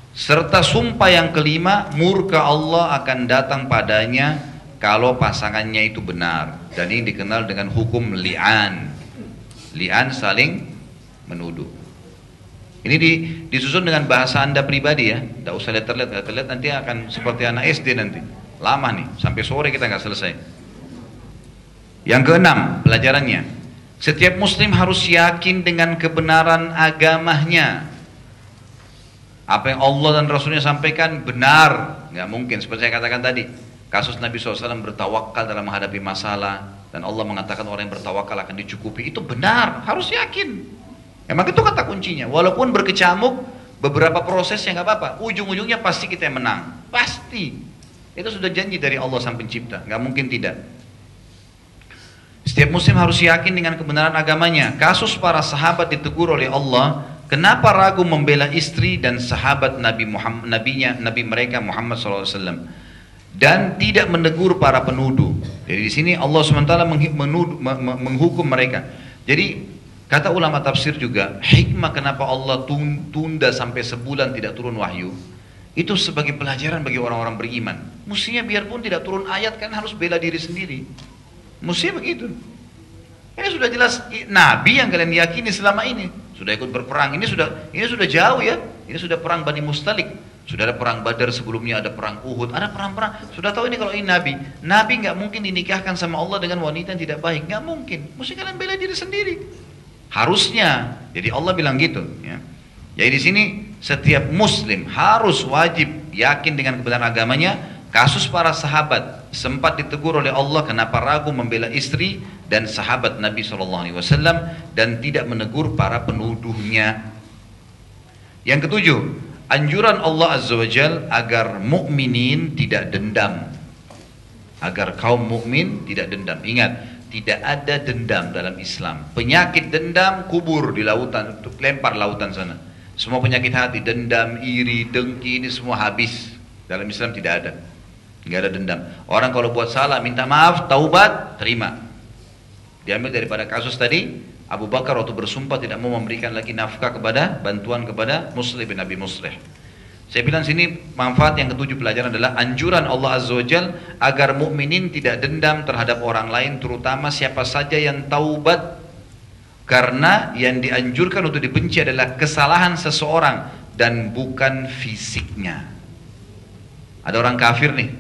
Serta sumpah yang kelima, murka Allah akan datang padanya kalau pasangannya itu benar. Dan ini dikenal dengan hukum li'an. Li'an saling menuduh. Ini disusun dengan bahasa Anda pribadi ya. Tidak usah lihat-lihat, nanti akan seperti anak SD nanti. Lama nih, sampai sore kita nggak selesai. Yang keenam, pelajarannya. Setiap muslim harus yakin dengan kebenaran agamanya. Apa yang Allah dan Rasulnya sampaikan benar. Nggak mungkin, seperti saya katakan tadi. Kasus Nabi SAW bertawakal dalam menghadapi masalah. Dan Allah mengatakan orang yang bertawakal akan dicukupi. Itu benar, harus yakin. Emang itu kata kuncinya. Walaupun berkecamuk, beberapa prosesnya nggak apa-apa. Ujung-ujungnya pasti kita yang menang. Pasti. Itu sudah janji dari Allah Sang Pencipta. Nggak mungkin tidak. Setiap muslim harus yakin dengan kebenaran agamanya. Kasus para sahabat ditegur oleh Allah. Kenapa ragu membela istri dan sahabat Nabi Muhammad, Nabi mereka Muhammad SAW, dan tidak menegur para penuduh. Jadi di sini Allah SWT menghukum mereka. Jadi kata ulama tafsir juga, hikmah kenapa Allah tunda sampai sebulan tidak turun wahyu, itu sebagai pelajaran bagi orang-orang beriman. Mestinya biarpun tidak turun ayat kan harus bela diri sendiri. Mestinya begitu. Ini sudah jelas Nabi yang kalian yakini selama ini sudah ikut berperang. Ini sudah jauh ya. Ini sudah perang Bani Mustalik. Sudah ada perang Badar sebelumnya, ada perang Uhud, ada perang-perang. Sudah tahu ini kalau ini Nabi. Nabi nggak mungkin dinikahkan sama Allah dengan wanita yang tidak baik. Nggak mungkin. Mesti kalian bela diri sendiri. Harusnya. Jadi Allah bilang gitu. Ya. Jadi di sini setiap Muslim harus wajib yakin dengan kebenaran agamanya. Kasus para sahabat sempat ditegur oleh Allah kenapa ragu membela istri dan sahabat Nabi SAW dan tidak menegur para penuduhnya. Yang ketujuh, anjuran Allah Azza wa Jal agar mukminin tidak dendam, agar kaum mukmin tidak dendam. Ingat, tidak ada dendam dalam Islam. Penyakit dendam kubur di lautan, lempar lautan sana. Semua penyakit hati, dendam, iri, dengki, ini semua habis. Dalam Islam tidak ada. Nggak ada dendam. Orang kalau buat salah minta maaf, taubat, terima. Diambil daripada kasus tadi, Abu Bakar waktu bersumpah tidak mau memberikan lagi nafkah kepada, bantuan kepada Muslih bin Abi Muslih. Saya bilang sini manfaat yang ketujuh pelajaran adalah anjuran Allah Azza wa Jal agar mukminin tidak dendam terhadap orang lain, terutama siapa saja yang taubat, karena yang dianjurkan untuk dibenci adalah kesalahan seseorang dan bukan fisiknya. Ada orang kafir nih,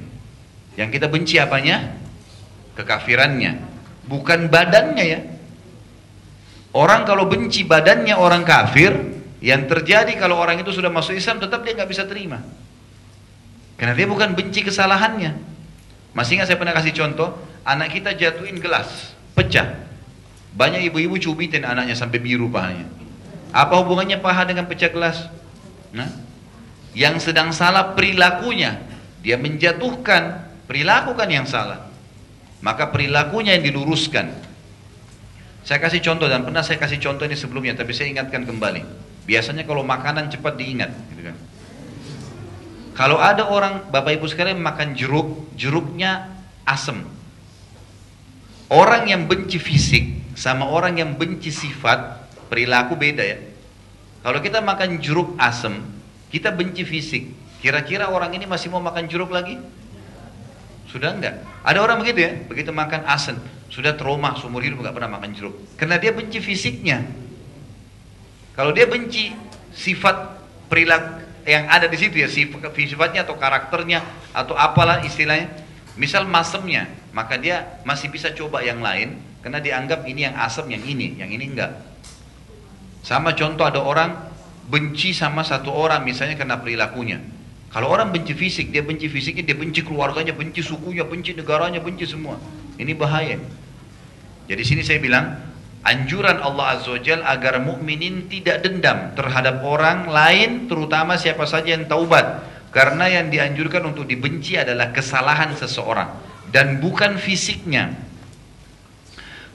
yang kita benci apanya? Kekafirannya, bukan badannya ya. Orang kalau benci badannya orang kafir, yang terjadi kalau orang itu sudah masuk Islam tetap dia nggak bisa terima. Karena dia bukan benci kesalahannya. Masih ingat saya pernah kasih contoh, anak kita jatuhin gelas, pecah. Banyak ibu-ibu cubitin anaknya sampai biru pahanya. Apa hubungannya paha dengan pecah gelas? Nah, yang sedang salah perilakunya. Dia menjatuhkan, perilaku kan yang salah. Maka perilakunya yang diluruskan. Saya kasih contoh, dan pernah saya kasih contoh ini sebelumnya, tapi saya ingatkan kembali. Biasanya kalau makanan cepat diingat, gitu kan. Kalau ada orang, Bapak Ibu sekalian makan jeruk, jeruknya asam. Orang yang benci fisik sama orang yang benci sifat, perilaku beda ya. Kalau kita makan jeruk asam, kita benci fisik. Kira-kira orang ini masih mau makan jeruk lagi? Sudah enggak. Ada orang begitu ya, begitu makan asam, sudah trauma, seumur hidup enggak pernah makan jeruk. Karena dia benci fisiknya. Kalau dia benci sifat perilaku yang ada di situ ya, sifatnya atau karakternya atau apalah istilahnya, misal masemnya, maka dia masih bisa coba yang lain karena dianggap ini yang asam, yang ini enggak. Sama contoh, ada orang benci sama satu orang misalnya karena perilakunya. Kalau orang benci fisik, dia benci fisiknya, dia benci keluarganya, benci sukunya, benci negaranya, benci semua. Ini bahaya. Jadi sini saya bilang, anjuran Allah Azza wa Jalla agar mukminin tidak dendam terhadap orang lain, terutama siapa saja yang taubat. Karena yang dianjurkan untuk dibenci adalah kesalahan seseorang dan bukan fisiknya.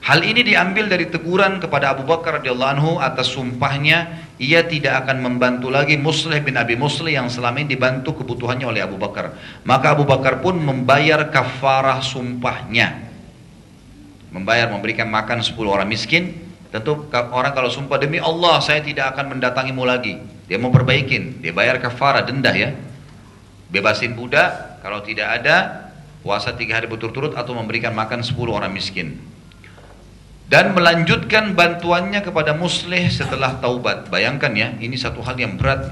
Hal ini diambil dari teguran kepada Abu Bakar radhiyallahu anhu atas sumpahnya ia tidak akan membantu lagi Muslih bin Abi Muslih yang selama ini dibantu kebutuhannya oleh Abu Bakar. Maka Abu Bakar pun membayar kafarah sumpahnya. Memberikan makan 10 orang miskin. Tentu orang kalau sumpah demi Allah saya tidak akan mendatangimu lagi, dia mau perbaikin, dia bayar kafarah, denda ya. Bebasin budak, kalau tidak ada puasa 3 hari berturut-turut atau memberikan makan 10 orang miskin. Dan melanjutkan bantuannya kepada Muslih setelah taubat. Bayangkan ya, ini satu hal yang berat.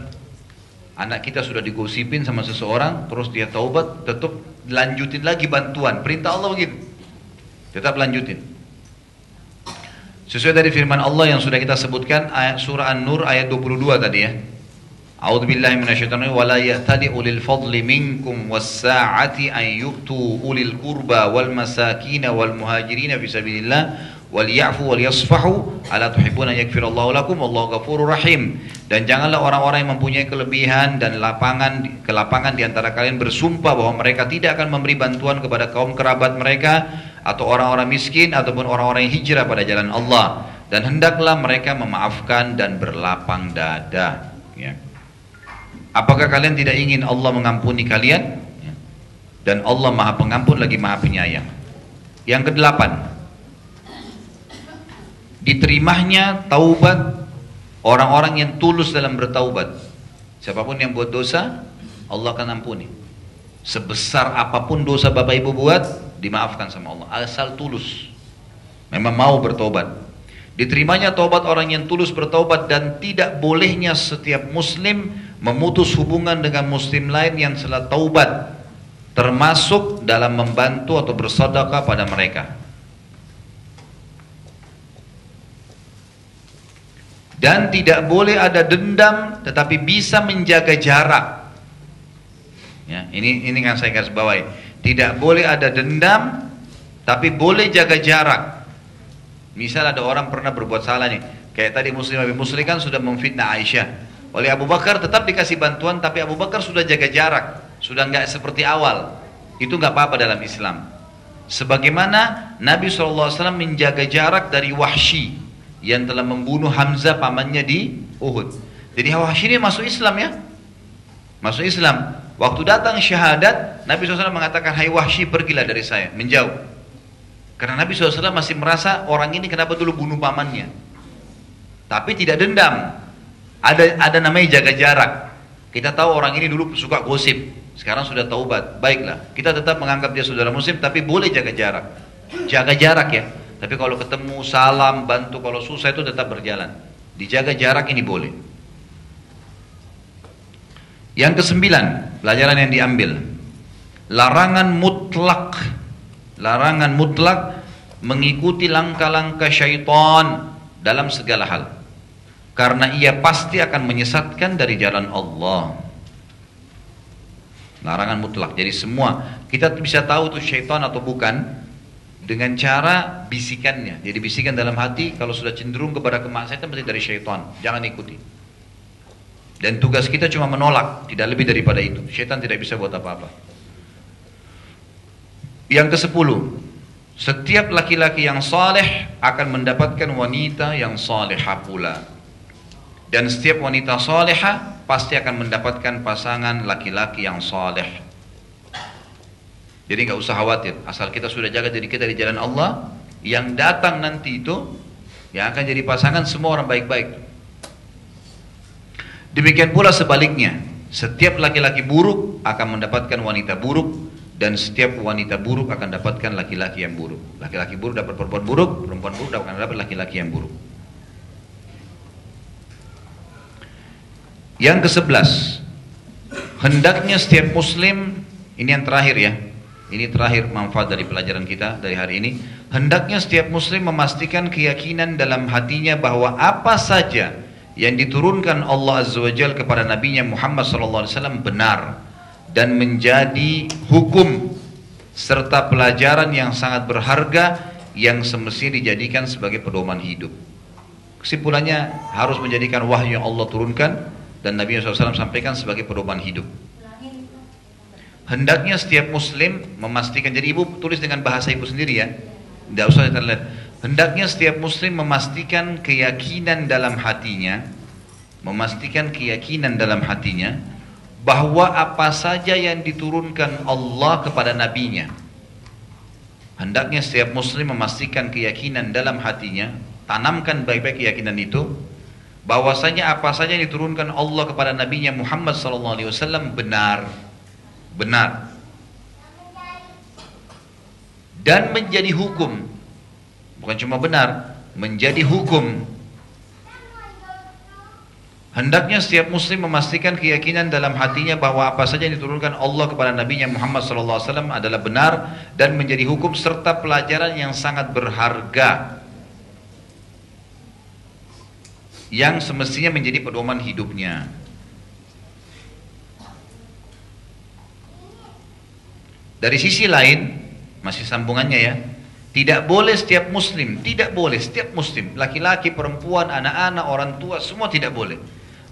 Anak kita sudah digosipin sama seseorang, terus dia taubat, tetap lanjutin lagi bantuan. Perintah Allah begitu, tetap lanjutin. Sesuai dari firman Allah yang sudah kita sebutkan, ayat surah An-Nur ayat 22 tadi ya. A'udzubillahi minasyaitonir rajim. Wala ya'tali ulil fadli minkum was-sa'ati an yu'tu ulil qurba wal masakin wal muhajirin fi sabilillah wal ya'fu wal yasfahu ala tuhibbuna yaghfirallahu lakum wallahu ghafurur rahim. Dan janganlah orang-orang yang mempunyai kelebihan dan kelapangan di antara kalian bersumpah bahwa mereka tidak akan memberi bantuan kepada kaum kerabat mereka atau orang-orang miskin ataupun orang-orang yang hijrah pada jalan Allah, dan hendaklah mereka memaafkan dan berlapang dada ya. Apakah kalian tidak ingin Allah mengampuni kalian? Ya. Dan Allah Maha Pengampun lagi Maha Penyayang. Yang kedelapan, diterimanya taubat orang-orang yang tulus dalam bertaubat. Siapapun yang buat dosa, Allah akan ampuni. Sebesar apapun dosa Bapak Ibu buat, dimaafkan sama Allah, asal tulus memang mau bertobat. Diterimanya taubat orang yang tulus bertaubat, dan tidak bolehnya setiap muslim memutus hubungan dengan muslim lain yang telah taubat, termasuk dalam membantu atau bersedekah pada mereka. Dan tidak boleh ada dendam, tetapi bisa menjaga jarak. Ya, ini yang saya garis bawahi. Tidak boleh ada dendam, tapi boleh jaga jarak. Misal ada orang pernah berbuat salah nih, kayak tadi Muslim Abi Muslim kan sudah memfitnah Aisyah. Oleh Abu Bakar tetap dikasih bantuan, tapi Abu Bakar sudah jaga jarak, sudah nggak seperti awal. Itu nggak apa-apa dalam Islam. Sebagaimana Nabi SAW menjaga jarak dari Wahsy yang telah membunuh Hamzah pamannya di Uhud. Jadi Wahsy ini masuk Islam ya, masuk Islam. Waktu datang syahadat, Nabi SAW mengatakan, hai Wahsy, pergilah dari saya, menjauh. Karena Nabi SAW masih merasa orang ini kenapa dulu bunuh pamannya, tapi tidak dendam. Ada namanya jaga jarak. Kita tahu orang ini dulu suka gosip, sekarang sudah taubat, baiklah, kita tetap menganggap dia saudara muslim, tapi boleh jaga jarak. Jaga jarak ya. Tapi kalau ketemu salam, bantu, kalau susah itu tetap berjalan. Dijaga jarak ini boleh. Yang kesembilan, pelajaran yang diambil, larangan mutlak. Larangan mutlak mengikuti langkah-langkah syaitan dalam segala hal, karena ia pasti akan menyesatkan dari jalan Allah. Larangan mutlak. Jadi semua kita bisa tahu itu syaitan atau bukan dengan cara bisikannya. Jadi bisikan dalam hati, kalau sudah cenderung kepada kemaksiatan berarti dari syaitan, jangan ikuti. Dan tugas kita cuma menolak, tidak lebih daripada itu. Syaitan tidak bisa buat apa-apa. Yang ke-10, setiap laki-laki yang saleh akan mendapatkan wanita yang salehah pula. Dan setiap wanita salehah pasti akan mendapatkan pasangan laki-laki yang saleh. Jadi nggak usah khawatir, asal kita sudah jaga diri kita di jalan Allah, yang datang nanti itu yang akan jadi pasangan semua orang baik-baik. Demikian pula sebaliknya, setiap laki-laki buruk akan mendapatkan wanita buruk, dan setiap wanita buruk akan dapatkan laki-laki yang buruk. Laki-laki buruk dapat perempuan buruk, perempuan buruk akan dapat laki-laki yang buruk. Yang ke-11, hendaknya setiap muslim, ini yang terakhir ya, ini terakhir manfaat dari pelajaran kita dari hari ini. Hendaknya setiap muslim memastikan keyakinan dalam hatinya bahwa apa saja yang diturunkan Allah Azza wa Jalla kepada Nabi-Nya Muhammad SAW benar dan menjadi hukum serta pelajaran yang sangat berharga yang semestinya dijadikan sebagai pedoman hidup. Kesimpulannya harus menjadikan wahyu yang Allah turunkan dan Nabi SAW sampaikan sebagai pedoman hidup. Hendaknya setiap muslim memastikan, jadi ibu tulis dengan bahasa ibu sendiri ya, tidak usah kita lihat. Hendaknya setiap muslim memastikan keyakinan dalam hatinya, bahwa apa saja yang diturunkan Allah kepada nabinya. Hendaknya setiap muslim memastikan keyakinan dalam hatinya, tanamkan baik-baik keyakinan itu, bahwasanya apa saja yang diturunkan Allah kepada nabinya Muhammad SAW benar dan menjadi hukum. Bukan cuma benar, menjadi hukum. Hendaknya setiap muslim memastikan keyakinan dalam hatinya bahwa apa saja yang diturunkan Allah kepada nabinya Muhammad SAW adalah benar dan menjadi hukum serta pelajaran yang sangat berharga yang semestinya menjadi pedoman hidupnya. Dari sisi lain, masih sambungannya ya, tidak boleh setiap muslim, laki-laki, perempuan, anak-anak, orang tua, semua tidak boleh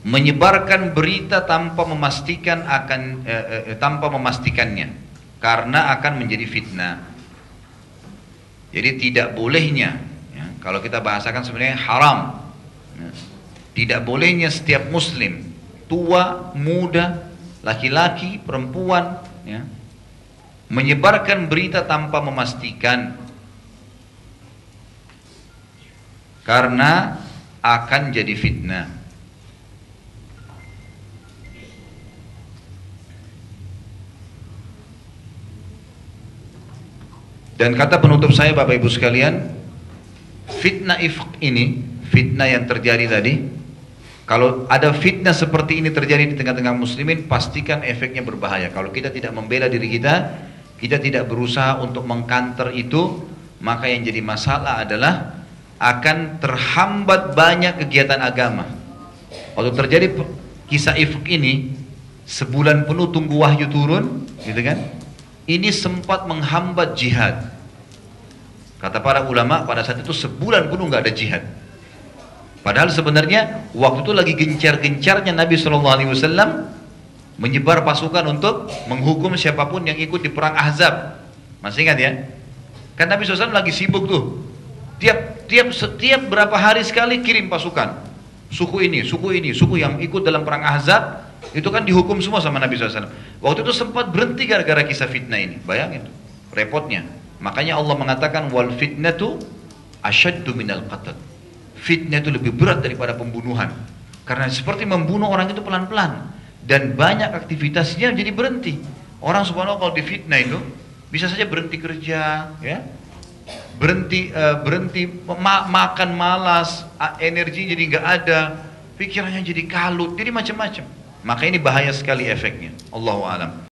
menyebarkan berita tanpa memastikannya, karena akan menjadi fitnah. Jadi tidak bolehnya, ya, kalau kita bahasakan sebenarnya haram, ya, tidak bolehnya setiap muslim, tua, muda, laki-laki, perempuan, ya, menyebarkan berita tanpa memastikan, karena akan jadi fitnah. Dan kata penutup saya Bapak Ibu sekalian, fitnah ifk ini, fitnah yang terjadi tadi, kalau ada fitnah seperti ini terjadi di tengah-tengah muslimin, pastikan efeknya berbahaya. Kalau kita tidak membela diri kita, kita tidak berusaha untuk mengkanter itu, maka yang jadi masalah adalah akan terhambat banyak kegiatan agama. Waktu terjadi kisah ifk ini, sebulan penuh tunggu wahyu turun, gitu kan? Ini sempat menghambat jihad. Kata para ulama, pada saat itu sebulan penuh nggak ada jihad. Padahal sebenarnya waktu itu lagi gencar-gencarnya Nabi SAW menyebar pasukan untuk menghukum siapapun yang ikut di perang Ahzab. Masih ingat ya? Kan Nabi SAW lagi sibuk tuh. Setiap berapa hari sekali kirim pasukan. Suku ini, suku yang ikut dalam perang Ahzab, itu kan dihukum semua sama Nabi SAW. Waktu itu sempat berhenti gara-gara kisah fitnah ini. Bayangin tuh, repotnya. Makanya Allah mengatakan wal fitnatu asyaddu minal qatl. Fitnah itu lebih berat daripada pembunuhan. Karena seperti membunuh orang itu pelan-pelan dan banyak aktivitasnya jadi berhenti. Orang subhanallah kalau difitnah itu bisa saja berhenti kerja, ya. Berhenti makan malas, energi jadi nggak ada, pikirannya jadi kalut, jadi macam-macam. Maka ini bahaya sekali efeknya. Allahu a'lam.